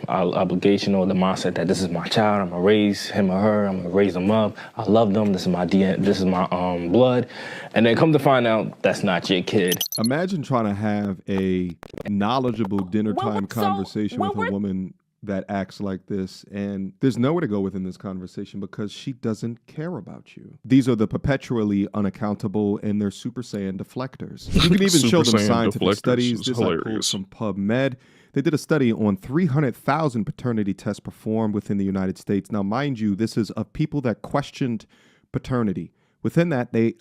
obligation or the mindset that this is my child, I'm gonna raise him or her, I'm gonna raise them up, I love them, this is my DNA, this is my blood. And then come to find out that's not your kid. Imagine trying to have a knowledgeable dinner time conversation with a woman that acts like this, and there's nowhere to go within this conversation because she doesn't care about you. These are the perpetually unaccountable and they're Super Saiyan deflectors. You can even show them scientific studies. This I pulled from PubMed. They did a study on 300,000 paternity tests performed within the United States. Now, mind you, this is of people that questioned paternity. Within that, they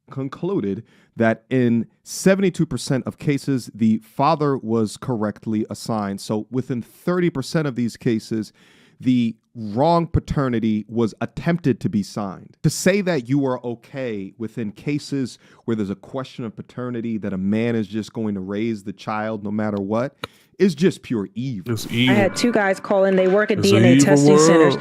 concluded that in 72% of cases, the father was correctly assigned. So within 30% of these cases, the wrong paternity was attempted to be signed. To say that you are okay within cases where there's a question of paternity, that a man is just going to raise the child no matter what, is just pure evil. I had two guys call in. They work at DNA testing centers.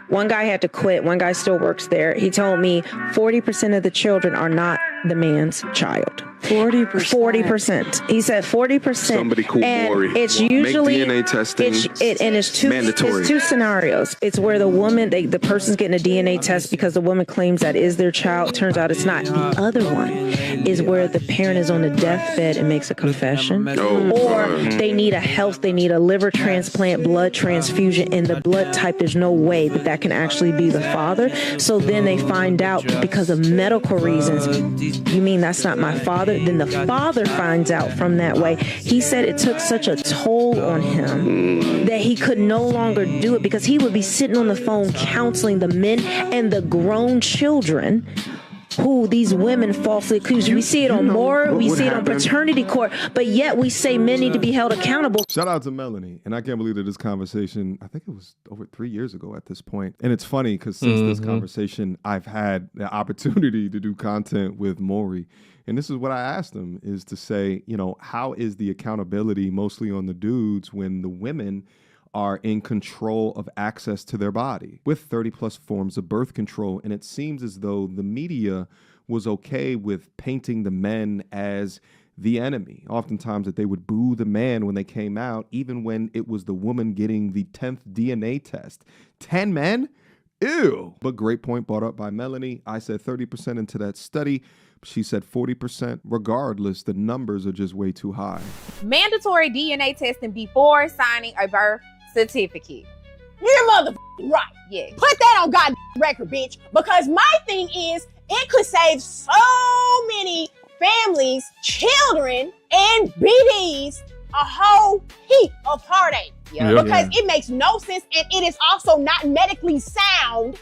One guy had to quit. One guy still works there. He told me 40% of the children are not the man's child. 40%. 40%. He said 40%. Somebody call Maury. It's usually make DNA testing. It's mandatory. It's two scenarios. It's where the woman, the person's getting a DNA test because the woman claims that is their child. Turns out it's not. The other one is where the parent is on the deathbed and makes a confession, or they need a liver transplant, blood transfusion, and the blood type. There's no way that can actually be the father. So then they find out because of medical reasons. You mean that's not my father? Then the father finds out from that way. He said it took such a toll on him that he could no longer do it because he would be sitting on the phone counseling the men and the grown children who these women falsely accuse. We see it on Maury, we see it on paternity court, but yet we say men need to be held accountable. Shout out to Melanie. And I can't believe that this conversation, I think it was over 3 years ago at this point. And it's funny because since this conversation, I've had the opportunity to do content with Maury. And this is what I asked him, is to say, you know, how is the accountability mostly on the dudes when the women are in control of access to their body with 30 plus forms of birth control? And it seems as though the media was okay with painting the men as the enemy. Oftentimes that they would boo the man when they came out, even when it was the woman getting the 10th DNA test. 10 men? Ew. But great point brought up by Melanie. I said 30% into that study. She said 40%. Regardless, the numbers are just way too high. Mandatory DNA testing before signing a birth certificate. You're motherfucking right. Yeah. Put that on God record, bitch. Because my thing is, it could save so many families, children, and BDs a whole heap of heartache. Because it makes no sense, and it is also not medically sound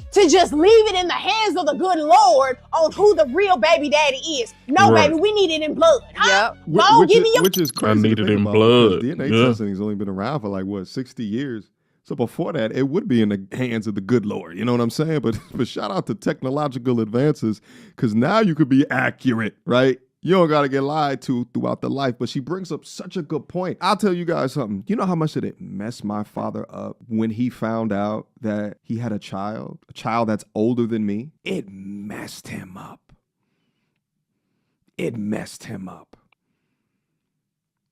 to just leave it in the hands of the good Lord on who the real baby daddy is. No, baby, we need it in blood. Huh? Which is crazy. I need it in blood. DNA testing has only been around for like, what, 60 years? So before that, it would be in the hands of the good Lord. You know what I'm saying? But shout out to technological advances, because now you could be accurate, right? You don't got to get lied to throughout the life. But she brings up such a good point. I'll tell you guys something. You know how much did it mess my father up when he found out that he had a child that's older than me? It messed him up. It messed him up.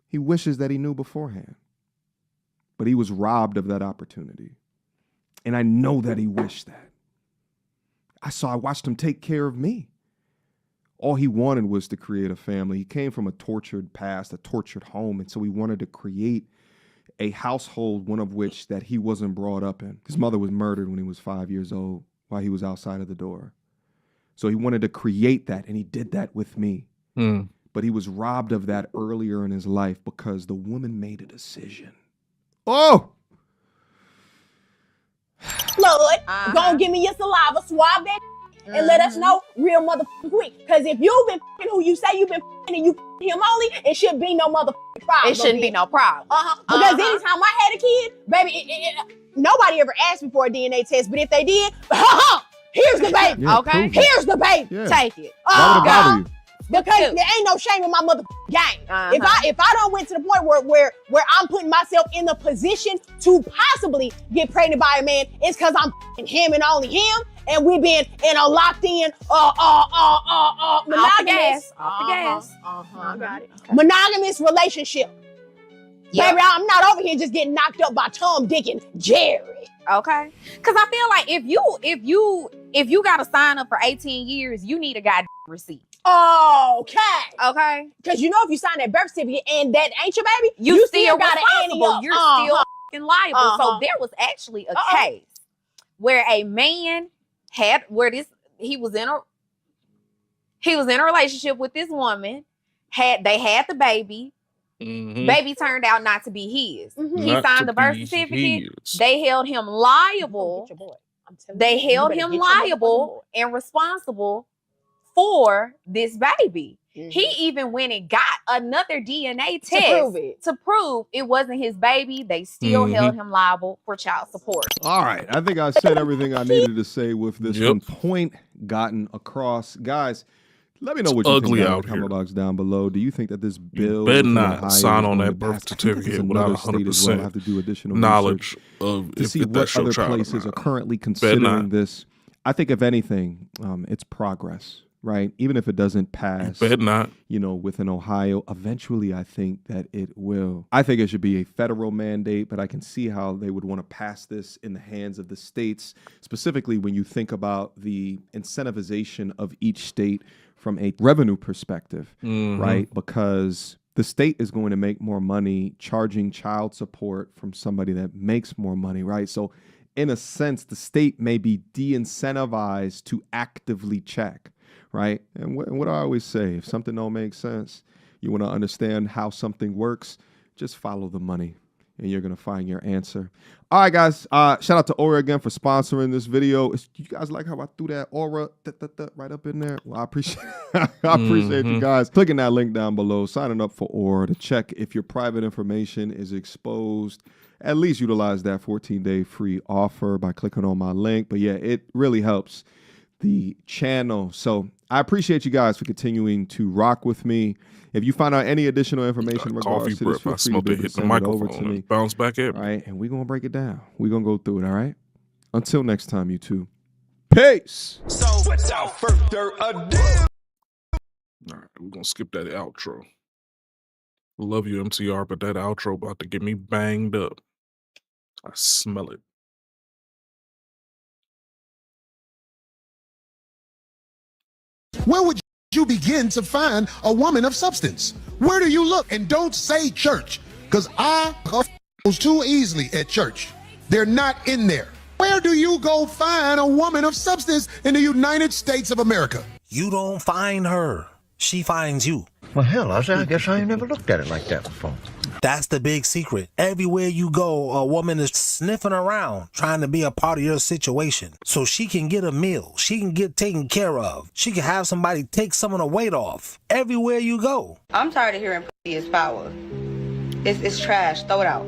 He wishes that he knew beforehand. But he was robbed of that opportunity. And I know that he wished that. I watched him take care of me. All he wanted was to create a family. He came from a tortured past, a tortured home. And so he wanted to create a household, one of which that he wasn't brought up in. His mother was murdered when he was 5 years old while he was outside of the door. So he wanted to create that, and he did that with me. But he was robbed of that earlier in his life because the woman made a decision. Oh! Blood, go give me your saliva, swab that, and let us know real motherfucking quick. Because if you've been who you say you've been and you him only, it shouldn't be no motherfucking problem. It shouldn't be no problem. Because anytime I had a kid, baby, nobody ever asked me for a DNA test, but if they did, here's the baby. Yeah, okay? Here's the baby. Yeah. Take it. Why would it bother you? Because there ain't no shame in my motherfucking game. If I don't went to the point where I'm putting myself in the position to possibly get pregnant by a man, it's because I'm him and only him, and we've been in a locked in monogamous I got it. monogamous relationship. Baby, I'm not over here just getting knocked up by Tom, Dick, and Jerry. Okay, because I feel like if you got to sign up for 18 years, you need a goddamn receipt. Okay. Because you know if you sign that birth certificate and that ain't your baby, you still got to ante up. You're still fucking liable. So there was actually a case where a man he was in a relationship with this woman. They had the baby. Baby turned out not to be his. He signed the birth certificate. They held him liable. They held him liable and responsible for this baby. He even went and got another DNA test to prove it wasn't his baby. They still held him liable for child support. All right. I think I said everything I needed to say with this one. Point gotten across. Guys, let me know what you think in the comment box down below. Do you think that this bill better not sign on that birth certificate without 100% have to do additional knowledge of to see what other places are currently considering this? I think if anything, it's progress. Right, even if it doesn't pass, within Ohio, eventually I think that it will. I think it should be a federal mandate, but I can see how they would want to pass this in the hands of the states, specifically when you think about the incentivization of each state from a revenue perspective, right? Because the state is going to make more money charging child support from somebody that makes more money, right? So in a sense, the state may be de-incentivized to actively check. Right. And what I always say, if something don't make sense, you want to understand how something works, just follow the money. and you're going to find your answer. All right, guys. Shout out to Aura again for sponsoring this video. You guys like how I threw that Aura right up in there? Well, I appreciate you guys clicking that link down below, signing up for Aura to check if your private information is exposed. At least utilize that 14-day free offer by clicking on my link. But yeah, it really helps the channel. So I appreciate you guys for continuing to rock with me. If you find out any additional information in regards to this, feel free to be able to send it over to me. Bounce back at me. All right, and we're going to break it down. We're going to go through it, all right? Until next time, you two. Peace. So without further ado. All right, we're going to skip that outro. Love you, MTR, but that outro about to get me banged up. I smell it. Where would you begin to find a woman of substance? Where do you look? And don't say church, because I goes too easily at church. They're not in there. Where do you go find a woman of substance in the United States of America? You don't find her. She finds you. Well, hell, I guess I ain't never looked at it like that before. That's the big secret. Everywhere you go, a woman is sniffing around, trying to be a part of your situation. So she can get a meal. She can get taken care of. She can have somebody take some of the weight off. Everywhere you go. I'm tired of hearing pussy is power. It's trash. Throw it out.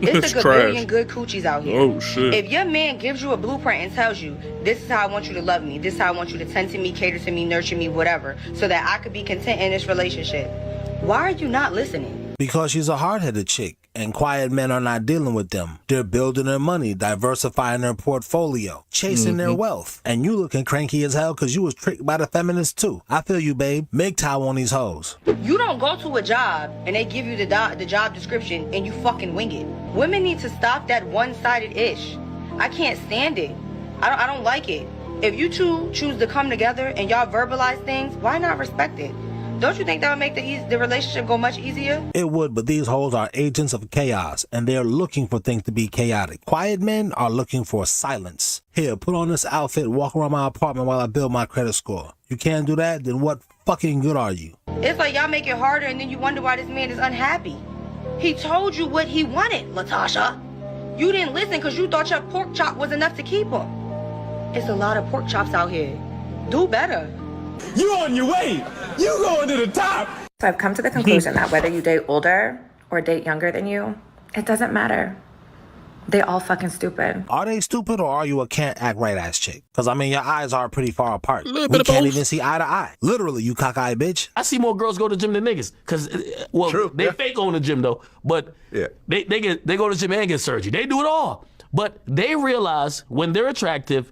It's a trash. gazillion good coochies out here. Oh, shit. If your man gives you a blueprint and tells you, this is how I want you to love me, this is how I want you to tend to me, cater to me, nurture me, whatever, so that I could be content in this relationship, why are you not listening? Because she's a hard-headed chick, and quiet men are not dealing with them. They're building their money, diversifying their portfolio, chasing their wealth. And you looking cranky as hell because you was tricked by the feminists too. I feel you, babe. MGTOW on these hoes. You don't go to a job and they give you the job description and you fucking wing it. Women need to stop that one-sided ish. I can't stand it. I don't like it. If you two choose to come together and y'all verbalize things, why not respect it? Don't you think that would make the relationship go much easier? It would, but these hoes are agents of chaos, and they're looking for things to be chaotic. Quiet men are looking for silence. Here, put on this outfit, walk around my apartment while I build my credit score. You can't do that? Then what fucking good are you? It's like y'all make it harder and then you wonder why this man is unhappy. He told you what he wanted, Latasha. You didn't listen because you thought your pork chop was enough to keep him. It's a lot of pork chops out here. Do better. You on your way. You going to the top. So I've come to the conclusion that whether you date older or date younger than you, it doesn't matter. They all fucking stupid. Are they stupid or are you a can't act right ass chick? Because I mean, your eyes are pretty far apart. We bit of can't both. even see eye to eye. Literally, you cockeyed bitch. I see more girls go to the gym than niggas. Because, well, True, they yeah. fake on the gym, though. But Yeah. they go to the gym and get surgery. They do it all. But they realize when they're attractive,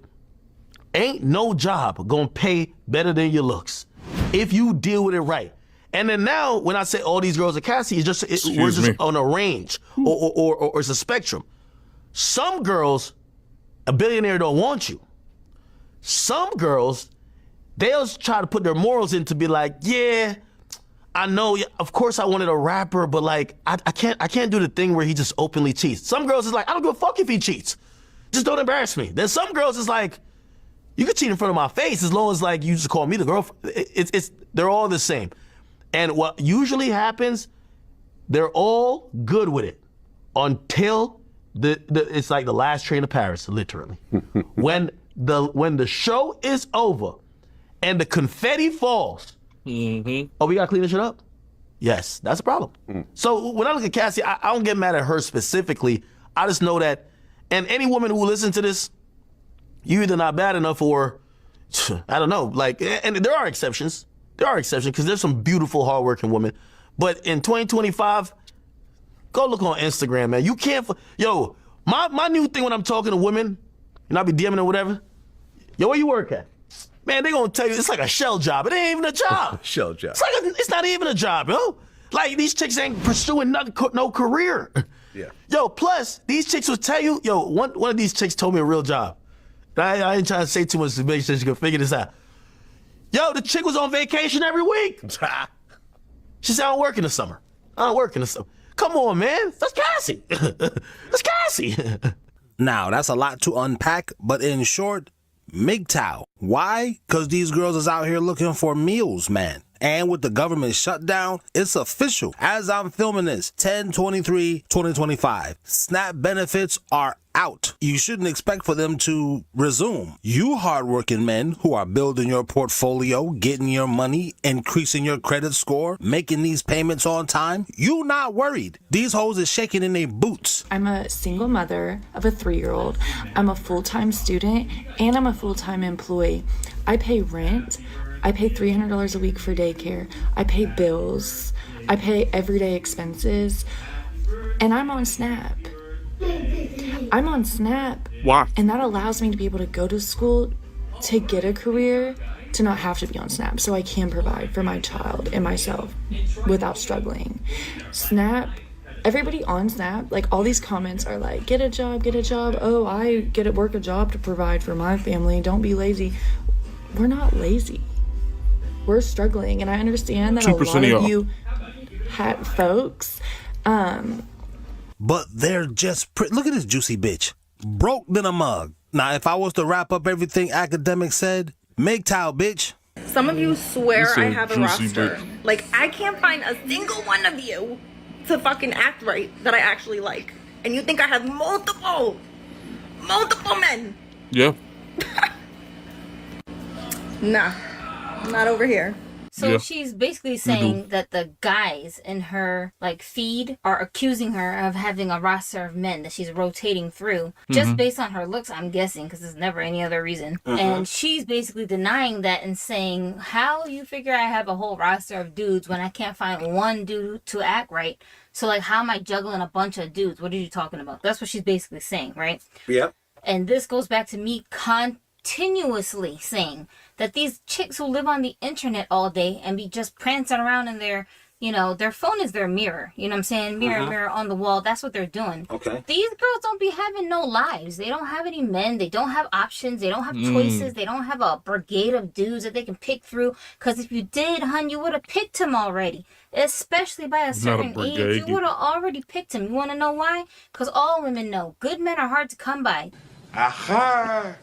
ain't no job gonna pay better than your looks if you deal with it right. And then now, when I say all these girls are Cassie, we're just on a range or it's a spectrum. Some girls, a billionaire don't want you. Some girls, they'll try to put their morals in to be like, yeah, I know, of course I wanted a rapper, but like, I can't do the thing where he just openly cheats. Some girls is like, I don't give a fuck if he cheats. Just don't embarrass me. Then some girls is like, you can cheat in front of my face as long as like you just call me the girlfriend. They're all the same. And what usually happens, they're all good with it until it's like the last train to Paris, literally. when the show is over and the confetti falls, oh, we gotta clean this shit up? Yes, that's a problem. So when I look at Cassie, I don't get mad at her specifically. I just know that, and any woman who listens to this, you either not bad enough or, I don't know, like, and there are exceptions. There are exceptions because there's some beautiful, hardworking women. But in 2025, go look on Instagram, man. You can't, yo, my new thing when I'm talking to women, and I be DMing or whatever, yo, where you work at? Man, they gonna tell you it's like a shell job. It ain't even a job. Shell job. It's not even a job, yo. Like, these chicks ain't pursuing no career. Yeah. Yo, plus, these chicks will tell you, yo, one of these chicks told me a real job. I ain't trying to say too much to make sure she can figure this out. Yo, the chick was on vacation every week. She said, I don't work in the summer. I don't work in the summer. Come on, man. That's Cassie. That's Cassie. Now, that's a lot to unpack, but in short, MGTOW. Why? Because these girls is out here looking for meals, man. And with the government shutdown, it's official. As I'm filming this, 10/23/2025, SNAP benefits are out. You shouldn't expect for them to resume. You hardworking men who are building your portfolio, getting your money, increasing your credit score, making these payments on time, you not worried. These hoes is shaking in their boots. I'm a single mother of a 3-year-old. I'm a full-time student, and I'm a full-time employee. I pay rent. I pay $300 a week for daycare. I pay bills. I pay everyday expenses. And I'm on SNAP. I'm on SNAP. Why? And that allows me to be able to go to school, to get a career, to not have to be on SNAP, so I can provide for my child and myself without struggling. SNAP, everybody on SNAP, like all these comments are like, get a job, oh, I get to work a job to provide for my family, don't be lazy. We're not lazy. We're struggling, and I understand that a lot of you folks, but they're just look at this juicy bitch, broke than a mug. Now, if I was to wrap up everything academic said, MGTOW, bitch. Some of you swear I have a roster. Bitch. Like, I can't find a single one of you to fucking act right that I actually like. And you think I have multiple men. Yeah. Nah, not over here. So she's basically saying that the guys in her like feed are accusing her of having a roster of men that she's rotating through just based on her looks, I'm guessing, because there's never any other reason. And she's basically denying that and saying, how you figure I have a whole roster of dudes when I can't find one dude to act right? So like, how am I juggling a bunch of dudes? What are you talking about? That's what she's basically saying, right? Yep. And this goes back to me continuously saying that these chicks who live on the internet all day and be just prancing around in their, their phone is their mirror. You know what I'm saying? Mirror on the wall. That's what they're doing. Okay. These girls don't be having no lives. They don't have any men. They don't have options. They don't have choices. They don't have a brigade of dudes that they can pick through. Because if you did, hun, you would have picked him already. Especially by a certain age. You would have already picked him. You want to know why? Because all women know good men are hard to come by. Aha!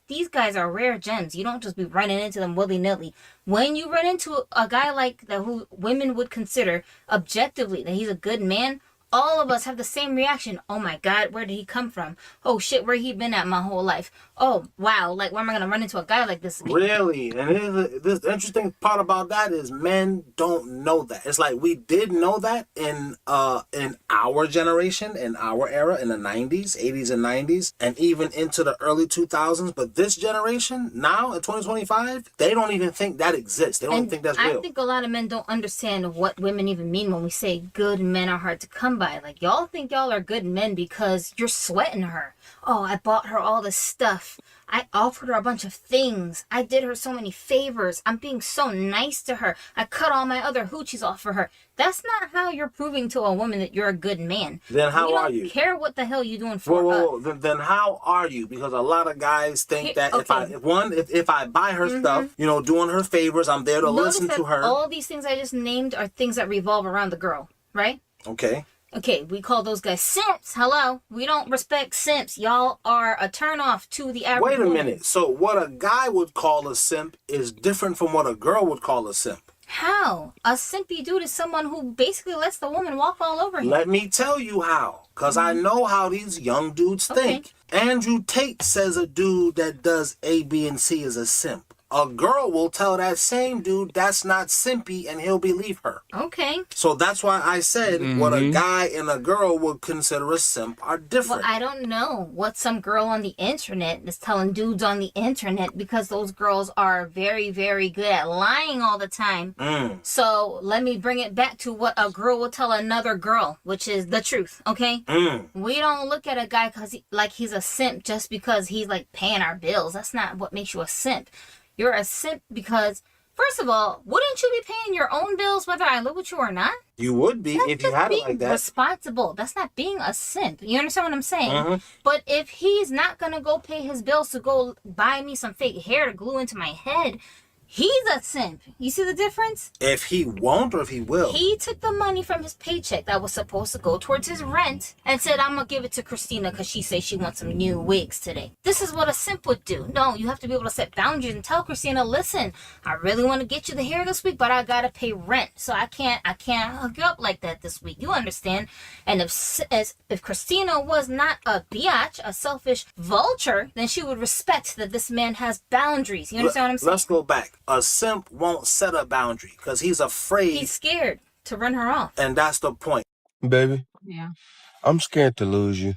These guys are rare gems. You don't just be running into them willy-nilly. When you run into a guy like that who women would consider objectively that he's a good man, all of us have the same reaction. Oh my God, where did he come from? Oh shit, where he been at my whole life? Oh wow, like where am I gonna run into a guy like this again? Really? And this interesting part about that is men don't know that. It's like we did know that in our generation, in our era, in the 90s, 80s and 90s, and even into the early 2000s. But this generation, now in 2025, they don't even think that exists. They don't even think that's real. I think a lot of men don't understand what women even mean when we say good men are hard to come by. Like, y'all think y'all are good men because you're sweating her. Oh, I bought her all this stuff. I offered her a bunch of things. I did her so many favors. I'm being so nice to her. I cut all my other hoochies off for her. That's not how you're proving to a woman that you're a good man. Then how are you? We don't care what the hell you're doing for us. Then how are you? Because a lot of guys think that if I buy her stuff, doing her favors, I'm there to listen to her. All these things I just named are things that revolve around the girl, right? Okay. Okay, we call those guys simps. Hello. We don't respect simps. Y'all are a turnoff to the average woman. Wait a minute. So what a guy would call a simp is different from what a girl would call a simp. How? A simpy dude is someone who basically lets the woman walk all over him. Let me tell you how. Because I know how these young dudes think. Andrew Tate says a dude that does A, B, and C is a simp. A girl will tell that same dude that's not simpy and he'll believe her. Okay. So that's why I said what a guy and a girl would consider a simp are different. Well, I don't know what some girl on the internet is telling dudes on the internet because those girls are very, very good at lying all the time. So let me bring it back to what a girl will tell another girl, which is the truth, okay? We don't look at a guy like he's a simp just because he's like paying our bills. That's not what makes you a simp. You're a simp because, first of all, wouldn't you be paying your own bills whether I live with you or not? You would be if you had it like that. Responsible. That's not being a simp. You understand what I'm saying? But if he's not going to go pay his bills to go buy me some fake hair to glue into my head, He's a simp. You see the difference? If he won't or if he will? He took the money from his paycheck that was supposed to go towards his rent and said, I'm going to give it to Christina because she says she wants some new wigs today. This is what a simp would do. No, you have to be able to set boundaries and tell Christina, listen, I really want to get you the hair this week, but I got to pay rent. So I can't hook you up like that this week. You understand? And if Christina was not a biatch, a selfish vulture, then she would respect that this man has boundaries. You understand what I'm saying? Let's go back. A simp won't set a boundary because he's afraid. He's scared to run her off. And that's the point. Baby, Yeah. I'm scared to lose you.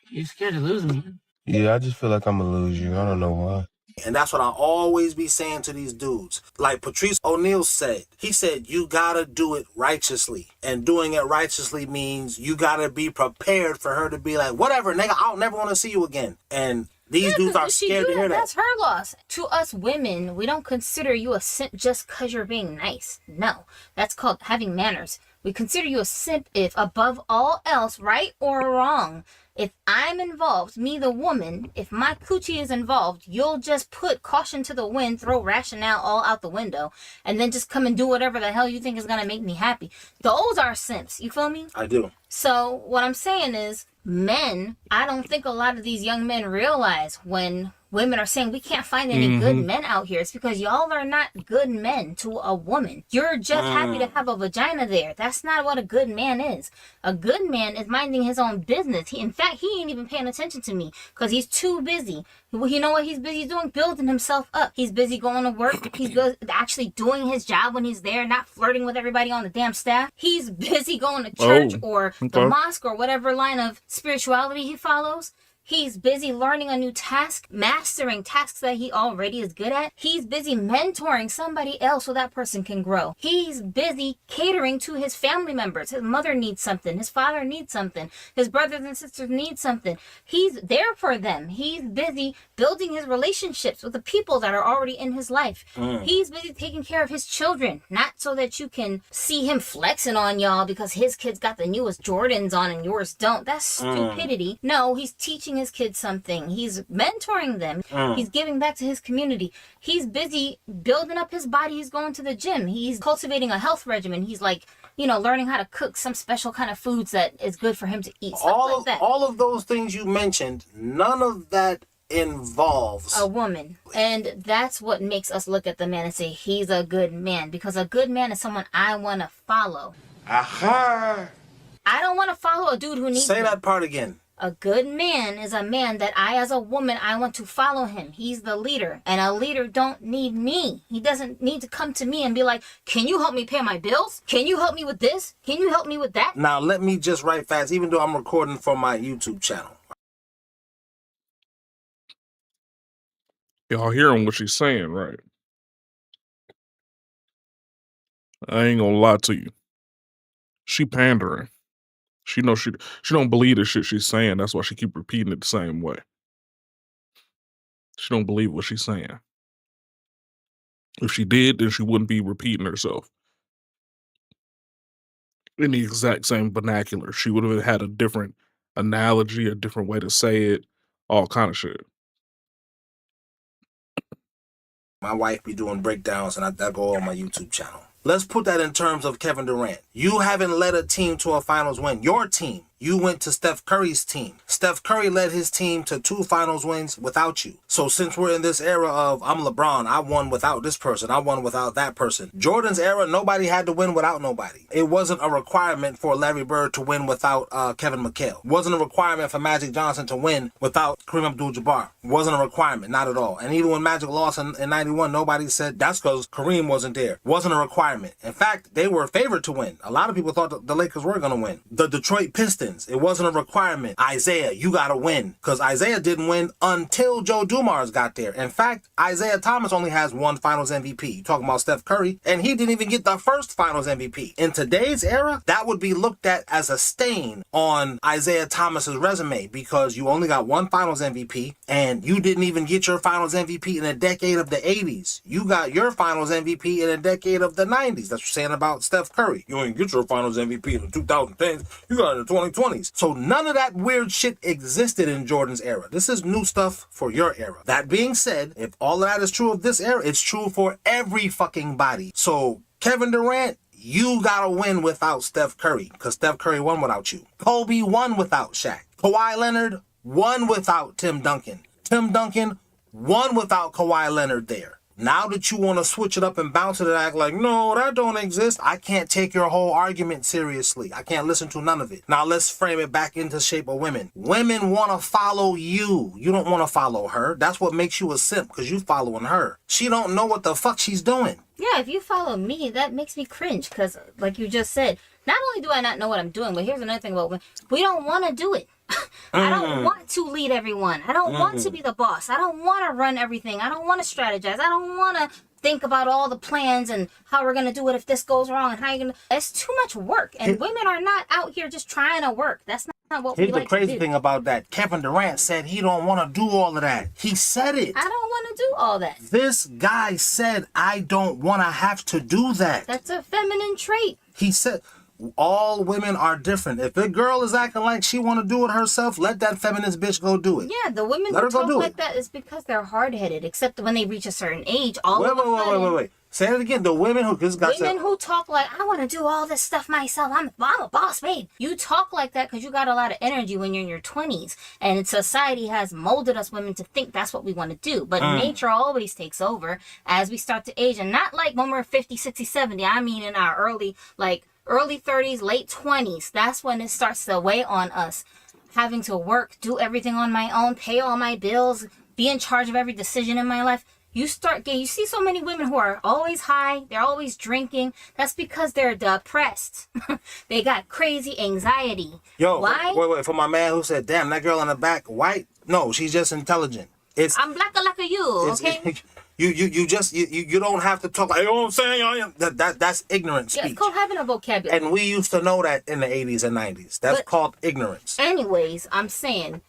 You're scared to lose me? Yeah, I just feel like I'm gonna lose you. I don't know why. And that's what I always be saying to these dudes. Like Patrice O'Neal said, he said, you gotta do it righteously. And doing it righteously means you gotta be prepared for her to be like, whatever, nigga, I don't never want to see you again. And these dudes are scared to hear that. That's her loss. To us women, we don't consider you a simp just because you're being nice. No, that's called having manners. We consider you a simp if, above all else, right or wrong, if I'm involved, me the woman, if my coochie is involved, you'll just put caution to the wind, throw rationale all out the window, and then just come and do whatever the hell you think is going to make me happy. Those are simps. You feel me? I do. So what I'm saying is, men, I don't think a lot of these young men realize when women are saying we can't find any good men out here. It's because y'all are not good men to a woman. You're just happy to have a vagina there. That's not what a good man is. A good man is minding his own business. In fact, he ain't even paying attention to me because he's too busy. You know what he's busy doing? Building himself up. He's busy going to work. He's actually doing his job when he's there, not flirting with everybody on the damn staff. He's busy going to church or the mosque or whatever line of spirituality he follows. He's busy learning a new task, mastering tasks that he already is good at. He's busy mentoring somebody else so that person can grow. He's busy catering to his family members. His mother needs something. His father needs something. His brothers and sisters need something. He's there for them. He's busy building his relationships with the people that are already in his life. He's busy taking care of his children, not so that you can see him flexing on y'all because his kids got the newest Jordans on and yours don't. That's stupidity. No, he's teaching his kids something. He's mentoring them. He's giving back to his community. He's busy building up his body. He's going to the gym. He's cultivating a health regimen. He's like, learning how to cook some special kind of foods that is good for him to eat. All of those things you mentioned, none of that involves a woman. And that's what makes us look at the man and say he's a good man, because a good man is someone I want to follow. Aha! I don't want to follow a dude who needs Say that part again. A good man is a man that I, as a woman, I want to follow him. He's the leader. And a leader don't need me. He doesn't need to come to me and be like, can you help me pay my bills? Can you help me with this? Can you help me with that? Now, let me just write fast, even though I'm recording for my YouTube channel. Y'all hearing what she's saying, right? I ain't gonna lie to you. She pandering. She knows she don't believe the shit she's saying. That's why she keep repeating it the same way. She don't believe what she's saying. If she did, then she wouldn't be repeating herself in the exact same vernacular. She would have had a different analogy, a different way to say it, all kind of shit. My wife be doing breakdowns, and I go on my YouTube channel. Let's put that in terms of Kevin Durant. You haven't led a team to a finals win. Your team. You went to Steph Curry's team. Steph Curry led his team to 2 finals wins without you. So since we're in this era of I'm LeBron, I won without this person, I won without that person. Jordan's era, nobody had to win without nobody. It wasn't a requirement for Larry Bird to win without Kevin McHale. It wasn't a requirement for Magic Johnson to win without Kareem Abdul-Jabbar. It wasn't a requirement, not at all. And even when Magic lost in 91, nobody said that's because Kareem wasn't there. It wasn't a requirement. In fact, they were favored to win. A lot of people thought the Lakers were going to win. The Detroit Pistons, it wasn't a requirement. Isaiah, you got to win. Because Isaiah didn't win until Joe Dumars got there. In fact, Isaiah Thomas only has 1 finals MVP. You're talking about Steph Curry, and he didn't even get the first finals MVP. In today's era, that would be looked at as a stain on Isaiah Thomas's resume because you only got 1 finals MVP, and you didn't even get your finals MVP in a decade of the 80s. You got your finals MVP in a decade of the 90s. That's what you're saying about Steph Curry. You ain't get your finals MVP in the 2010s. You got it in the 2020s. 20s. So none of that weird shit existed in Jordan's era. This is new stuff for your era. That being said, if all of that is true of this era, it's true for every fucking body. So Kevin Durant, you gotta win without Steph Curry, because Steph Curry won without you. Kobe won without Shaq. Kawhi Leonard won without Tim Duncan. Tim Duncan won without Kawhi Leonard there. Now that you want to switch it up and bounce it and act like, no, that don't exist, I can't take your whole argument seriously. I can't listen to none of it. Now let's frame it back into shape of women. Women want to follow you. You don't want to follow her. That's what makes you a simp, because you following her. She don't know what the fuck she's doing. Yeah, if you follow me, that makes me cringe, because like you just said, not only do I not know what I'm doing, but here's another thing about women. We don't want to do it. I don't want to lead everyone. I don't want to be the boss. I don't want to run everything. I don't want to strategize. I don't want to think about all the plans and how we're going to do it if this goes wrong and how you're going to... It's too much work. And women are not out here just trying to work. That's not what we like to do. Here's the crazy thing about that. Kevin Durant said he don't want to do all of that. He said it. I don't want to do all that. This guy said, I don't want to have to do that. That's a feminine trait. He said... All women are different. If a girl is acting like she want to do it herself, let that feminist bitch go do it. Yeah, the women who talk like that is because they're hard-headed, except when they reach a certain age. Wait. Say it again. The women who... Women who talk like, I want to do all this stuff myself. I'm a boss, babe. You talk like that because you got a lot of energy when you're in your 20s. And society has molded us women to think that's what we want to do. But nature always takes over as we start to age. And not like when we're 50, 60, 70. I mean in our early 30s, late 20s. That's when it starts to weigh on us. Having to work, do everything on my own, pay all my bills, be in charge of every decision in my life. You see so many women who are always high, they're always drinking. That's because they're depressed. They got crazy anxiety. Yo, why? Wait, for my man who said, damn, that girl in the back, white? No, she's just intelligent. I'm blacker like you, okay? You don't have to talk like, you know what I'm saying? That's ignorant speech. Yeah, it's called having a vocabulary. And we used to know that in the 80s and 90s. That's called ignorance. Anyways, I'm saying,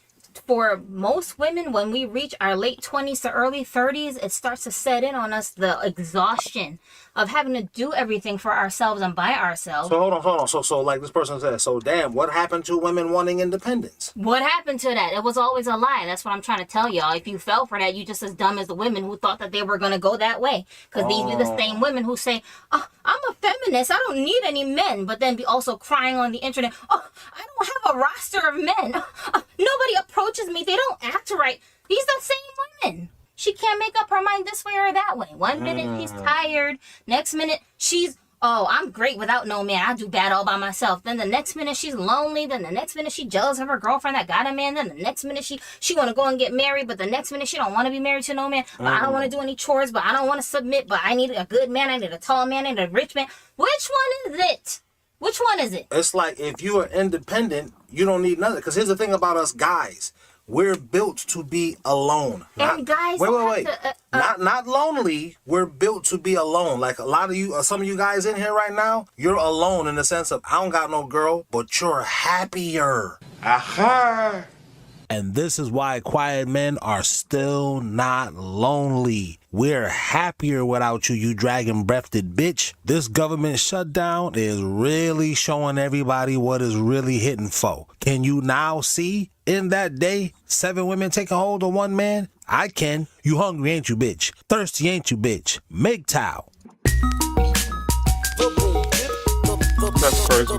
for most women, when we reach our late 20s to early 30s, it starts to set in on us the exhaustion of having to do everything for ourselves and by ourselves. So hold on. So like this person said, so damn, what happened to women wanting independence? What happened to that? It was always a lie. That's what I'm trying to tell y'all. If you fell for that, you just as dumb as the women who thought that they were going to go that way. Because these are the same women who say, oh, I'm a feminist, I don't need any men. But then be also crying on the internet, oh, I don't have a roster of men. Nobody approaches me. They don't act right. These are the same women. She can't make up her mind this way or that way. One minute she's tired. Next minute she's, oh, I'm great without no man. I do bad all by myself. Then the next minute she's lonely. Then the next minute she jealous of her girlfriend that got a man. Then the next minute she want to go and get married. But the next minute she don't want to be married to no man. But I don't want to do any chores. But I don't want to submit. But I need a good man. I need a tall man. I need a rich man. Which one is it? Which one is it? It's like if you are independent, you don't need nothing. Because here's the thing about us guys. We're built to be alone. And guys, wait. Not lonely. We're built to be alone. Like a lot of you, some of you guys in here right now, you're alone in the sense of I don't got no girl, but you're happier. Aha. And this is why quiet men are still not lonely. We're happier without you, you dragon-breathed bitch. This government shutdown is really showing everybody what is really hitting for. Can you now see? In that day, 7 women take a hold of 1 man? I can. You hungry, ain't you, bitch? Thirsty, ain't you, bitch? Make towel. That's crazy.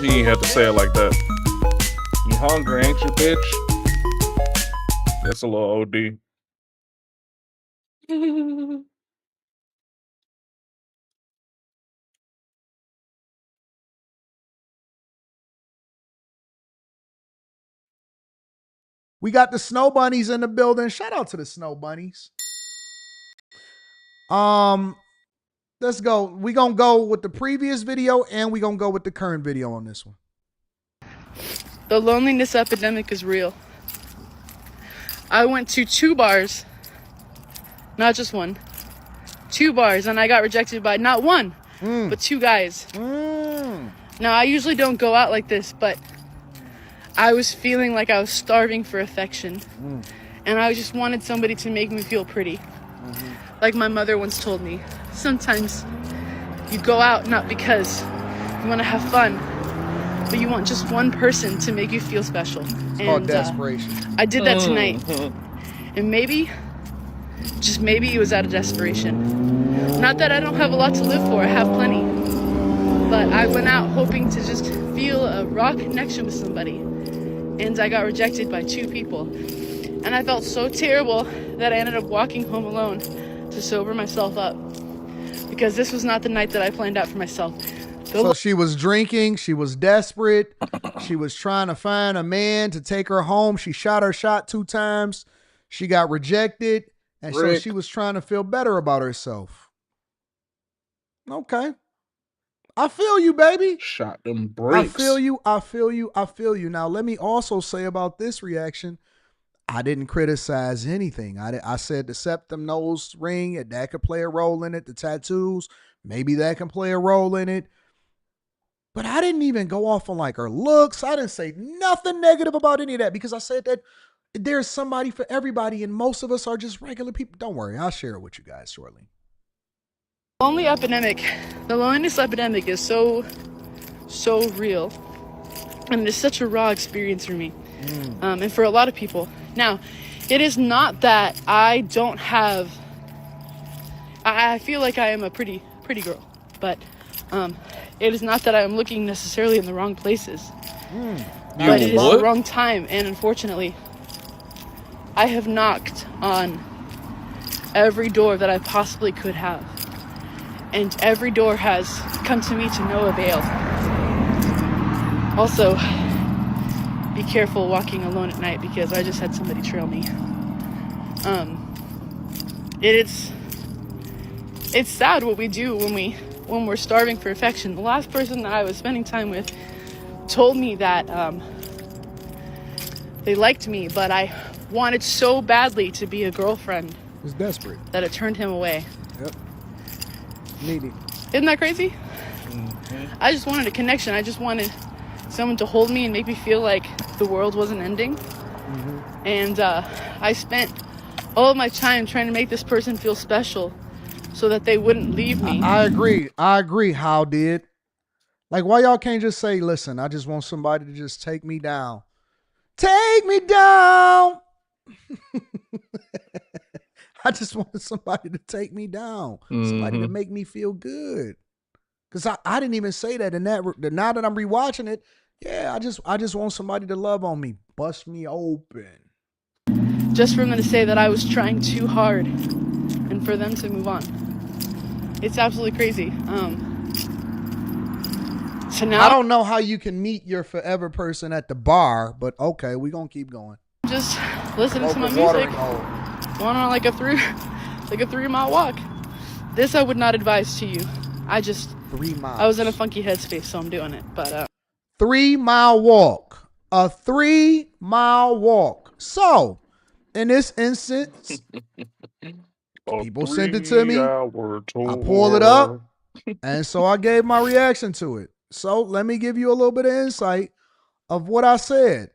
He ain't have to say it like that. You hungry, ain't you, bitch? That's a little OD. We got the snow bunnies in the building. Shout out to the snow bunnies. Let's go. We're going to go with the previous video and we're going to go with the current video on this one. The loneliness epidemic is real. I went to 2 bars, not just 1, 2 bars, and I got rejected by not 1, but 2 guys. Now, I usually don't go out like this, but I was feeling like I was starving for affection. And I just wanted somebody to make me feel pretty. Like my mother once told me, sometimes you go out not because you want to have fun, but you want just one person to make you feel special. It's called desperation. I did that tonight. And maybe, just maybe it was out of desperation. Not that I don't have a lot to live for, I have plenty. But I went out hoping to just feel a raw connection with somebody. And I got rejected by 2 people. And I felt so terrible that I ended up walking home alone to sober myself up. Because this was not the night that I planned out for myself. So she was drinking, she was desperate, she was trying to find a man to take her home. She shot her shot 2 times. She got rejected, and so she was trying to feel better about herself. Okay. I feel you, baby. Shot them bricks. I feel you. I feel you. I feel you. Now, let me also say about this reaction, I didn't criticize anything. I said the septum nose ring, that could play a role in it. The tattoos, maybe that can play a role in it. But I didn't even go off on like her looks. I didn't say nothing negative about any of that because I said that there's somebody for everybody and most of us are just regular people. Don't worry, I'll share it with you guys shortly. The loneliness epidemic is so real. And it's such a raw experience for me. And for a lot of people. Now, it is not that I don't have, I feel like I am a pretty girl, but it is not that I am looking necessarily in the wrong places. But it is the wrong time, and unfortunately, I have knocked on every door that I possibly could have. And every door has come to me to no avail. Also, be careful walking alone at night because I just had somebody trail me. It's sad what we do when we're starving for affection. The last person that I was spending time with told me that they liked me, but I wanted so badly to be a girlfriend. It was desperate. That it turned him away. Yep. Needy. Isn't that crazy? I just wanted a connection. I just wanted someone to hold me and make me feel like the world wasn't ending. And I spent all of my time trying to make this person feel special so that they wouldn't leave me. I agree. How did? Like, why y'all can't just say, listen, I just want somebody to just take me down. Take me down. I just wanted somebody to take me down. Somebody to make me feel good. Because I didn't even say that in that. Now that I'm rewatching it, yeah, I just want somebody to love on me. Bust me open. Just for them to say that I was trying too hard and for them to move on. It's absolutely crazy. So now I don't know how you can meet your forever person at the bar, but okay, we're going to keep going. Just listening to my music. Going on like a 3-mile walk. This I would not advise to you. 3 miles. I was in a funky headspace, so I'm doing it. But 3-mile walk. A 3-mile walk. So, in this instance, people sent it to me. I pulled it up, and so I gave my reaction to it. So, let me give you a little bit of insight of what I said.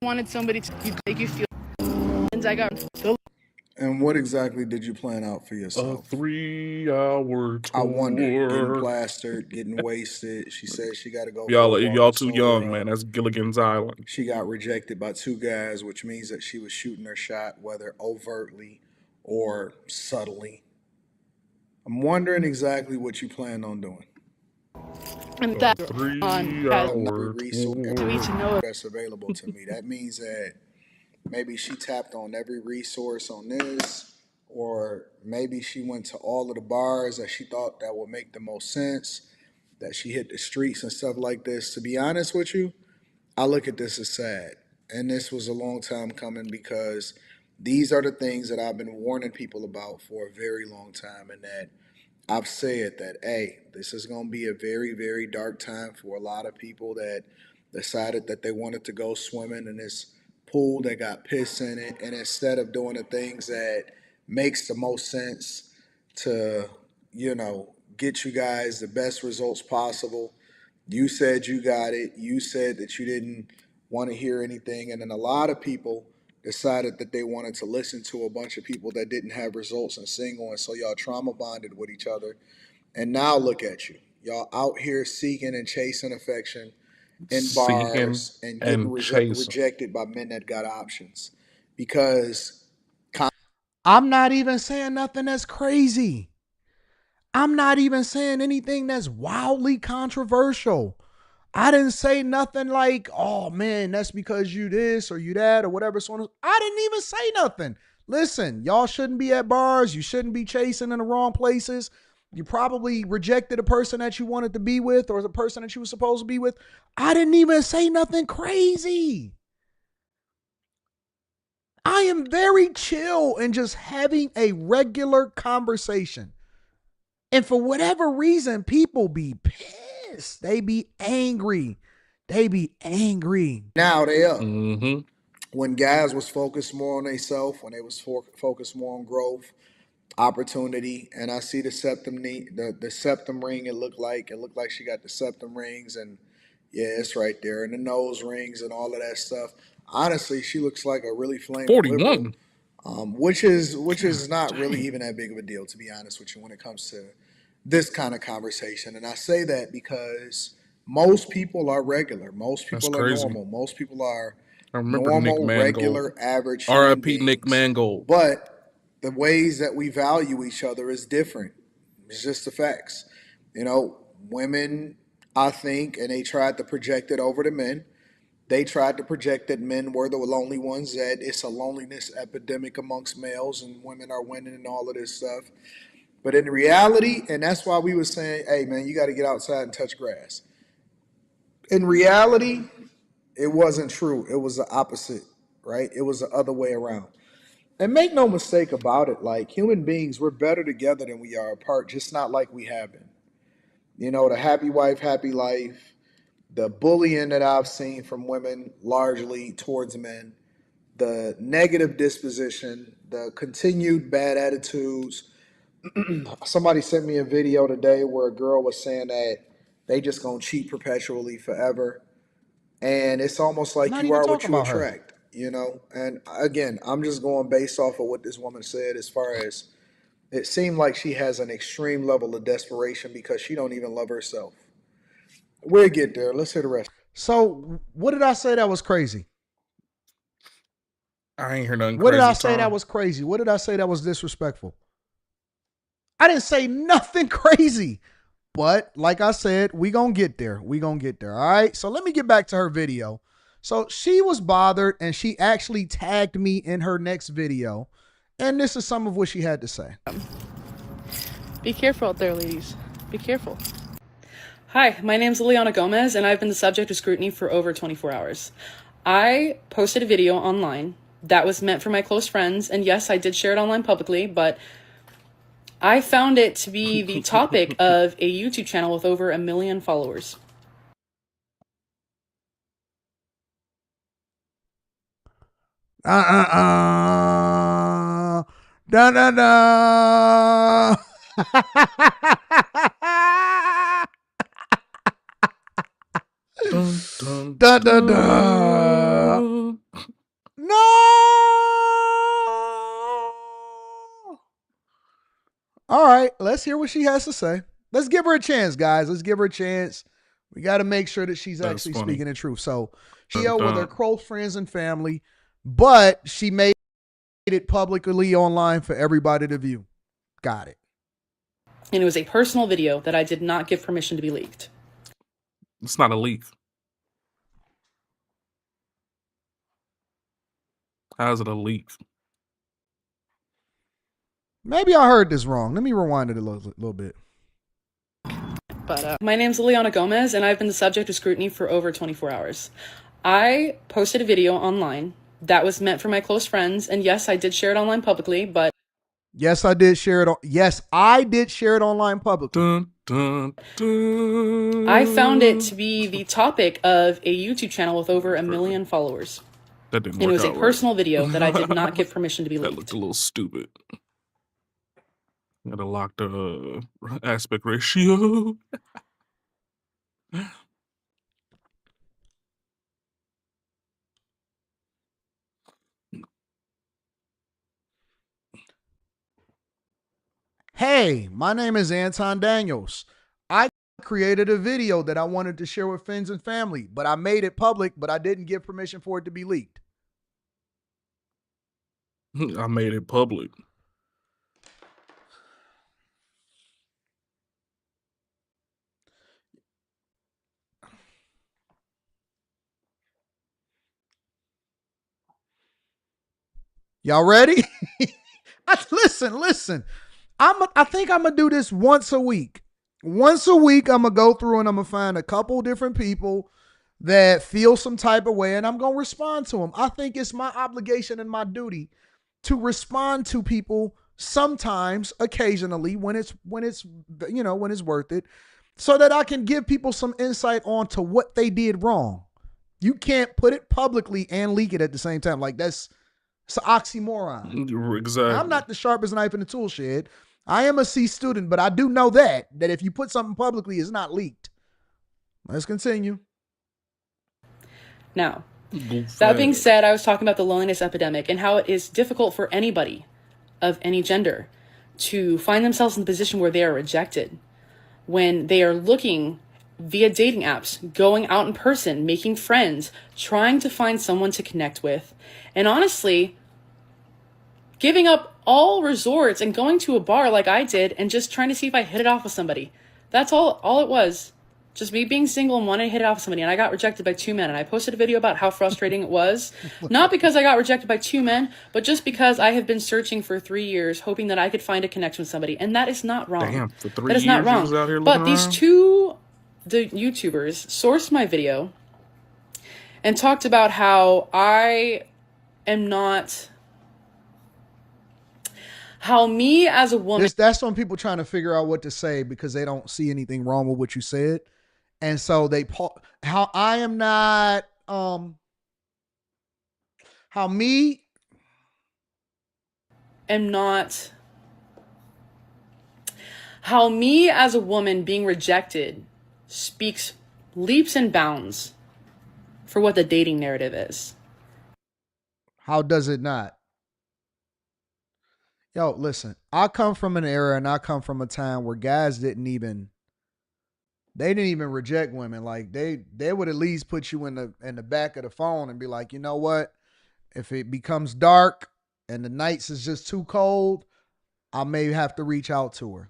I wanted somebody to make you feel. And I got. And what exactly did you plan out for yourself? A 3-hour tour. I wonder. Getting plastered, getting wasted. She said she got to go. Y'all too young, man. That's Gilligan's Island. She got rejected by 2 guys, which means that she was shooting her shot, whether overtly or subtly. I'm wondering exactly what you plan on doing. And that on every resource that's available to me. That means that maybe she tapped on every resource on this, or maybe she went to all of the bars that she thought that would make the most sense, that she hit the streets and stuff like this. To be honest with you, I look at this as sad. And this was a long time coming because these are the things that I've been warning people about for a very long time, and that I've said that, hey, this is going to be a very, very dark time for a lot of people that decided that they wanted to go swimming in this pool that got piss in it. And instead of doing the things that makes the most sense to, get you guys the best results possible, you said you got it. You said that you didn't want to hear anything. And then a lot of people decided that they wanted to listen to a bunch of people that didn't have results in single. And so y'all trauma bonded with each other. And now look at you. Y'all out here seeking and chasing affection in bars and getting rejected by men that got options. Because I'm not even saying nothing that's crazy. I'm not even saying anything that's wildly controversial. I didn't say nothing like, oh man, that's because you this or you that or whatever. So I didn't even say nothing. Listen, y'all shouldn't be at bars. You shouldn't be chasing in the wrong places. You probably rejected a person that you wanted to be with or the person that you were supposed to be with. I didn't even say nothing crazy. I am very chill and just having a regular conversation. And for whatever reason, people be pissed. They be angry. They be angry. Now they up. When guys was focused more on themselves, when they was focused more on growth, opportunity, and I see the septum ring. It looked like she got the septum rings, and yeah, it's right there, and the nose rings and all of that stuff. Honestly, she looks like a really flaming 41. liberal, which is not really even that big of a deal, to be honest with you, when it comes to this kind of conversation. And I say that because most people are regular, most people are normal, most people are normal, regular, average human R.I.P. beings. Nick Mangold. But the ways that we value each other is different. It's just the facts. You know, women, I think, and they tried to project it over to men. They tried to project that men were the lonely ones, that it's a loneliness epidemic amongst males and women are winning and all of this stuff. But in reality, and that's why we were saying, hey, man, you got to get outside and touch grass. In reality, it wasn't true. It was the opposite, right? It was the other way around. And make no mistake about it, like human beings, we're better together than we are apart, just not like we have been. You know, the happy wife, happy life, the bullying that I've seen from women largely towards men, the negative disposition, the continued bad attitudes. Somebody sent me a video today where a girl was saying that they just gonna cheat perpetually forever. And it's almost like you are what you attract. You know, and again, I'm just going based off of what this woman said, as far as it seemed like she has an extreme level of desperation because she don't even love herself. We'll get there. Let's hear the rest. So what did I say that was crazy? I ain't heard nothing What crazy. did I say that was crazy? What did I say that was disrespectful? I didn't say nothing crazy. But like I said, we gonna get there. We gonna get there. All right. So let me get back to her video. So she was bothered and she actually tagged me in her next video. And this is some of what she had to say. Be careful out there, ladies. Be careful. Hi, my name's Liliana Gomez, and I've been the subject of scrutiny for over 24 hours. I posted a video online that was meant for my close friends, and yes, I did share it online publicly, but I found it to be the topic of a YouTube channel with over 1 million followers. Da da da. Da da da. No. All right, let's hear what she has to say. Let's give her a chance, guys. Let's give her a chance. We got to make sure that she's actually speaking the truth. So she out with her close friends and family, but she made it publicly online for everybody to view. Got it. And it was a personal video that I did not give permission to be leaked. It's not a leak. How is it a leak? Maybe I heard this wrong. Let me rewind it a little bit. But my name's Liliana Gomez, and I've been the subject of scrutiny for over 24 hours. I posted a video online that was meant for my close friends, and yes, I did share it online publicly, but yes, I did share it. Yes, I did share it online publicly. Dun, dun, dun. I found it to be the topic of a YouTube channel with over 1 million followers. That didn't work. And it was a out personal right. video that I did not give permission to be leaked. That looked a little stupid. Gotta lock the aspect ratio. hey, my name is Anton Daniels. I created a video that I wanted to share with friends and family, but I made it public, but I didn't give permission for it to be leaked. I made it public. Y'all ready? Listen. I think I'm gonna do this once a week. Once a week, I'm gonna go through and I'm gonna find a couple different people that feel some type of way, and I'm gonna respond to them. I think it's my obligation and my duty to respond to people sometimes, occasionally, when it's when it's worth it, so that I can give people some insight onto what they did wrong. You can't put it publicly and leak it at the same time. Like it's an oxymoron. Exactly. I'm not the sharpest knife in the tool shed. I am a C student, but I do know that if you put something publicly, it's not leaked. Let's continue. Now, that being said, I was talking about the loneliness epidemic and how it is difficult for anybody of any gender to find themselves in the position where they are rejected when they are looking via dating apps, going out in person, making friends, trying to find someone to connect with, and honestly, giving up all resorts and going to a bar like I did and just trying to see if I hit it off with somebody. That's all it was. Just me being single and wanting to hit it off with somebody. And I got rejected by 2 men. And I posted a video about how frustrating it was. Not because I got rejected by 2 men, but just because I have been searching for 3 years, hoping that I could find a connection with somebody. And that is not wrong. Damn, for 3 that is years not wrong. you was out here But looking these around? two YouTubers sourced my video and talked about how I am not... How me as a woman... That's when people trying to figure out what to say because they don't see anything wrong with what you said. And so how I am not, how me am not, how me as a woman being rejected speaks leaps and bounds for what the dating narrative is. How does it not? Yo, listen, I come from an era and I come from a time where guys didn't even reject women. Like they would at least put you in the back of the phone and be like, you know what? If it becomes dark and the nights is just too cold, I may have to reach out to her.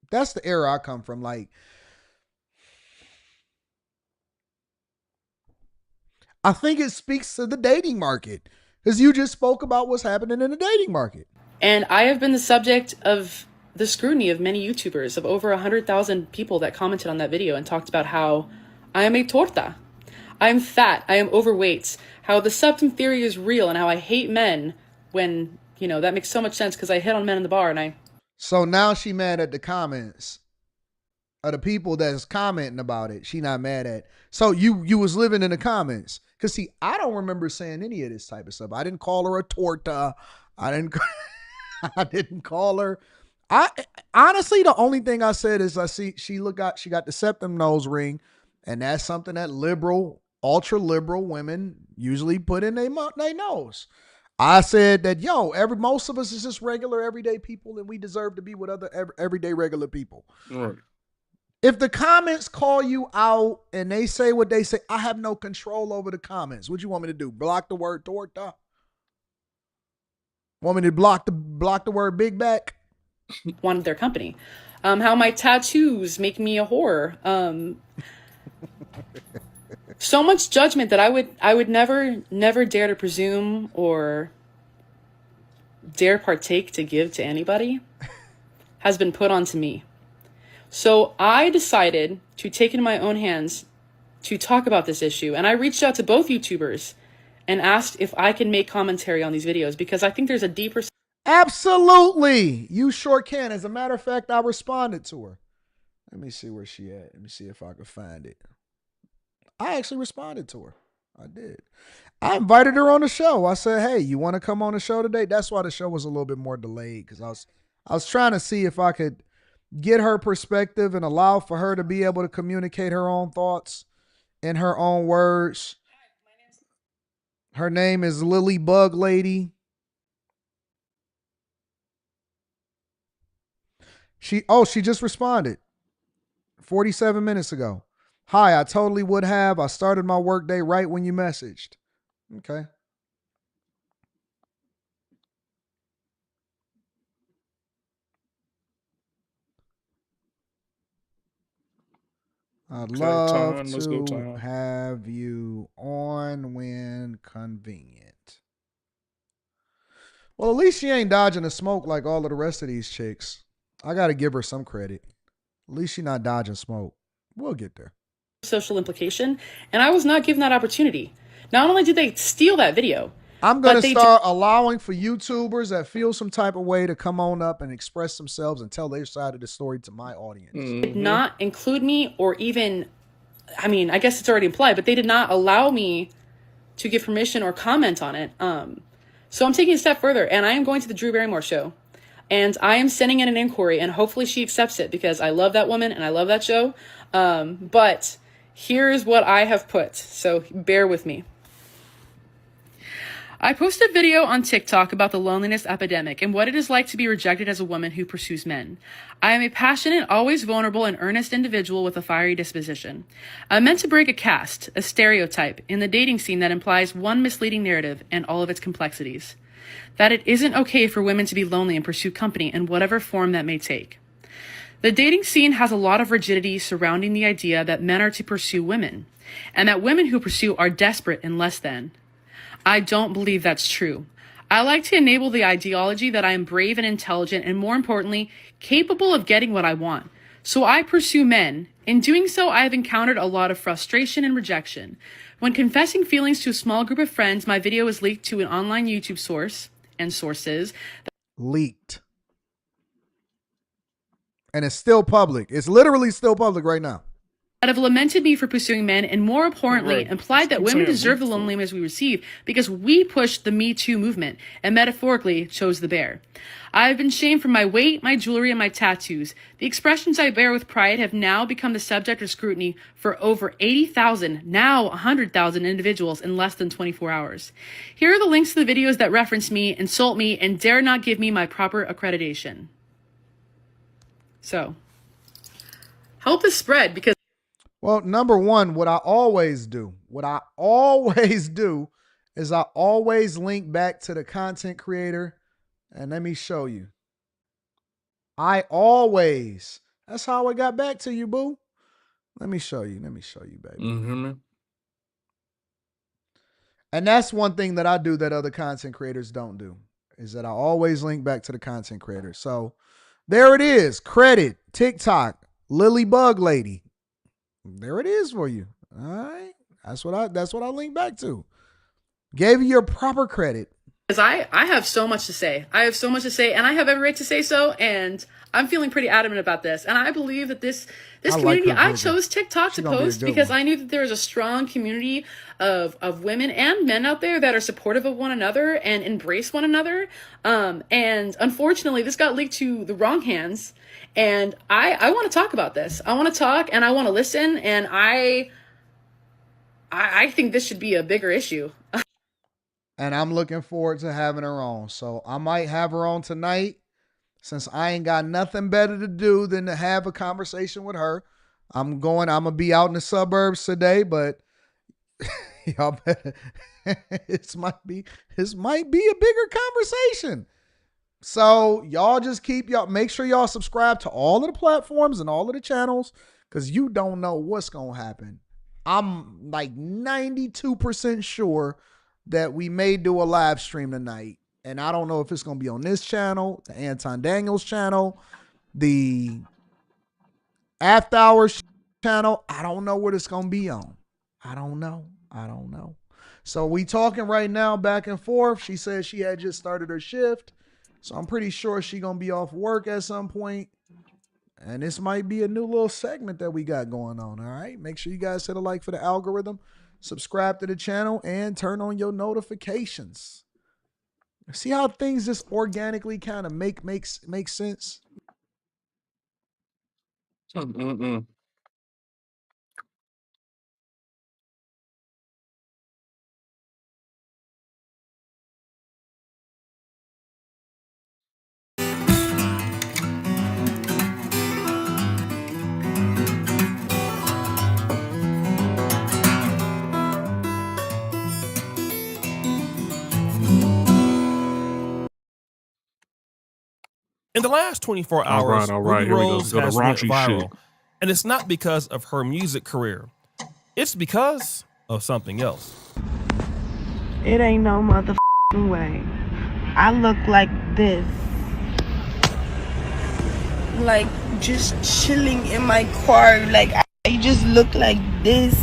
That's the era I come from. Like, I think it speaks to the dating market because you just spoke about what's happening in the dating market. And I have been the subject of the scrutiny of many YouTubers, of over 100,000 people that commented on that video and talked about how I am a torta. I am fat. I am overweight. How the septum theory is real and how I hate men when, that makes so much sense because I hit on men in the bar and I... So now she mad at the comments of the people that's commenting about it. She not mad at. So you was living in the comments. Because see, I don't remember saying any of this type of stuff. I didn't call her a torta. I didn't call her... I honestly, the only thing I said is she got the septum nose ring, and that's something that ultra liberal women usually put in their nose. I said that most of us is just regular everyday people, and we deserve to be with other everyday regular people. Right. If the comments call you out and they say what they say, I have no control over the comments. What you want me to do? Block the word torta? Want me to block the word big back? Wanted their company. How my tattoos make me a whore. So much judgment that I would never dare to presume or dare partake to give to anybody has been put onto me. So I decided to take it in my own hands to talk about this issue. And I reached out to both YouTubers and asked if I can make commentary on these videos because I think there's a deeper... Absolutely. You sure can. As a matter of fact, I responded to her. Let me see where she at. Let me see if I can find it. I actually responded to her. I did. I invited her on the show. I said, hey, you want to come on the show today? That's why the show was a little bit more delayed because I was trying to see if I could get her perspective and allow for her to be able to communicate her own thoughts in her own words. Her name is Lily Bug Lady. She just responded 47 minutes ago. Hi, I totally would have. I started my workday right when you messaged. Okay. I'd love to have you on when convenient. Well, at least she ain't dodging the smoke like all of the rest of these chicks. I got to give her some credit. At least she's not dodging smoke. We'll get there. Social implication, and I was not given that opportunity. Not only did they steal that video, I'm going to start allowing for YouTubers that feel some type of way to come on up and express themselves and tell their side of the story to my audience. Did not include me or even, I mean, I guess it's already implied, but they did not allow me to give permission or comment on it. So I'm taking a step further, and I am going to the Drew Barrymore show, and I am sending in an inquiry, and hopefully she accepts it because I love that woman and I love that show. But here's what I have put, so bear with me. I posted a video on TikTok about the loneliness epidemic and what it is like to be rejected as a woman who pursues men. I am a passionate, always vulnerable, and earnest individual with a fiery disposition. I'm meant to break a caste, a stereotype, in the dating scene that implies one misleading narrative and all of its complexities. That it isn't okay for women to be lonely and pursue company in whatever form that may take. The dating scene has a lot of rigidity surrounding the idea that men are to pursue women, and that women who pursue are desperate and less than. I don't believe that's true. I like to enable the ideology that I am brave and intelligent and, more importantly, capable of getting what I want. So I pursue men. In doing so, I have encountered a lot of frustration and rejection. When confessing feelings to a small group of friends, my video was leaked to an online YouTube source and sources. Leaked. And it's still public. It's literally still public right now. That have lamented me for pursuing men, and more importantly, implied that women deserve the loneliness we receive because we pushed the Me Too movement and metaphorically chose the bear. I have been shamed for my weight, my jewelry, and my tattoos. The expressions I bear with pride have now become the subject of scrutiny for over 80,000, now 100,000 individuals in less than 24 hours. Here are the links to the videos that reference me, insult me, and dare not give me my proper accreditation. So, help this spread because well, number one, what I always do is I always link back to the content creator. And let me show you. That's how I got back to you, boo. Let me show you, baby. Mm-hmm. And that's one thing that I do that other content creators don't do, is that I always link back to the content creator. So there it is. Credit, TikTok, Lily Bug Lady. There it is for you. All right. That's what I link back to. Gave you your proper credit. Because I have so much to say. I have so much to say, and I have every right to say so, and I'm feeling pretty adamant about this. And I believe that this community, I chose TikTok to post because I knew that there was a strong community of women and men out there that are supportive of one another and embrace one another. And unfortunately, this got leaked to the wrong hands. And I want to talk about this. I want to talk and I want to listen. And I think this should be a bigger issue. And I'm looking forward to having her on. So I might have her on tonight since I ain't got nothing better to do than to have a conversation with her. I'm going to be out in the suburbs today, but y'all better, this might be a bigger conversation. So y'all just make sure y'all subscribe to all of the platforms and all of the channels, because you don't know what's going to happen. I'm like 92% sure that we may do a live stream tonight. And I don't know if it's going to be on this channel, the Anton Daniels channel, the After Hours channel. I don't know what it's going to be on. I don't know. So we talking right now back and forth. She said she had just started her shift. So I'm pretty sure she going to be off work at some point. And this might be a new little segment that we got going on. All right. Make sure you guys hit a like for the algorithm. Subscribe to the channel and turn on your notifications. See how things just organically kind of make sense? In the last 24 hours, all right. Rubi Here we go. Rose Go to has went raunchy viral. shit. And it's not because of her music career. It's because of something else. It ain't no motherfucking way. I look like this. Like, just chilling in my car. Like, I just look like this.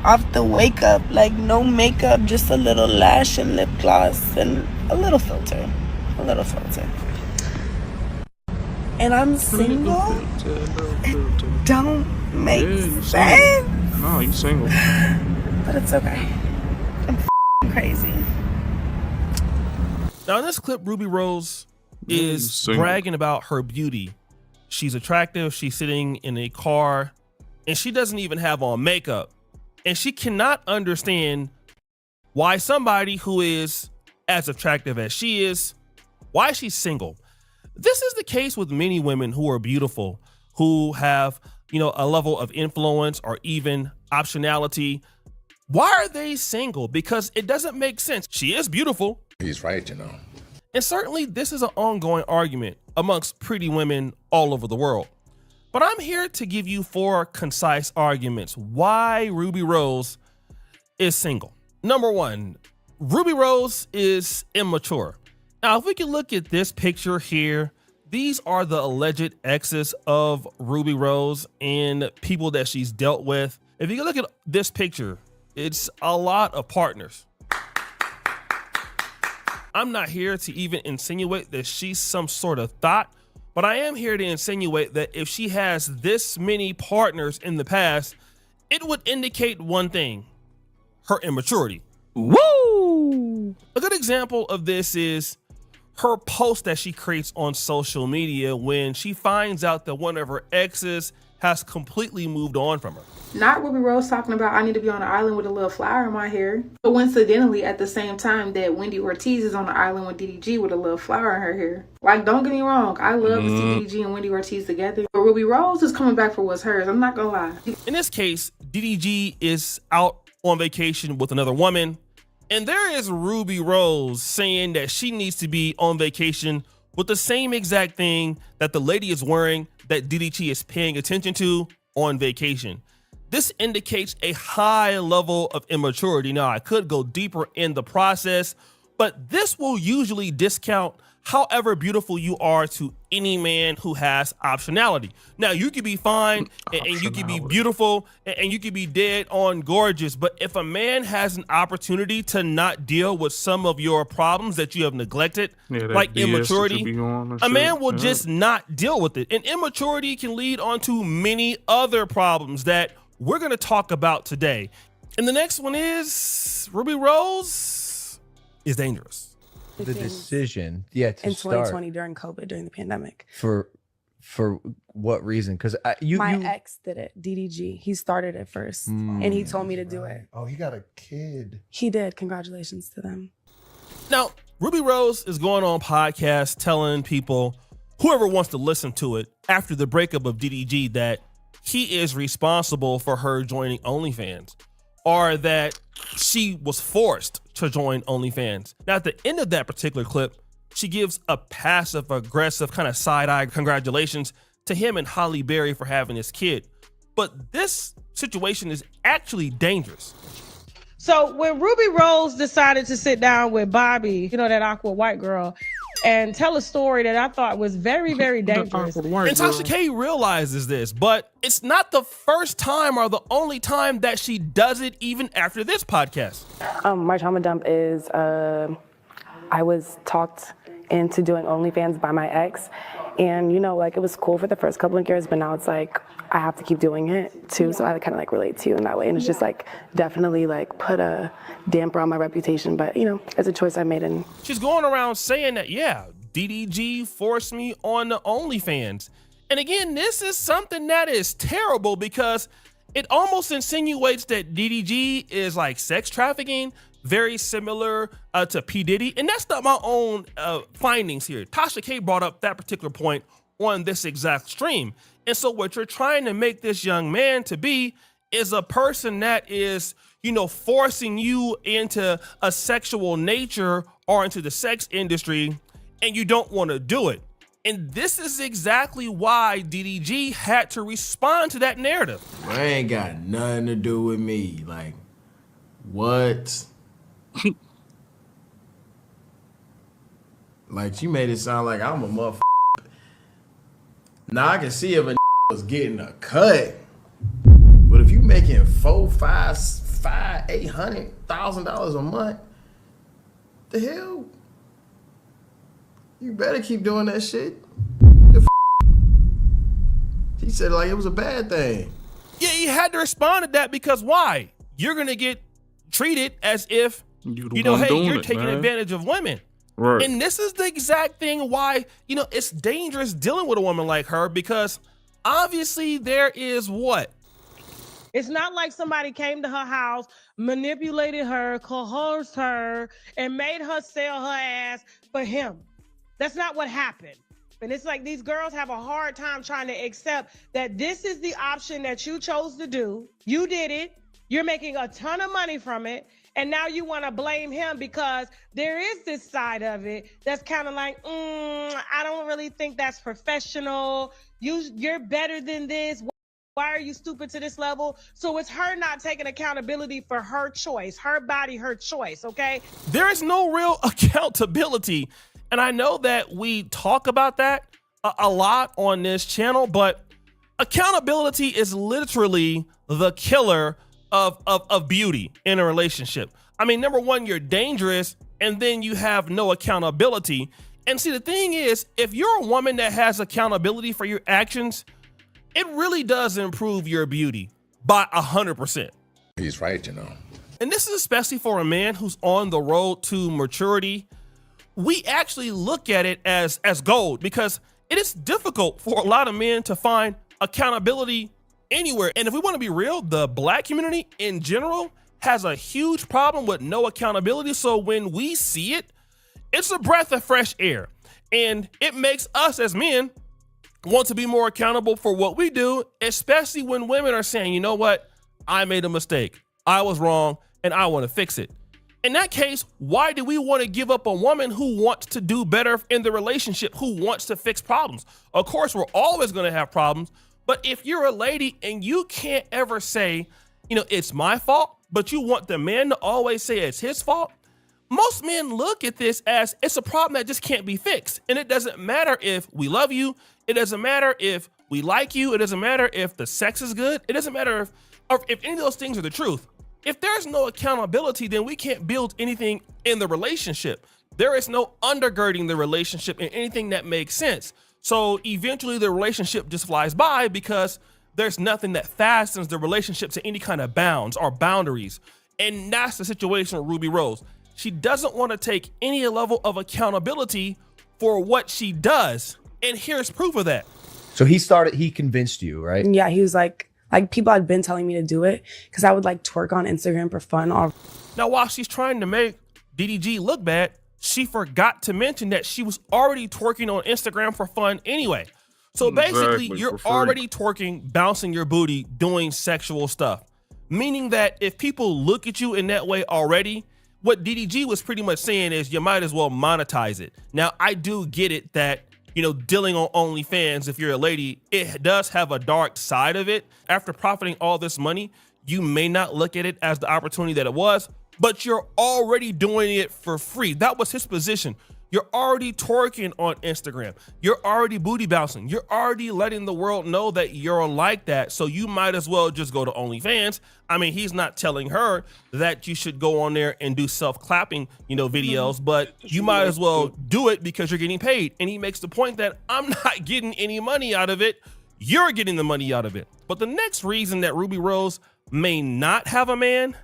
Off the wake up, like no makeup, just a little lash and lip gloss and a little filter. A little filter. And I'm single. It don't make sense. No, you single. But it's okay. I'm crazy. Now in this clip, Rubi Rose is bragging about her beauty. She's attractive, she's sitting in a car, and she doesn't even have on makeup. And she cannot understand why somebody who is as attractive as she is, why she's single. This is the case with many women who are beautiful, who have, a level of influence or even optionality. Why are they single? Because it doesn't make sense. She is beautiful. He's right, And certainly this is an ongoing argument amongst pretty women all over the world. But I'm here to give you 4 concise arguments why Rubi Rose is single. Number 1, Rubi Rose is immature. Now, if we can look at this picture here, these are the alleged exes of Rubi Rose and people that she's dealt with. If you can look at this picture, it's a lot of partners. I'm not here to even insinuate that she's some sort of thought, but I am here to insinuate that if she has this many partners in the past, it would indicate one thing: her immaturity. Woo! A good example of this is her post that she creates on social media when she finds out that one of her exes has completely moved on from her. Not Rubi Rose talking about I need to be on an island with a little flower in my hair. But coincidentally, at the same time that Wendy Ortiz is on the island with DDG with a little flower in her hair. Like, don't get me wrong, I love to see DDG and Wendy Ortiz together. But Rubi Rose is coming back for what's hers. I'm not gonna lie. In this case, DDG is out on vacation with another woman, and there is Rubi Rose saying that she needs to be on vacation with the same exact thing that the lady is wearing that DDG is paying attention to on vacation. This indicates a high level of immaturity. Now, I could go deeper in the process, but this will usually discount however beautiful you are to any man who has optionality. Now, you could be fine and you could be beautiful and you could be dead on gorgeous, but if a man has an opportunity to not deal with some of your problems that you have neglected, like immaturity, a man will just not deal with it. And immaturity can lead on to many other problems that we're going to talk about today. And the next one is Rubi Rose is dangerous. The decision, to in start 2020 during COVID, during the pandemic. for what reason? Because My ex did it, DDG. He started it first, and he told me to do it. Oh, he got a kid. He did. Congratulations to them. Now, Rubi Rose is going on podcasts telling people, whoever wants to listen to it, after the breakup of DDG, that he is responsible for her joining OnlyFans, or that she was forced to join OnlyFans. Now, at the end of that particular clip, she gives a passive aggressive kind of side-eye congratulations to him and Holly Berry for having his kid. But this situation is actually dangerous. So when Rubi Rose decided to sit down with Bobby, that awkward white girl, and tell a story that I thought was very, very dangerous. And Tasha K realizes this, but it's not the first time or the only time that she does it, even after this podcast. My trauma dump is I was talked into doing OnlyFans by my ex, and it was cool for the first couple of years, but now it's like I have to keep doing it too, so I kind of relate to you in that way, and it's just definitely put a damper on my reputation, but it's a choice I made. And she's going around saying that, DDG forced me on the OnlyFans. And again, this is something that is terrible because it almost insinuates that DDG is like sex trafficking, very similar to P. Diddy. And that's not my own findings here. Tasha K brought up that particular point on this exact stream. And so what you're trying to make this young man to be is a person that is, forcing you into a sexual nature or into the sex industry, and you don't want to do it. And this is exactly why DDG had to respond to that narrative. I ain't got nothing to do with me. Like, what? Like, she made it sound like I'm a motherfucker. Now I can see if a was getting a cut, but if you making $800,000 a month, the hell? You better keep doing that shit. He said like it was a bad thing. Yeah, he had to respond to that because why? You're gonna get treated as if you know, hey, you're taking advantage of women. Right. And this is the exact thing why, you know, it's dangerous dealing with a woman like her, because obviously there is what? It's not like somebody came to her house, manipulated her, coerced her, and made her sell her ass for him. That's not what happened. And it's like these girls have a hard time trying to accept that this is the option that you chose to do. You did it. You're making a ton of money from it. And now you want to blame him because there is this side of it that's kind of like, I don't really think that's professional. You're better than this. Why are you stupid to this level? So it's her not taking accountability for her choice, her body, her choice, okay? There is no real accountability. And I know that we talk about that a lot on this channel, but accountability is literally the killer of beauty in a relationship. I mean, number one, you're dangerous, and then you have no accountability. And see, the thing is, if you're a woman that has accountability for your actions, it really does improve your beauty by 100%. He's right, you know. And this is especially for a man who's on the road to maturity. We actually look at it as gold, because it is difficult for a lot of men to find accountability anywhere. And if we want to be real, the black community in general has a huge problem with no accountability. So when we see it, it's a breath of fresh air, and it makes us as men want to be more accountable for what we do, especially when women are saying, you know what, I made a mistake, I was wrong, and I want to fix it. In that case, why do we want to give up a woman who wants to do better in the relationship, who wants to fix problems? Of course, we're always going to have problems, but if you're a lady and you can't ever say, you know, it's my fault, but you want the man to always say it's his fault, most men look at this as it's a problem that just can't be fixed. And it doesn't matter if we love you, it doesn't matter if we like you, it doesn't matter if the sex is good, it doesn't matter if any of those things are the truth. If there's no accountability, then we can't build anything in the relationship. There is no undergirding the relationship in anything that makes sense. So eventually the relationship just flies by because there's nothing that fastens the relationship to any kind of bounds or boundaries. And that's the situation with Rubi Rose. She doesn't want to take any level of accountability for what she does. And here's proof of that. So he convinced you, right? Yeah, he was like people had been telling me to do it because I would like twerk on Instagram for fun. Now, while she's trying to make DDG look bad, she forgot to mention that she was already twerking on Instagram for fun anyway. So basically, you're already twerking, bouncing your booty, doing sexual stuff. Meaning that if people look at you in that way already, what DDG was pretty much saying is you might as well monetize it. Now, I do get it that, you know, dealing on OnlyFans, if you're a lady, it does have a dark side of it. After profiting all this money, you may not look at it as the opportunity that it was, but you're already doing it for free. That was his position. You're already twerking on Instagram. You're already booty bouncing. You're already letting the world know that you're like that. So you might as well just go to OnlyFans. I mean, he's not telling her that you should go on there and do self-clapping, you know, videos, but you might as well do it because you're getting paid. And he makes the point that I'm not getting any money out of it. You're getting the money out of it. But the next reason that Rubi Rose may not have a man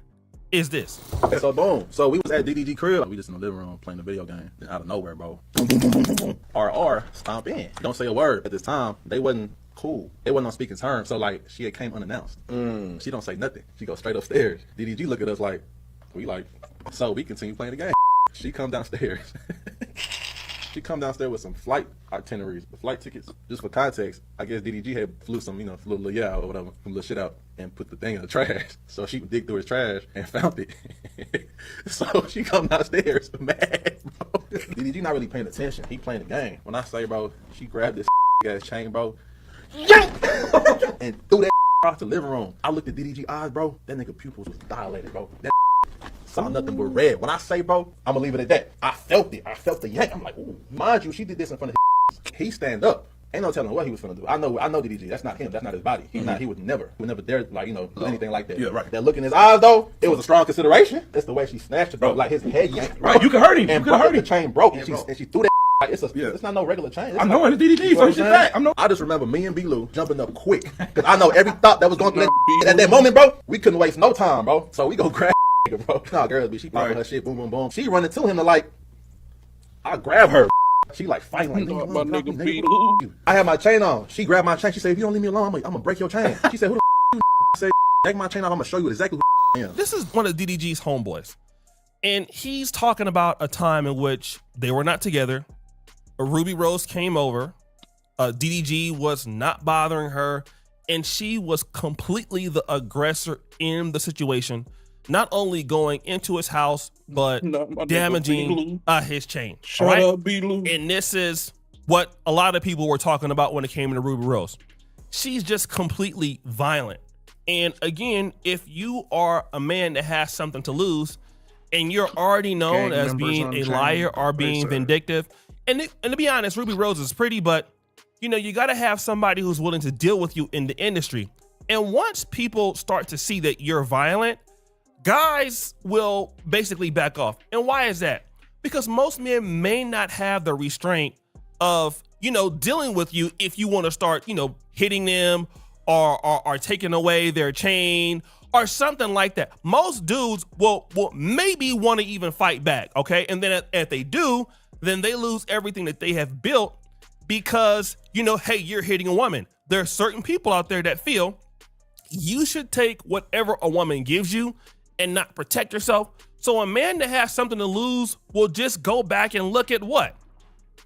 is this. So boom. So we was at DDG crib. We just in the living room playing the video game. Then out of nowhere, bro. Boom, boom, boom, boom, boom, boom. RR, stomp in. Don't say a word. At this time, they wasn't cool. They wasn't on speaking terms. So like, she had came unannounced. She don't say nothing. She goes straight upstairs. DDG look at us like, we like, so we continue playing the game. She come downstairs. She come downstairs with some flight itineraries, the flight tickets. Just for context, I guess DDG had flew some, you know, little yeah or whatever, some little shit out and put the thing in the trash. So she dig through his trash and found it. So she come downstairs mad, bro. DDG not really paying attention. He playing the game. When I say, bro, she grabbed this ass chain, bro, and threw that across the living room. I looked at DDG eyes, bro. That nigga pupils was dilated, bro. That saw nothing but red. When I say, bro, I'm gonna leave it at that. I felt it. I felt the yank. I'm like, ooh. Mind you, she did this in front of his. He stand up. Ain't no telling what he was gonna do. I know DDG. That's not him. That's not his body. He would never dare, like, you know, do anything like that. Yeah, right. That look in his eyes, though, it was a strong consideration. That's the way she snatched it, bro. Like his head yanked. Right, you can hurt him. And the chain broke, and she threw that. Like, it's not no regular chain. It's I know like, it's DDG, so shit back. I just remember me and B-Lou jumping up quick, because I know every thought that was going through that at that moment, bro. We couldn't waste no time, bro. So we go grab nigga, bro. Nah, girls be, she popping her shit, boom, boom, boom. She running to him to like, I grab her. She like fighting like, nigga, I had my chain on. She grabbed my chain. She said, if you don't leave me alone, I'm gonna break your chain. She said, who the you? I said, take my chain off. I'm gonna show you exactly who I am. This is one of DDG's homeboys. And he's talking about a time in which they were not together. Ruby Rose came over. DDG was not bothering her. And she was completely the aggressor in the situation. Not only going into his house, but damaging his chain. Shut up, B-Lou. And this is what a lot of people were talking about when it came to Ruby Rose. She's just completely violent. And again, if you are a man that has something to lose, and you're already known as being a liar or being vindictive, and to be honest, Ruby Rose is pretty, but you know, you got to have somebody who's willing to deal with you in the industry. And once people start to see that you're violent, guys will basically back off. And why is that? Because most men may not have the restraint of, you know, dealing with you if you want to start, you know, hitting them or taking away their chain or something like that. Most dudes will maybe want to even fight back, okay? And then if they do, then they lose everything that they have built because, you know, hey, you're hitting a woman. There are certain people out there that feel you should take whatever a woman gives you and not protect yourself. So a man that has something to lose will just go back and look at what?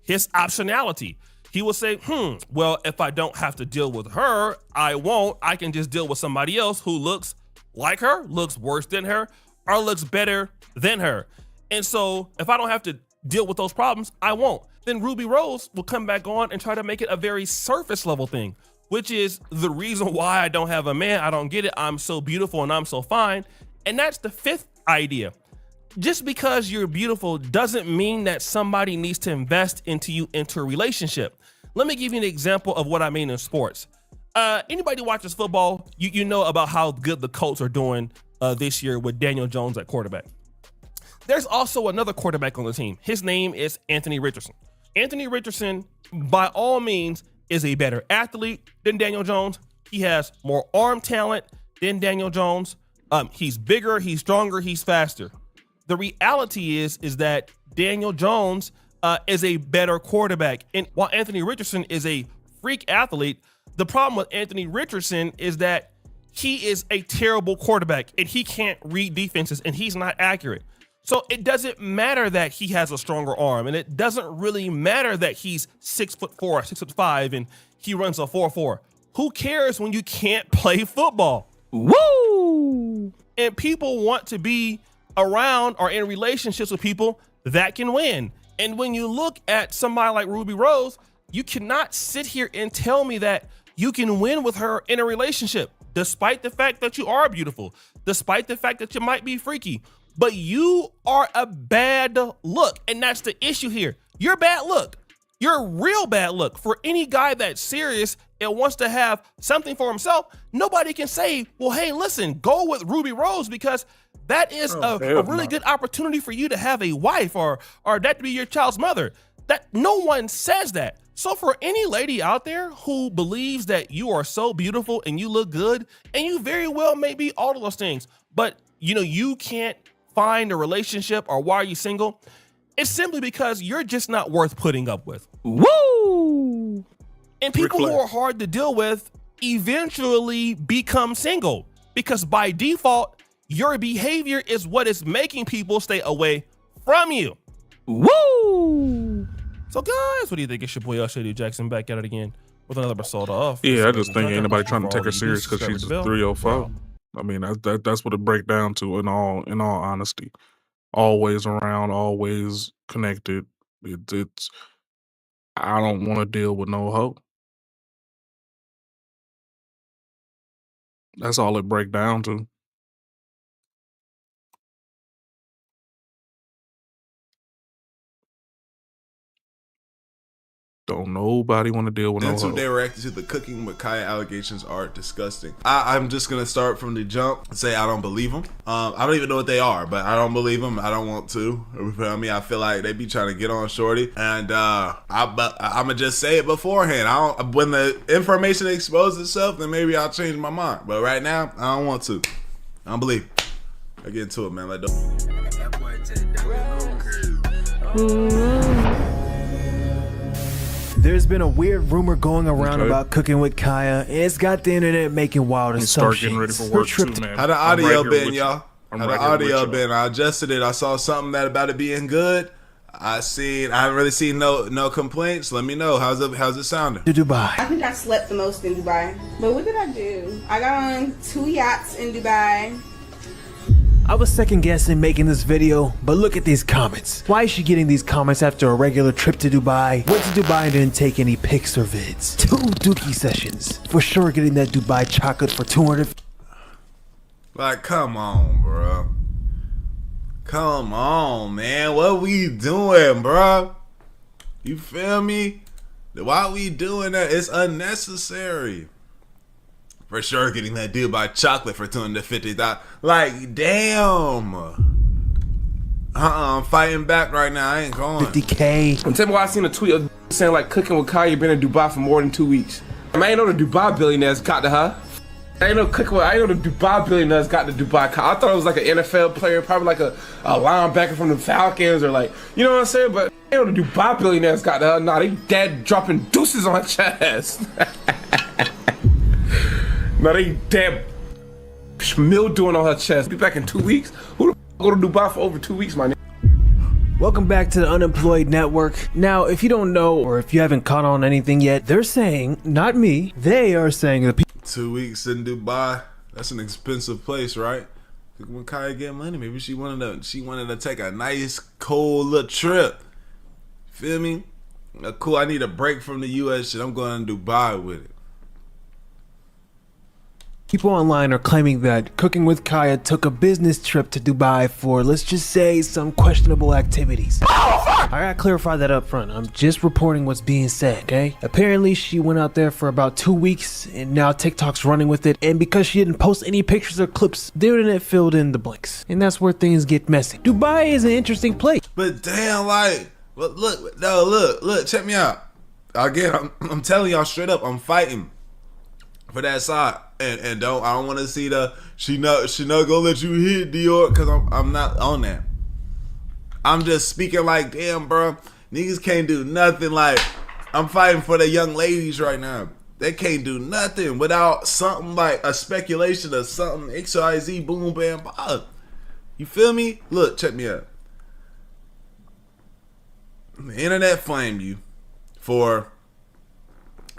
His optionality. He will say, well, if I don't have to deal with her, I won't. I can just deal with somebody else who looks like her, looks worse than her, or looks better than her. And so if I don't have to deal with those problems, I won't. Then Ruby Rose will come back on and try to make it a very surface level thing, which is the reason why I don't have a man. I don't get it. I'm so beautiful and I'm so fine. And that's the fifth idea. Just because you're beautiful doesn't mean that somebody needs to invest into you into a relationship. Let me give you an example of what I mean in sports. Anybody watches football, you know about how good the Colts are doing this year with Daniel Jones at quarterback. There's also another quarterback on the team. His name is Anthony Richardson. Anthony Richardson, by all means, is a better athlete than Daniel Jones. He has more arm talent than Daniel Jones. He's bigger, he's stronger, he's faster. The reality is that Daniel Jones is a better quarterback. And while Anthony Richardson is a freak athlete, the problem with Anthony Richardson is that he is a terrible quarterback and he can't read defenses and he's not accurate. So it doesn't matter that he has a stronger arm, and it doesn't really matter that he's 6'4", 6'5", and he runs a 4.4. Who cares when you can't play football? Woo! And people want to be around or in relationships with people that can win. And when you look at somebody like Ruby Rose, you cannot sit here and tell me that you can win with her in a relationship, despite the fact that you are beautiful, despite the fact that you might be freaky. But you are a bad look, and that's the issue here. You're a bad look. You're a real bad look. For any guy that's serious and wants to have something for himself, nobody can say, well, hey, listen, go with Ruby Rose because that is a really good opportunity for you to have a wife or that to be your child's mother. That no one says that. So for any lady out there who believes that you are so beautiful and you look good, and you very well may be all of those things, but you know, you can't find a relationship or why are you single? It's simply because you're just not worth putting up with. Woo! And people who are hard to deal with eventually become single because by default, your behavior is what is making people stay away from you. Woo! So guys, what do you think? It's your boy Shady Jackson back at it again with another episode off. Yeah, I just think ain't nobody trying to take her serious because she's just 305. I mean, that's what it breaks down to in all honesty. Always around, always connected, It's I don't want to deal with no hoe. That's all it break down to. Don't nobody want to deal with no That's hoe. what they reacted to. The Cooking with Kya allegations are disgusting. I'm just gonna start from the jump and say I don't believe them. I don't even know what they are, but I don't believe them. I don't want to. You feel me? I feel like they be trying to get on shorty, and I'm gonna just say it beforehand. When the information exposes itself, then maybe I'll change my mind. But right now, I don't want to. I don't believe. I get into it, man. Like, There's been a weird rumor going around about Cooking with Kya, and it's got the internet making wild assumptions. Getting ready for work too, man. How the audio been, y'all? How the audio been? I adjusted it. I saw something that about it being good. I haven't really seen no complaints. Let me know. How's it sounding? To Dubai. I think I slept the most in Dubai. But what did I do? I got on 2 yachts in Dubai. I was second guessing making this video, but look at these comments. Why is she getting these comments after a regular trip to Dubai? Went to Dubai and didn't take any pics or vids. 2 dookie sessions. For sure getting that Dubai chocolate for 200. Like, come on, bro. Come on, man. What we doing, bro? You feel me? Why we doing that? It's unnecessary. For sure getting that Dubai chocolate for $250. Like, damn. I'm fighting back right now. I ain't going. 50K. Tell me why I seen a tweet of saying like Cooking with Kya been in Dubai for more than 2 weeks. I ain't know the Dubai billionaires got to her. I ain't know the Dubai billionaires got to Dubai. I thought it was like an NFL player, probably like a linebacker from the Falcons or like, you know what I'm saying? But I ain't know the Dubai billionaires got to her. Nah, they dead dropping deuces on her chest. No, they damn mildew on her chest. Be back in 2 weeks. Who the f go to Dubai for over 2 weeks, my nigga? Welcome back to the Unemployed Network. Now, if you don't know or if you haven't caught on anything yet, they're saying, not me, they are saying the people. 2 weeks in Dubai. That's an expensive place, right? When Kya get money, maybe she wanted to take a nice cold little trip. Feel me? Cool. I need a break from the U.S. shit. I'm going to Dubai with it. People online are claiming that Cooking with Kya took a business trip to Dubai for, let's just say, some questionable activities. I gotta clarify that up front. I'm just reporting what's being said, okay? Apparently, she went out there for about 2 weeks, and now TikTok's running with it. And because she didn't post any pictures or clips, the internet filled in the blanks. And that's where things get messy. Dubai is an interesting place. But damn, like, look, check me out. Again, I'm telling y'all straight up, I'm fighting for that side. And I don't want to see she not gonna let you hit Dior, because I'm not on that. I'm just speaking like, damn, bro, niggas can't do nothing. Like, I'm fighting for the young ladies right now. They can't do nothing without something like a speculation of something XYZ, boom, bam, pop. You feel me? Look, check me out. The internet flamed you for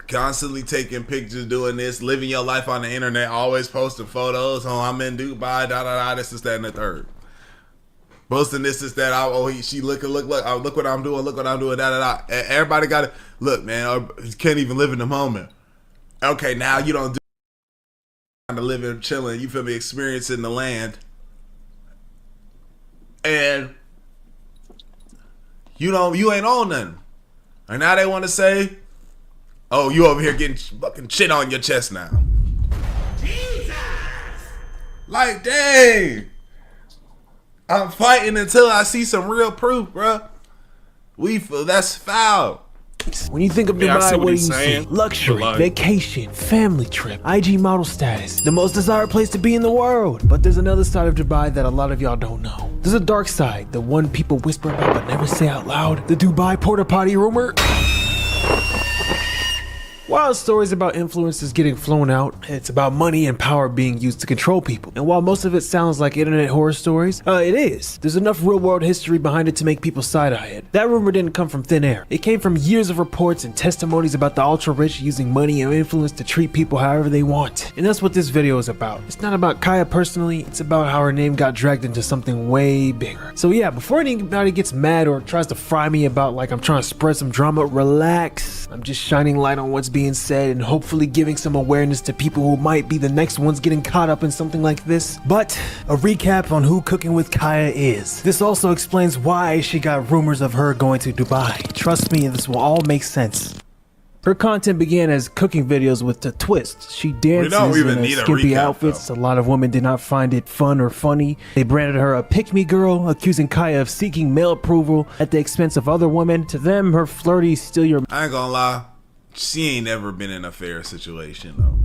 constantly taking pictures, doing this, living your life on the internet, always posting photos. Oh, I'm in Dubai, this is that and the third. Posting this is that. She look what I'm doing, Everybody got it. Look, man, you can't even live in the moment. Okay, now you don't do to live and chilling. You feel me? Experiencing the land, and you ain't on nothing. And now they want to say, oh, you over here getting fucking shit on your chest now. Jesus! Like, dang. I'm fighting until I see some real proof, bro. That's foul. When you think of Dubai, what do you see? Luxury, vacation, family trip, IG model status, the most desired place to be in the world. But there's another side of Dubai that a lot of y'all don't know. There's a dark side, the one people whisper about but never say out loud. The Dubai porta potty rumor. While stories about influencers getting flown out, it's about money and power being used to control people. And while most of it sounds like internet horror stories, it is. There's enough real world history behind it to make people side-eye it. That rumor didn't come from thin air. It came from years of reports and testimonies about the ultra rich using money and influence to treat people however they want. And that's what this video is about. It's not about Kya personally, it's about how her name got dragged into something way bigger. So yeah, before anybody gets mad or tries to fry me about like I'm trying to spread some drama, relax. I'm just shining light on what's being said and hopefully giving some awareness to people who might be the next ones getting caught up in something like this. But a recap on who Cooking with Kya is. This also explains why she got rumors of her going to Dubai. Trust me, this will all make sense. Her content began as cooking videos with a twist. She dances in skimpy outfits. A lot of women did not find it fun or funny. They branded her a pick-me girl, accusing Kya of seeking male approval at the expense of other women. To them, her flirty, steal your... I ain't gonna lie, she ain't never been in a fair situation though.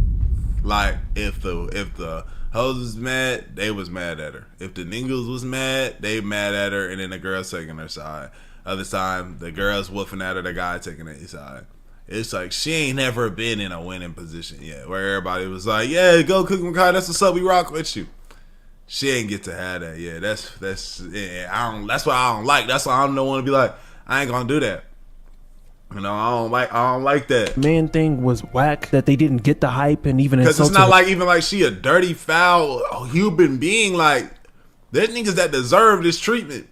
Like if the hoes was mad, they was mad at her. If the niggas was mad, they mad at her, and then the girls taking her side. Other time, the girls woofing at her, the guy taking their side. It's like she ain't never been in a winning position yet, where everybody was like, "Yeah, go Cooking with Kya. That's what's up. We rock with you." She ain't get to have that. Yeah, that's yeah. That's what I don't like. That's why I don't want to be like, I ain't gonna do that. You know, I don't like that. Man thing was whack that they didn't get the hype and even because it's not like even like she a dirty foul human being. Like there's niggas that deserve this treatment.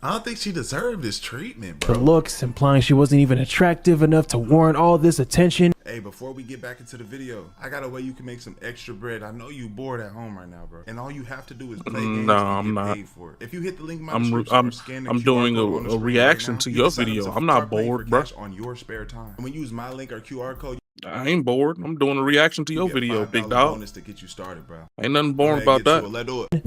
I don't think she deserved this treatment, bro. The looks implying she wasn't even attractive enough to warrant all this attention. Hey, before we get back into the video, I got a way you can make some extra bread. I know you bored at home right now, bro. And all you have to do is play games and get paid for it. If you hit the link in my description or scan the I'm QR doing code a reaction to your video. I'm not bored, bro. On your spare time. And when you use my link or QR code, I ain't bored. I'm doing a reaction to your video, big dog. bonus to get you started, bro. Ain't nothing boring about that. Let's do it.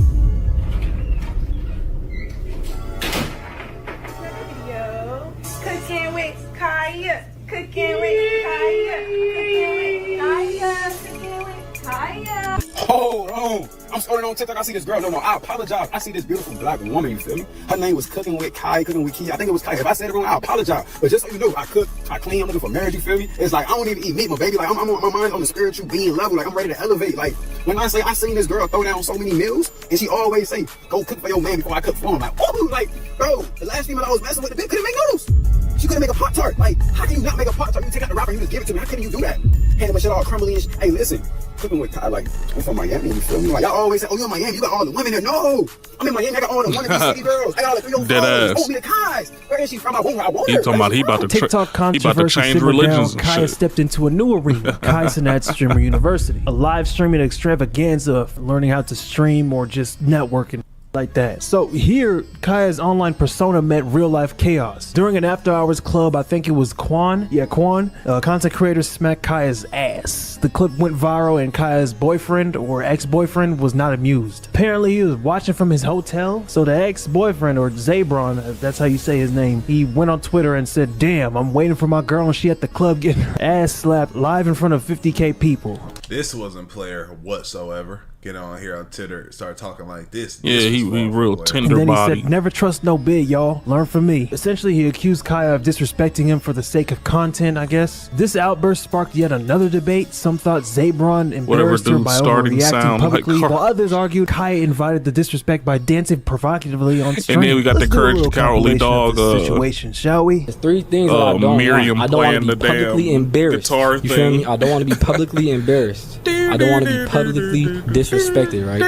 Cooking with Kya. Cooking with Kya. Cooking with Kya. Cooking with Kya. Hold on. I'm scrolling on TikTok. I see this girl. No more. I apologize. I see this beautiful black woman. You feel me? Her name was Cooking with Kya. Cooking with Kya. I think it was Kya. If I said it wrong, I apologize. But just so you know, I cook. I clean. I'm looking for marriage. You feel me? It's like I don't even eat meat, my baby. Like I'm on my mind on the spiritual being level. Like I'm ready to elevate. Like when I say I seen this girl throw down so many meals, and she always say, "Go cook for your man before I cook for him." Like, oh, like bro, the last female I was messing with, the bitch couldn't make noodles. She couldn't make a Pop-Tart. Like, how can you not make a Pop-Tart? You take out the wrapper and you just give it to me. How can you do that? Handle my shit all crumbly and shit. Hey, listen. Cooking with Kya, like, I'm from Miami, you feel me? Like, y'all always say, oh, you're in Miami, you got all the women there. No! I'm in Miami, I got all the women, city girls. I got all the 3 old Oh, me the Ky's. Where is she from? I want her. He talking about he about to TikTok controversy change religions. Kya stepped into a new arena, Chrisean Streamer University, a live streaming extravaganza of learning how to stream or just networking like that. So here, Kya's online persona met real life chaos. During an after hours club, I think it was Quan, content creator smacked Kya's ass. The clip went viral and Kya's boyfriend or ex-boyfriend was not amused. Apparently he was watching from his hotel, so the ex-boyfriend or Zabron, if that's how you say his name, he went on Twitter and said, "Damn, I'm waiting for my girl and she at the club getting her ass slapped live in front of 50K people." This wasn't player whatsoever. Get on here on Twitter, start talking like this. Yeah, he real tender and then body. He said, "Never trust no bid, y'all. Learn from me." Essentially, he accused Kya of disrespecting him for the sake of content, I guess. This outburst sparked yet another debate. Some thought Zabron embarrassed her by overreacting publicly, while others argued Kya invited the disrespect by dancing provocatively on stream. And then we got the Courage the Cowardly Dog situation, shall we? There's 3 things that I don't Miriam want. I don't want to be publicly embarrassed. Guitar you feel me? I don't want to be publicly embarrassed. I don't want to be publicly disrespected, right?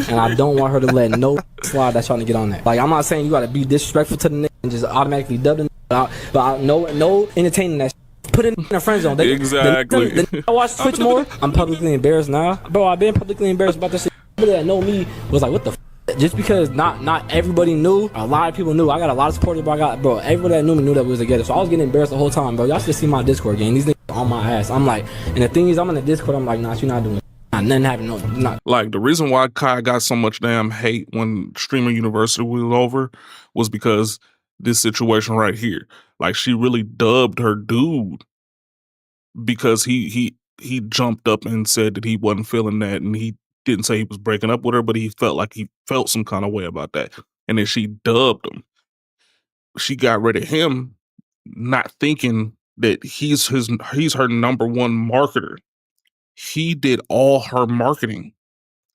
And I don't want her to let no slide that's trying to get on that. Like, I'm not saying you gotta be disrespectful to the nigga and just automatically dub the nigga, but no entertaining that shit. Put it in a friend zone. Exactly. I watch Twitch more. I'm publicly embarrassed now, bro. I've been publicly embarrassed about this shit. Everybody that know me was like, what the f? Just because not everybody knew, a lot of people knew. I got a lot of supporters, but everybody that knew me knew that we was together. So I was getting embarrassed the whole time, bro. Y'all should see my Discord game. These niggas on my ass. I'm like, and the thing is, I'm in the Discord. I'm like, nah, you're not doing it. Nothing happened. Like, the reason why Kya got so much damn hate when Streamer University was over was because this situation right here. Like, she really dubbed her dude because he jumped up and said that he wasn't feeling that, and he didn't say he was breaking up with her, but he felt like he felt some kind of way about that. And then she dubbed him. She got rid of him, not thinking that he's her number one marketer. He did all her marketing.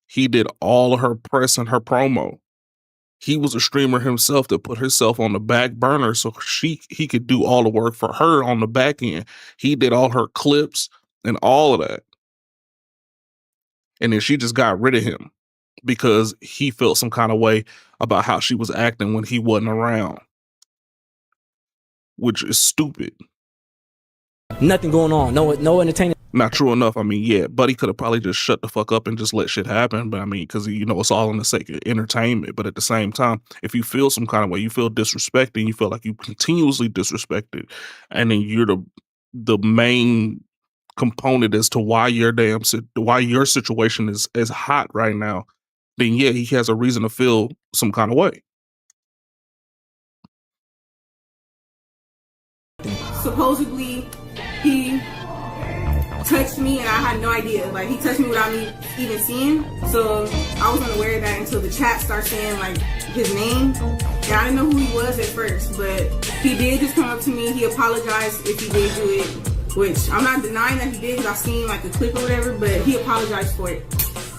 He did all her press and her promo. He was a streamer himself that put herself on the back burner so he could do all the work for her on the back end. He did all her clips and all of that. And then she just got rid of him because he felt some kind of way about how she was acting when he wasn't around, which is stupid. Nothing going on. No entertainment. Not true enough. I mean, yeah, Buddy could have probably just shut the fuck up and just let shit happen. But I mean, because, you know, it's all in the sake of entertainment. But at the same time, if you feel some kind of way, you feel disrespected, you feel like you continuously disrespected, and then you're the main component as to why your situation is hot right now, then yeah, he has a reason to feel some kind of way. Supposedly, he touched me and I had no idea. Like, he touched me without me even seeing. So I wasn't aware of that until the chat started saying like his name. And I didn't know who he was at first, but he did just come up to me. He apologized if he did do it, which I'm not denying that he did because I've seen like a clip or whatever, but he apologized for it.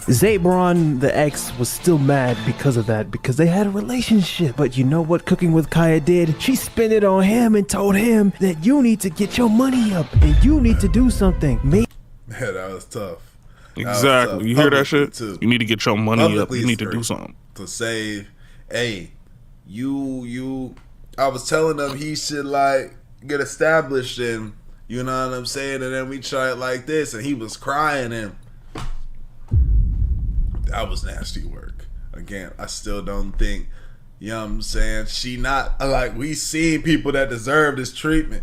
Zabron, the ex, was still mad because of that, because they had a relationship. But you know what Cooking with Kya did? She spent it on him and told him that you need to get your money up and you need to do something. Yeah, that was tough. Exactly. You hear that shit? Too. You need to get your money Publicly up. You need to do something. To save, hey, I was telling them he should like get established and, you know what I'm saying? And then we tried like this and he was crying and that was nasty work. Again, I still don't think, you know what I'm saying, she not, like, we seen people that deserve this treatment.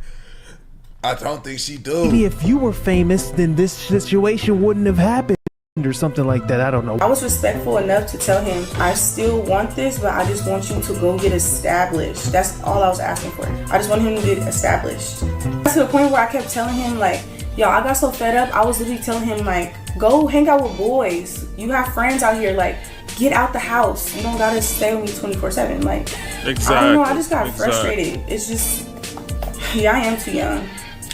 I don't think she do. Maybe if you were famous, then this situation wouldn't have happened or something like that. I don't know. I was respectful enough to tell him, I still want this, but I just want you to go get established. That's all I was asking for. I just want him to get established. To the point where I kept telling him, like, yo, I got so fed up, I was literally telling him, like, go hang out with boys. You have friends out here, like, get out the house. You don't gotta stay with me 24/7. Like, exactly. I don't know, I just got frustrated. It's just, yeah, I am too young.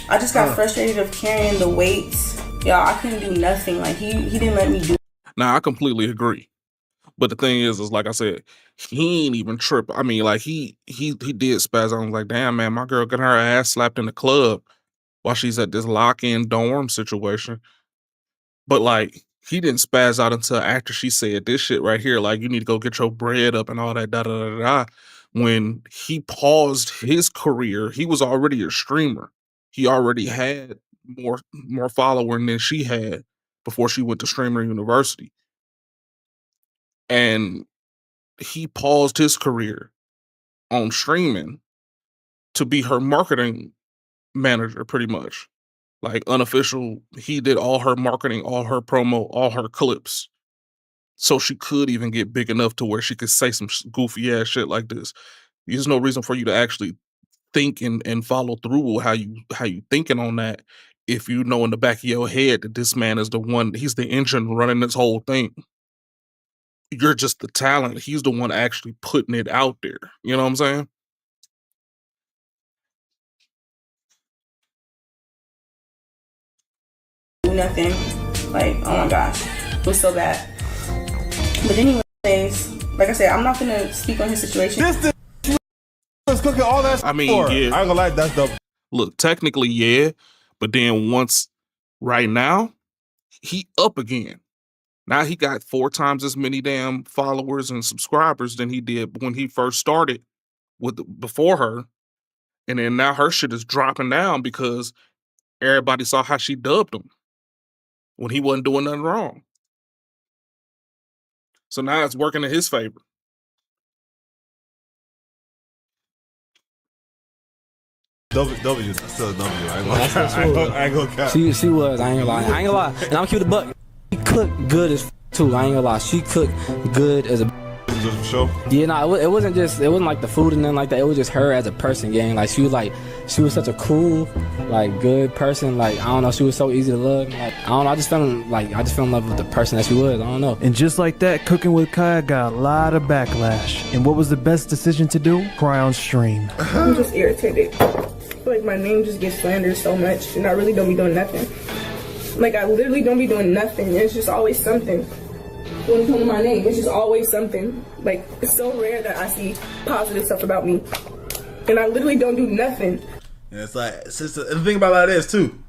I just got frustrated of carrying the weights. Y'all, I couldn't do nothing. Like, he didn't let me do. Now, I completely agree. But the thing is like I said, he ain't even trip. I mean, like, he did spaz. I was like, damn, man, my girl got her ass slapped in the club while she's at this lock-in dorm situation. But, like, he didn't spaz out until after she said this shit right here, like, you need to go get your bread up and all that, da-da-da-da. When he paused his career, he was already a streamer. He already had more following than she had before she went to Streamer University. And he paused his career on streaming to be her marketing manager, pretty much. Like, unofficial, he did all her marketing, all her promo, all her clips. So she could even get big enough to where she could say some goofy ass shit like this. There's no reason for you to actually think and follow through with how you thinking on that if you know in the back of your head that this man is the one, he's the engine running this whole thing. You're just the talent. He's the one actually putting it out there. You know what I'm saying? Nothing. Like, oh my gosh, it was so bad. But anyways, like I said, I'm not gonna speak on his situation. This was cooking all that. I mean, yeah. I ain't gonna lie, that's dope. Look, technically, yeah, but then right now, he up again. Now he got 4 times as many damn followers and subscribers than he did when he first started before her. And then now her shit is dropping down because everybody saw how she dubbed him when he wasn't doing nothing wrong. So now it's working in his favor. W, still a W. I ain't gonna cap. She was. I ain't gonna lie. And I'm keep the buck. She cooked good as too. I ain't gonna lie. She cooked good as a. Just for show? Yeah, no, it wasn't like the food and nothing like that. It was just her as a person, gang. Like, she was such a cool, like, good person. Like, I don't know, she was so easy to love. Like, I don't know, I just fell in love with the person that she was. I don't know. And just like that, Cooking with Kya got a lot of backlash. And what was the best decision to do? Cry on stream. I'm just irritated feel like my name just gets slandered so much, and I really don't be doing nothing. Like, I literally don't be doing nothing. It's just always something. When it comes to my name, it's just always something. Like, it's so rare that I see positive stuff about me. And I literally don't do nothing. And it's like, the thing about that is, too,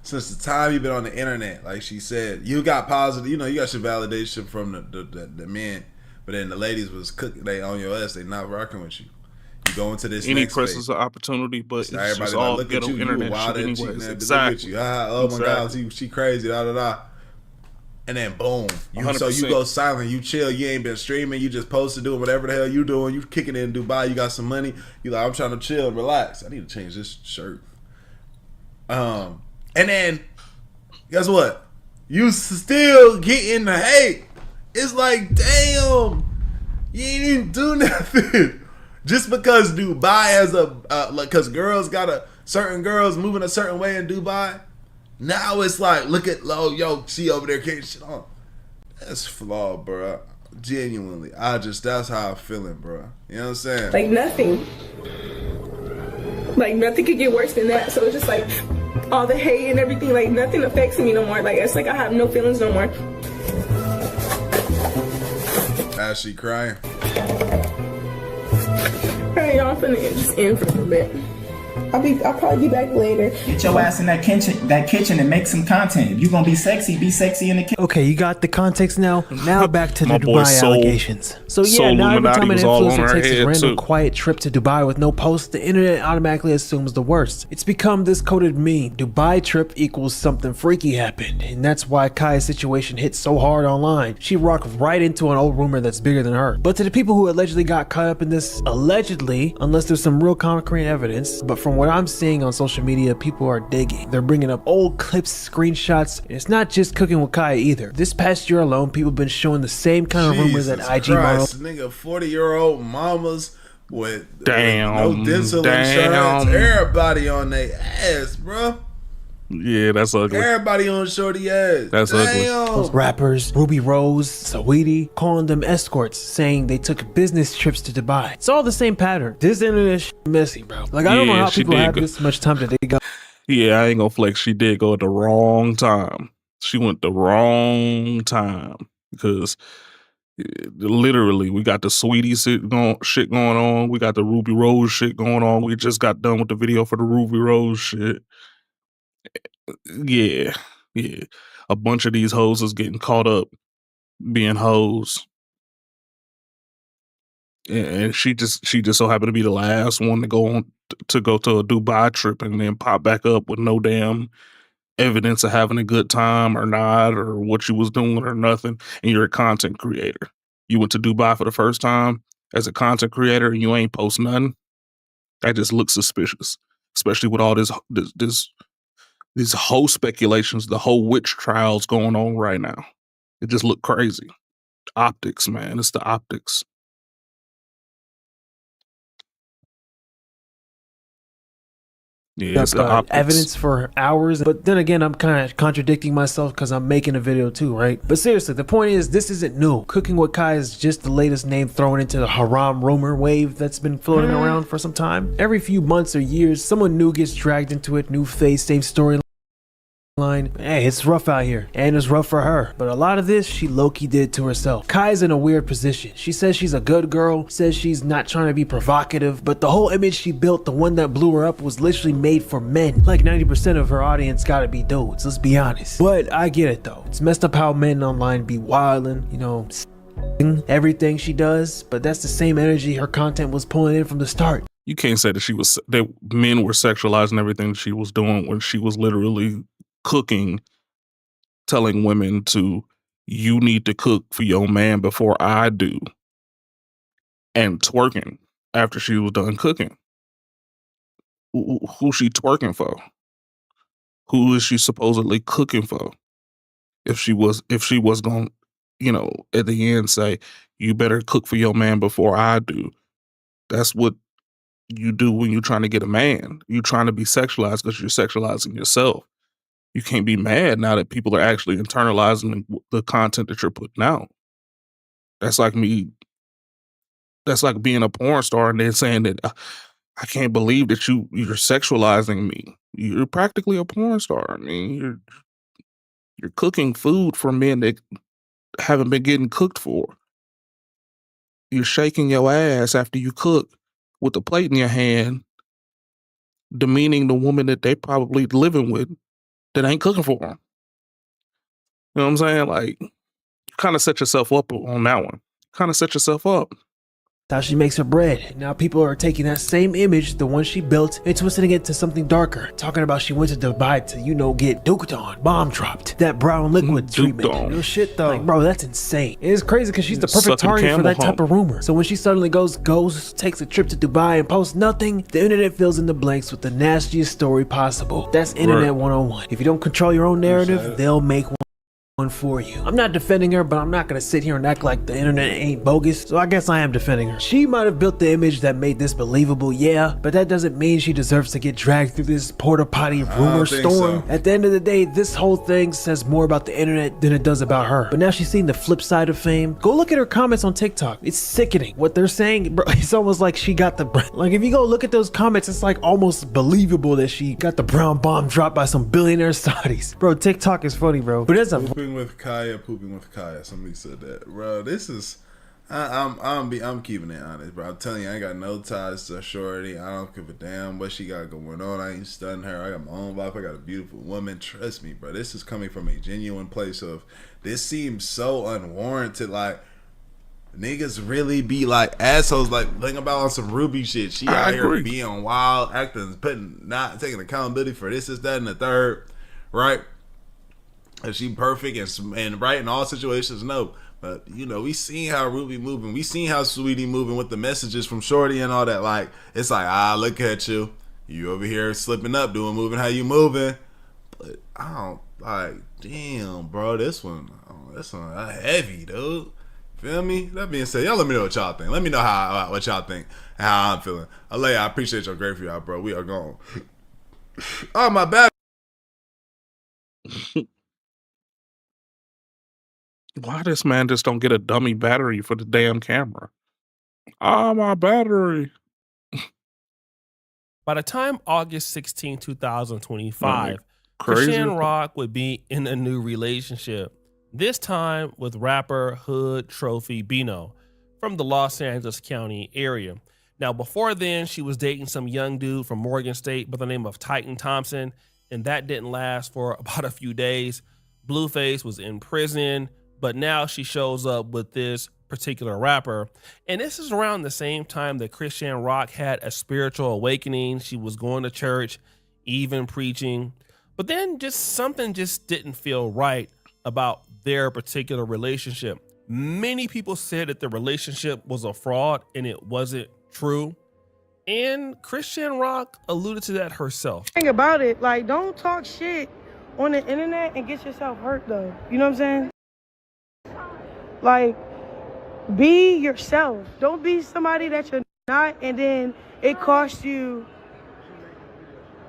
since the time you've been on the internet, like she said, you got positive, you know, you got your validation from the men, but then the ladies was cooking, they on your ass, they not rocking with you. You go into this any next press phase. is an opportunity, but it's Everybody just like, all look at ghetto you, internet you wild shit and cheap, anyways. man. Exactly. Look at you. Oh my God, she crazy, da da da. And then boom, so you 100%. go silent, you chill, you ain't been streaming, you just posted doing whatever the hell you doing, you kicking it in Dubai, you got some money, you like, I'm trying to chill and relax. I need to change this shirt. And then guess what? You still getting the hate. It's like, damn, you ain't even do nothing. Just because Dubai has like, cause girls got certain girls moving a certain way in Dubai. Now it's like, look at yo, she over there getting shit on. That's flawed, bro. Genuinely, that's how I'm feeling, bro. You know what I'm saying? Like, nothing. Like, nothing could get worse than that. So it's just like, all the hate and everything, like, nothing affects me no more. Like, it's like I have no feelings no more. As she crying. Alright, y'all, I'm finna just end for a little bit. I'll probably be back later. Get your ass in that kitchen and make some content. If you gonna be sexy in the kitchen. Okay, you got the context now. Now back to the My boy Dubai Soul- allegations. So yeah, Soul now every Illuminati time an was all on influencer her takes his head, random too. quiet trip to Dubai with no post, the internet automatically assumes the worst. It's become this coded meme. Dubai trip equals something freaky happened. And that's why Kaya's situation hit so hard online. She rocked right into an old rumor that's bigger than her. But to the people who allegedly got caught up in this, allegedly, unless there's some real concrete evidence, but from what I'm seeing on social media, people are digging. They're bringing up old clips, screenshots, and it's not just Cooking with Kaya either. This past year alone, people have been showing the same kind of rumors that IG models. Nigga, 40-year-old mamas with Damn, no dental damn. insurance. Everybody on their ass, bro. Yeah, that's ugly. Everybody on shorty ass. That's Damn. Rappers, Ruby Rose, Saweetie, calling them escorts, saying they took business trips to Dubai. It's all the same pattern. This internet shit messy, bro. Like, I don't know Yeah, how she people did have go- this much time that they got. Yeah, I ain't gonna flex. She did go at the wrong time. She went the wrong time because literally we got the Sweetie shit going on. We got the Ruby Rose shit going on. We just got done with the video for the Ruby Rose shit. Yeah. A bunch of these hoes is getting caught up being hoes. And she just so happened to be the last one to go to a Dubai trip and then pop back up with no damn evidence of having a good time or not, or what you was doing or nothing. And you're a content creator. You went to Dubai for the first time as a content creator and you ain't post nothing. That just looks suspicious, especially with all these whole speculations, the whole witch trials going on right now. It just look crazy. Optics, man. It's the optics. Yeah, it's the optics. Evidence for hours, but then again, I'm kind of contradicting myself because I'm making a video too, right? But seriously, the point is, this isn't new. Cooking with Kai is just the latest name thrown into the haram rumor wave that's been floating around for some time. Every few months or years, someone new gets dragged into it, new face, same storyline. Hey, it's rough out here, and it's rough for her. But a lot of this, she low-key did to herself. Kai's in a weird position. She says she's a good girl, says she's not trying to be provocative, but the whole image she built, the one that blew her up, was literally made for men. Like 90% of her audience gotta be dudes, let's be honest. But I get it though. It's messed up how men online be wildin', you know, everything she does, but that's the same energy her content was pulling in from the start. You can't say that men were sexualizing everything she was doing when she was literally cooking, telling women you need to cook for your man before I do, and twerking after she was done cooking. Who she twerking for? Who is she supposedly cooking for? If she was going, at the end say, you better cook for your man before I do. That's what you do when you're trying to get a man. You're trying to be sexualized because you're sexualizing yourself. You can't be mad now that people are actually internalizing the content that you're putting out. That's like being a porn star and then saying that I can't believe that you're sexualizing me. You're practically a porn star. I mean, you're cooking food for men that haven't been getting cooked for. You're shaking your ass after you cook with a plate in your hand, demeaning the woman that they probably living with that ain't cooking for them. You know what I'm saying? Like, you kind of set yourself up on that one. Kind of set yourself up. How she makes her bread. Now people are taking that same image, the one she built, and twisting it to something darker. Talking about she went to Dubai to, you know, get duked on, bomb dropped. That brown liquid treatment. Real shit though. Like, bro, that's insane. It's crazy because she's the perfect target for that type of rumor. So when she suddenly goes, takes a trip to Dubai and posts nothing, the internet fills in the blanks with the nastiest story possible. That's internet 101. If you don't control your own narrative, they'll make one for you. I'm not defending her, but I'm not gonna sit here and act like the internet ain't bogus, so I guess I am defending her. She might have built the image that made this believable, yeah, but that doesn't mean she deserves to get dragged through this porta potty rumor storm. At the end of the day, this whole thing says more about the internet than it does about her. But now she's seen the flip side of fame. Go look at her comments on TikTok. It's sickening. What they're saying, bro, it's almost like she got the like, if you go look at those comments, it's like almost believable that she got the brown bomb dropped by some billionaire Saudis. Bro, TikTok is funny, bro. But it's a pooping with Kaya. Somebody said that, bro. This is, I'm keeping it honest, bro. I'm telling you, I ain't got no ties to Shorty. I don't give a damn what she got going on. I ain't stunning her. I got my own life. I got a beautiful woman. Trust me, bro. This is coming from a genuine place of, this seems so unwarranted. Like, niggas really be like assholes. Like, think about on some Ruby shit. She out here being wild, acting, not taking accountability for this, that, and the third, right? Is she perfect and right in all situations? No. But, you know, we seen how Ruby moving. We seen how Sweetie moving with the messages from Shorty and all that. Like, it's like, look at you. You over here slipping up, moving how you moving. But I don't, like, damn, bro, this one heavy, dude. Feel me? That being said, y'all let me know what y'all think. Let me know what y'all think and how I'm feeling. I appreciate your great for y'all, bro. We are gone. Oh, my bad. Why this man just don't get a dummy battery for the damn camera? My battery. By the time August 16, 2025, Chrisean Rock would be in a new relationship, this time with rapper Hood Trophy Bino from the Los Angeles County area. Now, before then, she was dating some young dude from Morgan State by the name of Titan Thompson, and that didn't last for about a few days. Blueface was in prison, but now she shows up with this particular rapper. And this is around the same time that Chrisean Rock had a spiritual awakening. She was going to church, even preaching. But then something just didn't feel right about their particular relationship. Many people said that the relationship was a fraud and it wasn't true. And Chrisean Rock alluded to that herself. Think about it, like, don't talk shit on the internet and get yourself hurt though. You know what I'm saying? Like, be yourself. Don't be somebody that you're not, and then it costs you.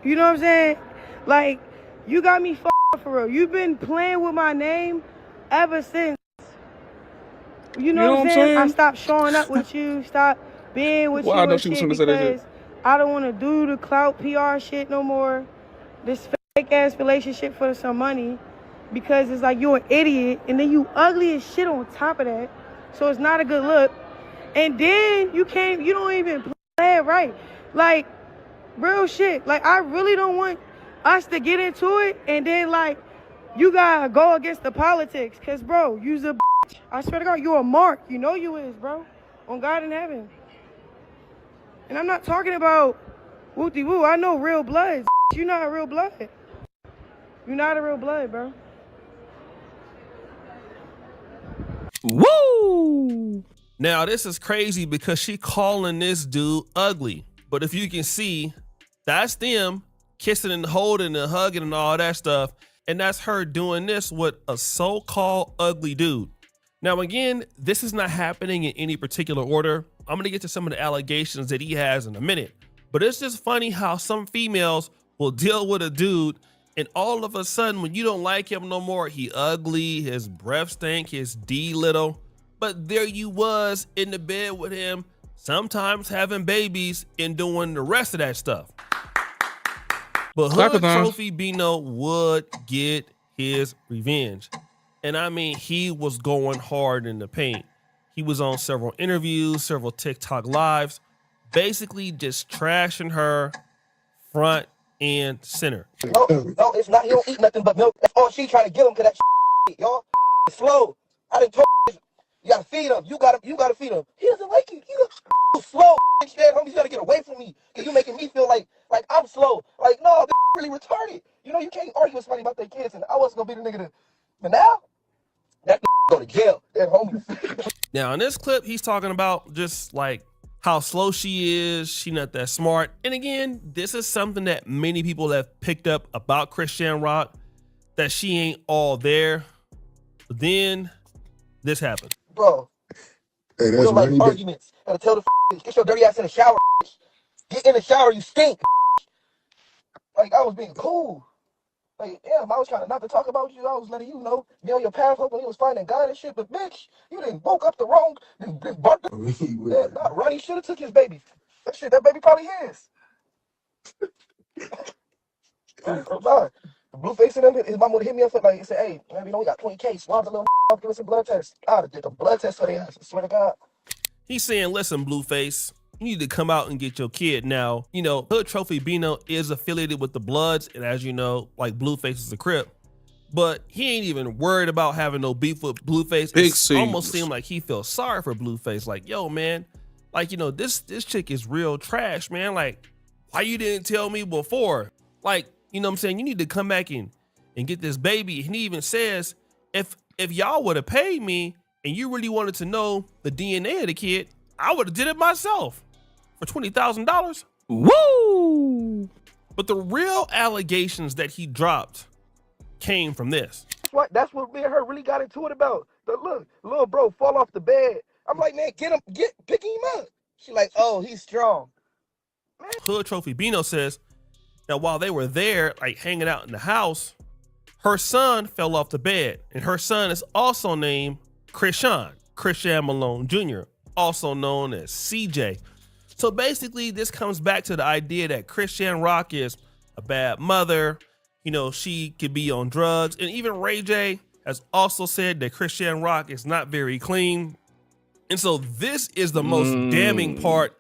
You know what I'm saying? Like, you got me for real. You've been playing with my name ever since. You know what I'm saying? I stopped showing up with you. Stop being with you and shit because I don't want to do the clout PR shit no more. This fake ass relationship for some money. Because it's like you're an idiot and then you ugly as shit on top of that. So it's not a good look. And then you don't even play it right. Like, real shit. Like, I really don't want us to get into it and then, like, you gotta go against the politics. Cause, bro, you's a bitch. I swear to God, you're a mark. You know you is, bro. On God in heaven. And I'm not talking about woo-de-woo. I know real blood. You're not a real blood. You're not a real blood, bro. Woo! Now, this is crazy because she calling this dude ugly. But if you can see, that's them kissing and holding and hugging and all that stuff. And that's her doing this with a so-called ugly dude. Now, again, this is not happening in any particular order. I'm going to get to some of the allegations that he has in a minute. But it's just funny how some females will deal with a dude and all of a sudden, when you don't like him no more, he ugly, his breath stink, his D little. But there you was in the bed with him, sometimes having babies and doing the rest of that stuff. But Clap Hood it down. Trophy Bino would get his revenge. And I mean, he was going hard in the paint. He was on several interviews, several TikTok lives, basically just trashing her front and center. No, it's not. He don't eat nothing but milk. That's all she trying to give him, cause that shit, y'all. It's slow. I done told you gotta feed him. You gotta feed him. He doesn't like you. You slow. Instead, homie, you gotta get away from me, cause you making me feel like I'm slow. Like, no, this really retarded. You know, you can't argue with somebody about their kids, and I wasn't gonna be the nigga to. But now, that go to jail. That homie. Now in this clip, he's talking about just like how slow she is. She not that smart. And again, this is something that many people have picked up about Chrisean Rock, that she ain't all there. But then this happened. Bro, hey, we don't like arguments. Gotta tell the get your dirty ass in the shower. Get in the shower, you stink. Like, I was being cool. Like, damn, I was trying not to talk about you. I was letting you know, be on your path up when you was finding God and shit. But bitch, you didn't woke up the wrong. Not Ronnie should have took his baby. That baby probably his. The Blueface in him, his mom would hit me up like, he said, hey, man, you know we got 20K. Swab the little give us some blood tests. I would have did a blood test for their ass. I swear to God. He's saying, listen, Blueface, you need to come out and get your kid. Now, you know, Hood Trophy Bino is affiliated with the Bloods, and as you know, like Blueface is a Crip, but he ain't even worried about having no beef with Blueface. It almost seemed like he feels sorry for Blueface. Like, yo, man, like, you know, this chick is real trash, man. Like, why you didn't tell me before? Like, you know what I'm saying? You need to come back and get this baby. And he even says, if y'all would have paid me and you really wanted to know the DNA of the kid, I would have did it myself for $20,000. Woo! But the real allegations that he dropped came from this. That's what me and her really got into it about. But look, little bro fall off the bed. I'm like, man, pick him up. She like, oh, he's strong. Man. Hood Trophy Bino says that while they were there, like hanging out in the house, her son fell off the bed. And her son is also named Chrisean Malone Jr., also known as CJ. So basically, this comes back to the idea that Chrisean Rock is a bad mother. You know, she could be on drugs. And even Ray J has also said that Chrisean Rock is not very clean. And so this is the most damning part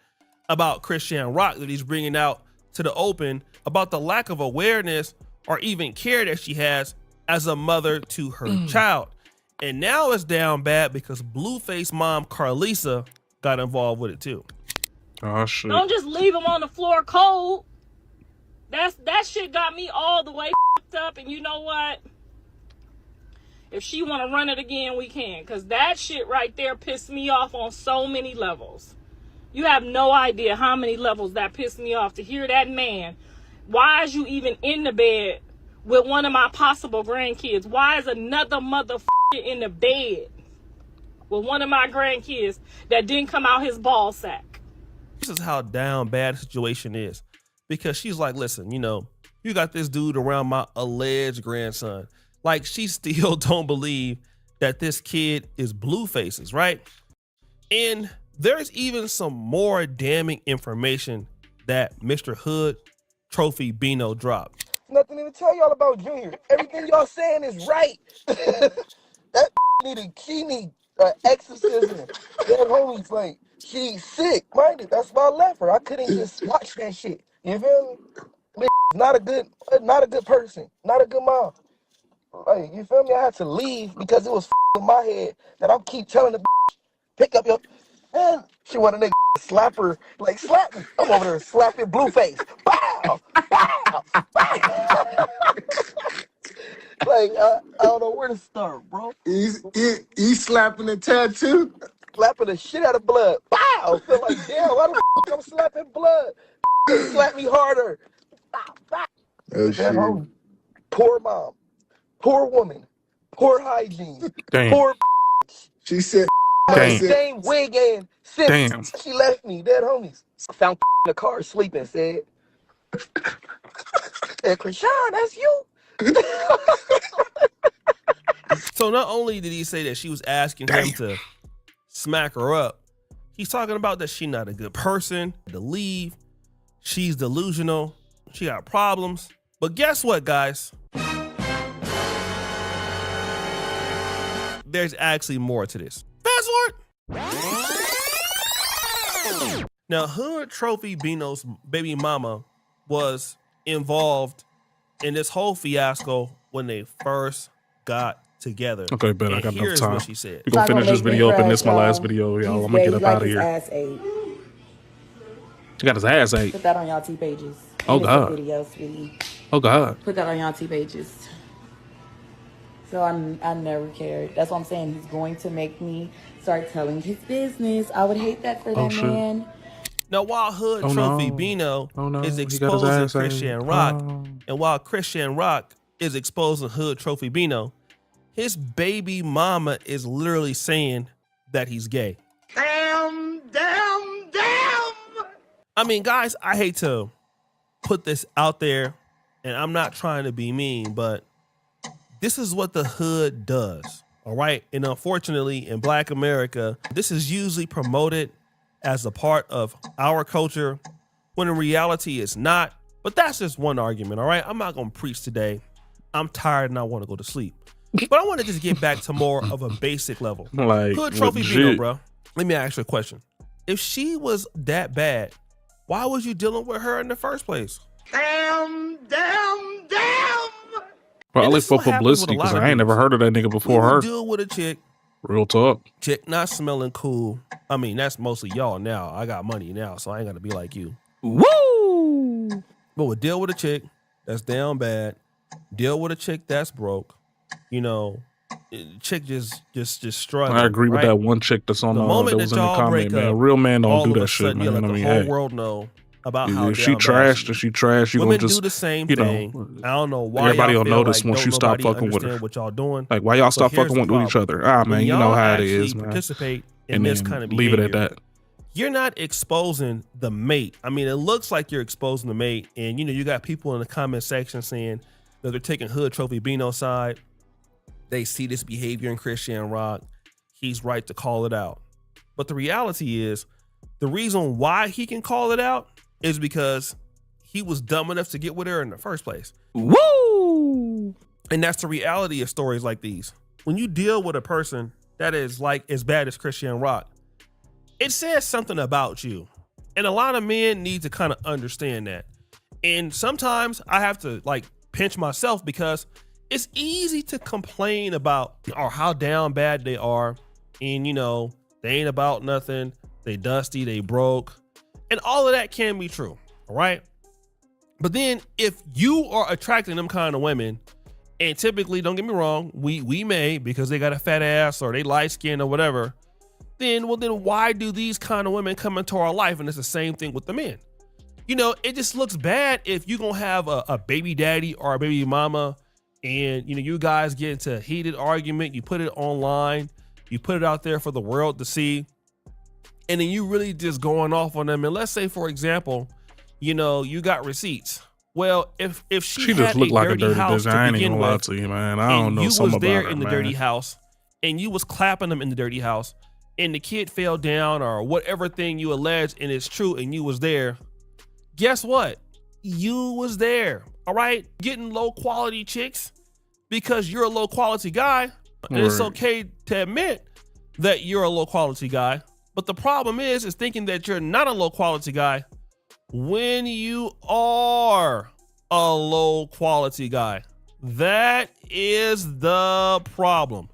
about Chrisean Rock that he's bringing out to the open, about the lack of awareness or even care that she has as a mother to her child. And now it's down bad because Blueface mom Carlisa got involved with it too. Oh shit. Don't just leave him on the floor cold. That shit got me all the way fucked up. And you know what? If she want to run it again, we can. Because that shit right there pissed me off on so many levels. You have no idea how many levels that pissed me off to hear that man. Why is you even in the bed with one of my possible grandkids? Why is another motherfucker in the bed with one of my grandkids that didn't come out his ball sack? This is how down bad the situation is. Because she's like, listen, you know, you got this dude around my alleged grandson. Like, she still don't believe that this kid is Blueface's, right? And there's even some more damning information that Mr. Hood Trophy Bino dropped. Nothing to tell y'all about Junior. Everything y'all saying is right. That she need exorcism. That homie's like, she's sick minded. That's why I left her. I couldn't just watch that shit. You feel me? Not a good person. Not a good mom. Like, you feel me? I had to leave because it was in my head that I'll keep telling the pick up your. Man, she want a nigga slap her, like slap me. I'm over there slapping Blueface. Bow, bow, bow. Like, I don't know where to start, bro. He's slapping the tattoo. Slapping the shit out of blood. Bow. Feel like, damn, why the I'm slapping blood? Slap me harder. Bow, bow. Oh shit. Poor mom. Poor woman. Poor hygiene. Damn. Poor. She said. Same wig and sip. Damn. She left me, dead homies. I found in the car sleeping, said, Chrisean, that's you. So not only did he say that she was asking him to smack her up, He's talking about that she's not a good person, to leave. She's delusional. She got problems. But guess what, guys? There's actually more to this. Fast forward. Now, Hood Trophy Bino's baby mama was involved in this whole fiasco when they first got together. Okay, bet I got enough time. What she said. We're gonna finish this video up, and this is my last video, y'all. I'm gonna get up out of here. He got his ass ate. Put that on y'all T pages. Oh God. Video, sweetie. Oh God. Put that on y'all T pages. So I never cared. That's what I'm saying. He's going to make me start telling his business. I would hate that for that man. Now, while Hood Trophy Bino is He exposing got his ass ate. Chrisean Rock, and while Chrisean Rock is exposing Hood Trophy Bino, his baby mama is literally saying that he's gay. Damn. I mean, guys, I hate to put this out there, and I'm not trying to be mean, but this is what the hood does, all right? And unfortunately, in Black America, this is usually promoted as a part of our culture, when in reality it's not. But that's just one argument, all right? I'm not gonna preach today. I'm tired and I wanna go to sleep. But I wanna just get back to more of a basic level. Like, Hood Trophy legit. Bino, bro. Let me ask you a question. If she was that bad, why was you dealing with her in the first place? Damn. Probably for publicity, because I ain't never heard of that nigga before her. Deal with a chick. Real talk. Chick not smelling cool. I mean, that's mostly y'all now. I got money now, so I ain't gotta be like you. Woo! But we'll deal with a chick that's down bad. Deal with a chick that's broke. You know, chick just struggling. I agree with right? that one chick that's on The moment that was that in the y'all comment, break man. up, A real man all don't do of a that shit, sudden, man. you let I the mean, whole hey, world know about how if she down bad trashed, she if she trashed, you Women gonna just do the same you know, thing. I don't know why everybody y'all will feel notice like once don't you stop nobody fucking with her. understand what y'all doing. Like, why y'all But stop here's fucking the with each problem. other? Ah, When man, you know y'all how it actually is, man. Participate in And this then kind of leave it at behavior, that. you're not exposing the mate. I mean, it looks like you're exposing the mate, and you know you got people in the comment section saying that they're taking Hood Trophy Bino's side. They see this behavior in Chrisean Rock. He's right to call it out. But the reality is, the reason why he can call it out is because he was dumb enough to get with her in the first place. Woo! And that's the reality of stories like these. When you deal with a person that is like as bad as Chrisean Rock, it says something about you. And a lot of men need to kind of understand that. And sometimes I have to like pinch myself because it's easy to complain about or how down bad they are. And you know, they ain't about nothing. They dusty, they broke. And all of that can be true, all right? But then if you are attracting them kind of women, and typically, don't get me wrong, we may, because they got a fat ass or they light skin or whatever, then why do these kind of women come into our life? And it's the same thing with the men. You know, it just looks bad if you're gonna have a baby daddy or a baby mama and you know you guys get into a heated argument, you put it online, you put it out there for the world to see, and then you really just going off on them. And let's say, for example, you know, you got receipts. Well, if she just looked like a dirty house bitch. to I ain't begin even gonna lie with, to you, man. I don't know you something was there about her, in the man. dirty house, and you was clapping them in the dirty house, and the kid fell down or whatever thing you alleged, and it's true, and you was there. Guess what? You was there. All right, getting low quality chicks because you're a low quality guy, and it's Right. okay to admit that you're a low quality guy. But the problem is thinking that you're not a low quality guy when you are a low quality guy. That is the problem.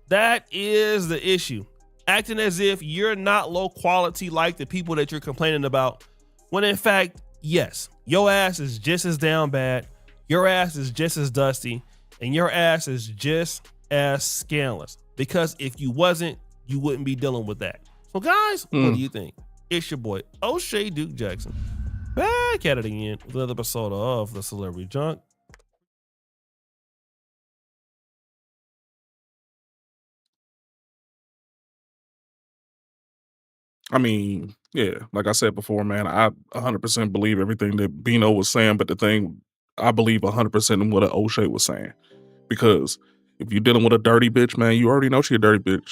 That is the issue. Acting as if you're not low quality like the people that you're complaining about, when in fact, yes, your ass is just as down bad, your ass is just as dusty, and your ass is just as scandalous. Because if you wasn't, you wouldn't be dealing with that. So guys, what do you think? It's your boy, O'Shea Duke Jackson, back at it again with another episode of The Celebrity Junk. I mean, yeah, like I said before, man, I 100% believe everything that Bino was saying, but the thing, I believe 100% in what O'Shea was saying. Because if you're dealing with a dirty bitch, man, you already know she a dirty bitch.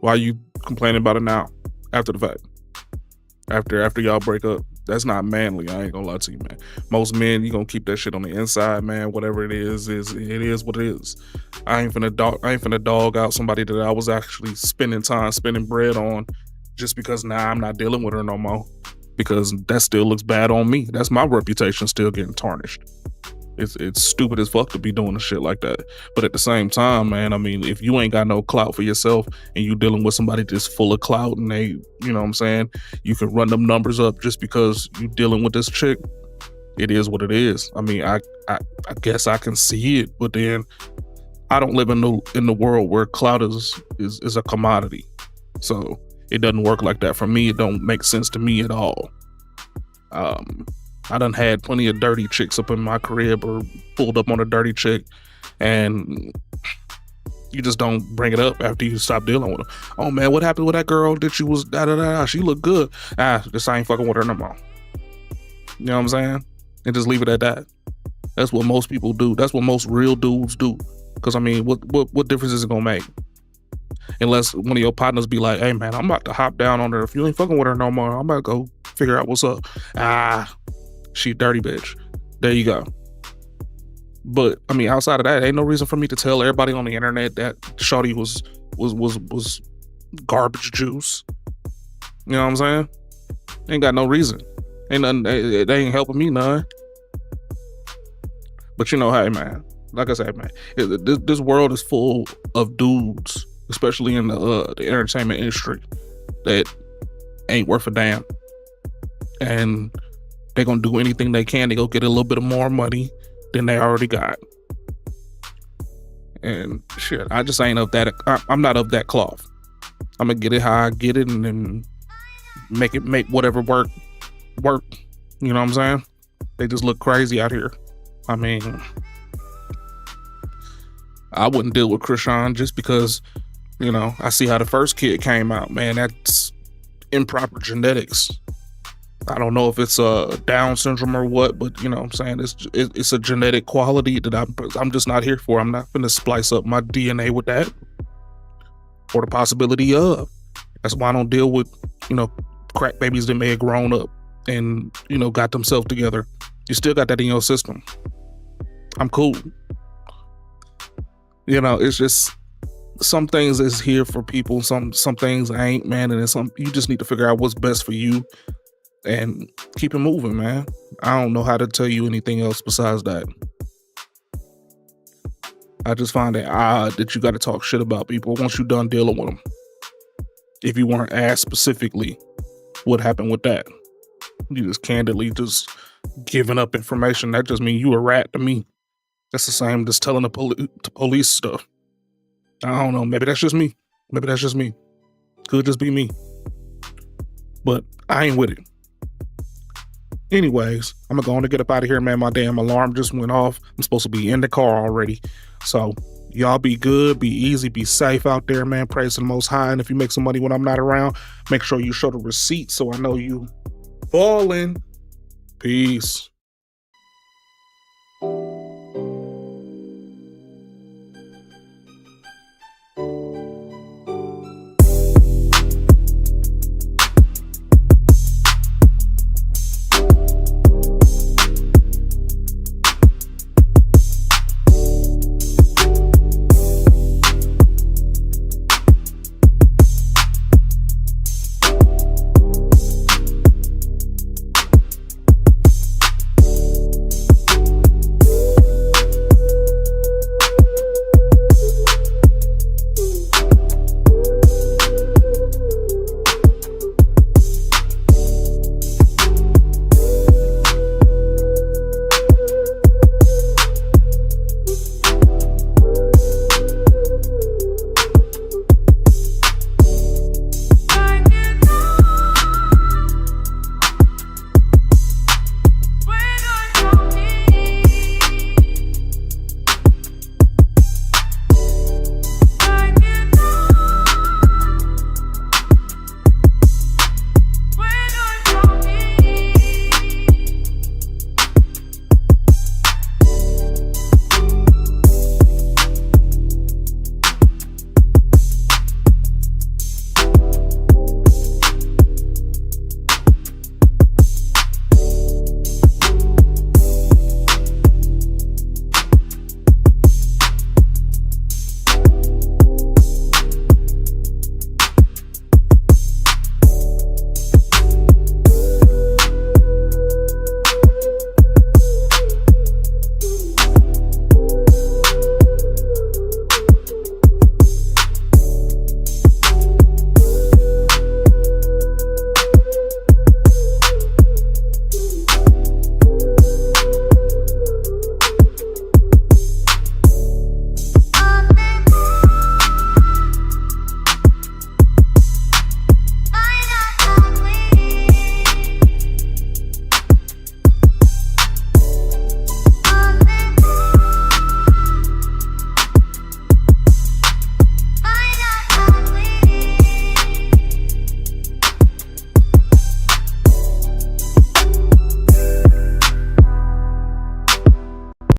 Why are you complaining about it now? after the fact. After y'all break up. That's not manly. I ain't gonna lie to you, man. Most men, you gonna keep that shit on the inside, man. Whatever it is what it is. I ain't finna dog out somebody that I was actually spending bread on just because now I'm not dealing with her no more. Because that still looks bad on me. That's my reputation still getting tarnished. It's stupid as fuck to be doing a shit like that. But at the same time, man, I mean, if you ain't got no clout for yourself and you dealing with somebody that's full of clout and they, you know what I'm saying, you can run them numbers up just because you dealing with this chick, it is what it is. I mean, I guess I can see it, but then I don't live in the world where clout is a commodity. So it doesn't work like that for me. It don't make sense to me at all. I done had plenty of dirty chicks up in my crib or pulled up on a dirty chick, and you just don't bring it up after you stop dealing with her. Oh man, what happened with that girl that you was da-da-da? She looked good. Just I ain't fucking with her no more. You know what I'm saying? And just leave it at that. That's what most people do. That's what most real dudes do. Because I mean, what difference is it gonna make? Unless one of your partners be like, hey man, I'm about to hop down on her. If you ain't fucking with her no more, I'm about to go figure out what's up. She a dirty bitch. There you go. But I mean, outside of that, ain't no reason for me to tell everybody on the internet that shorty was garbage juice. You know what I'm saying? Ain't got no reason. Ain't nothing. They ain't helping me none. But you know, hey man, like I said, man, this world is full of dudes, especially in the entertainment industry, that ain't worth a damn, and they're gonna do anything they can to go get a little bit of more money than they already got. And shit, I just ain't of that. I'm not of that cloth. I'm gonna get it how I get it, and then make whatever work. You know what I'm saying? They just look crazy out here. I mean, I wouldn't deal with Chrisean just because, you know, I see how the first kid came out. Man, that's improper genetics. I don't know if it's a Down syndrome or what, but you know what I'm saying, it's a genetic quality that I'm just not here for. I'm not gonna splice up my DNA with that, or the possibility of. That's why I don't deal with, you know, crack babies that may have grown up and, you know, got themselves together. You still got that in your system. I'm cool. You know, it's just some things is here for people, some things ain't, man, and you just need to figure out what's best for you and keep it moving, man. I don't know how to tell you anything else besides that. I just find it odd that you got to talk shit about people once you're done dealing with them. If you weren't asked specifically what happened with that, you just candidly just giving up information. That just means you a rat to me. That's the same as telling the police stuff. I don't know. Maybe that's just me. Could just be me. But I ain't with it. Anyways, I'm gonna go on to get up out of here, man. My damn alarm just went off. I'm supposed to be in the car already. So y'all be good, be easy, be safe out there, man. Praise the Most High. And if you make some money when I'm not around, make sure you show the receipt so I know you balling. Peace.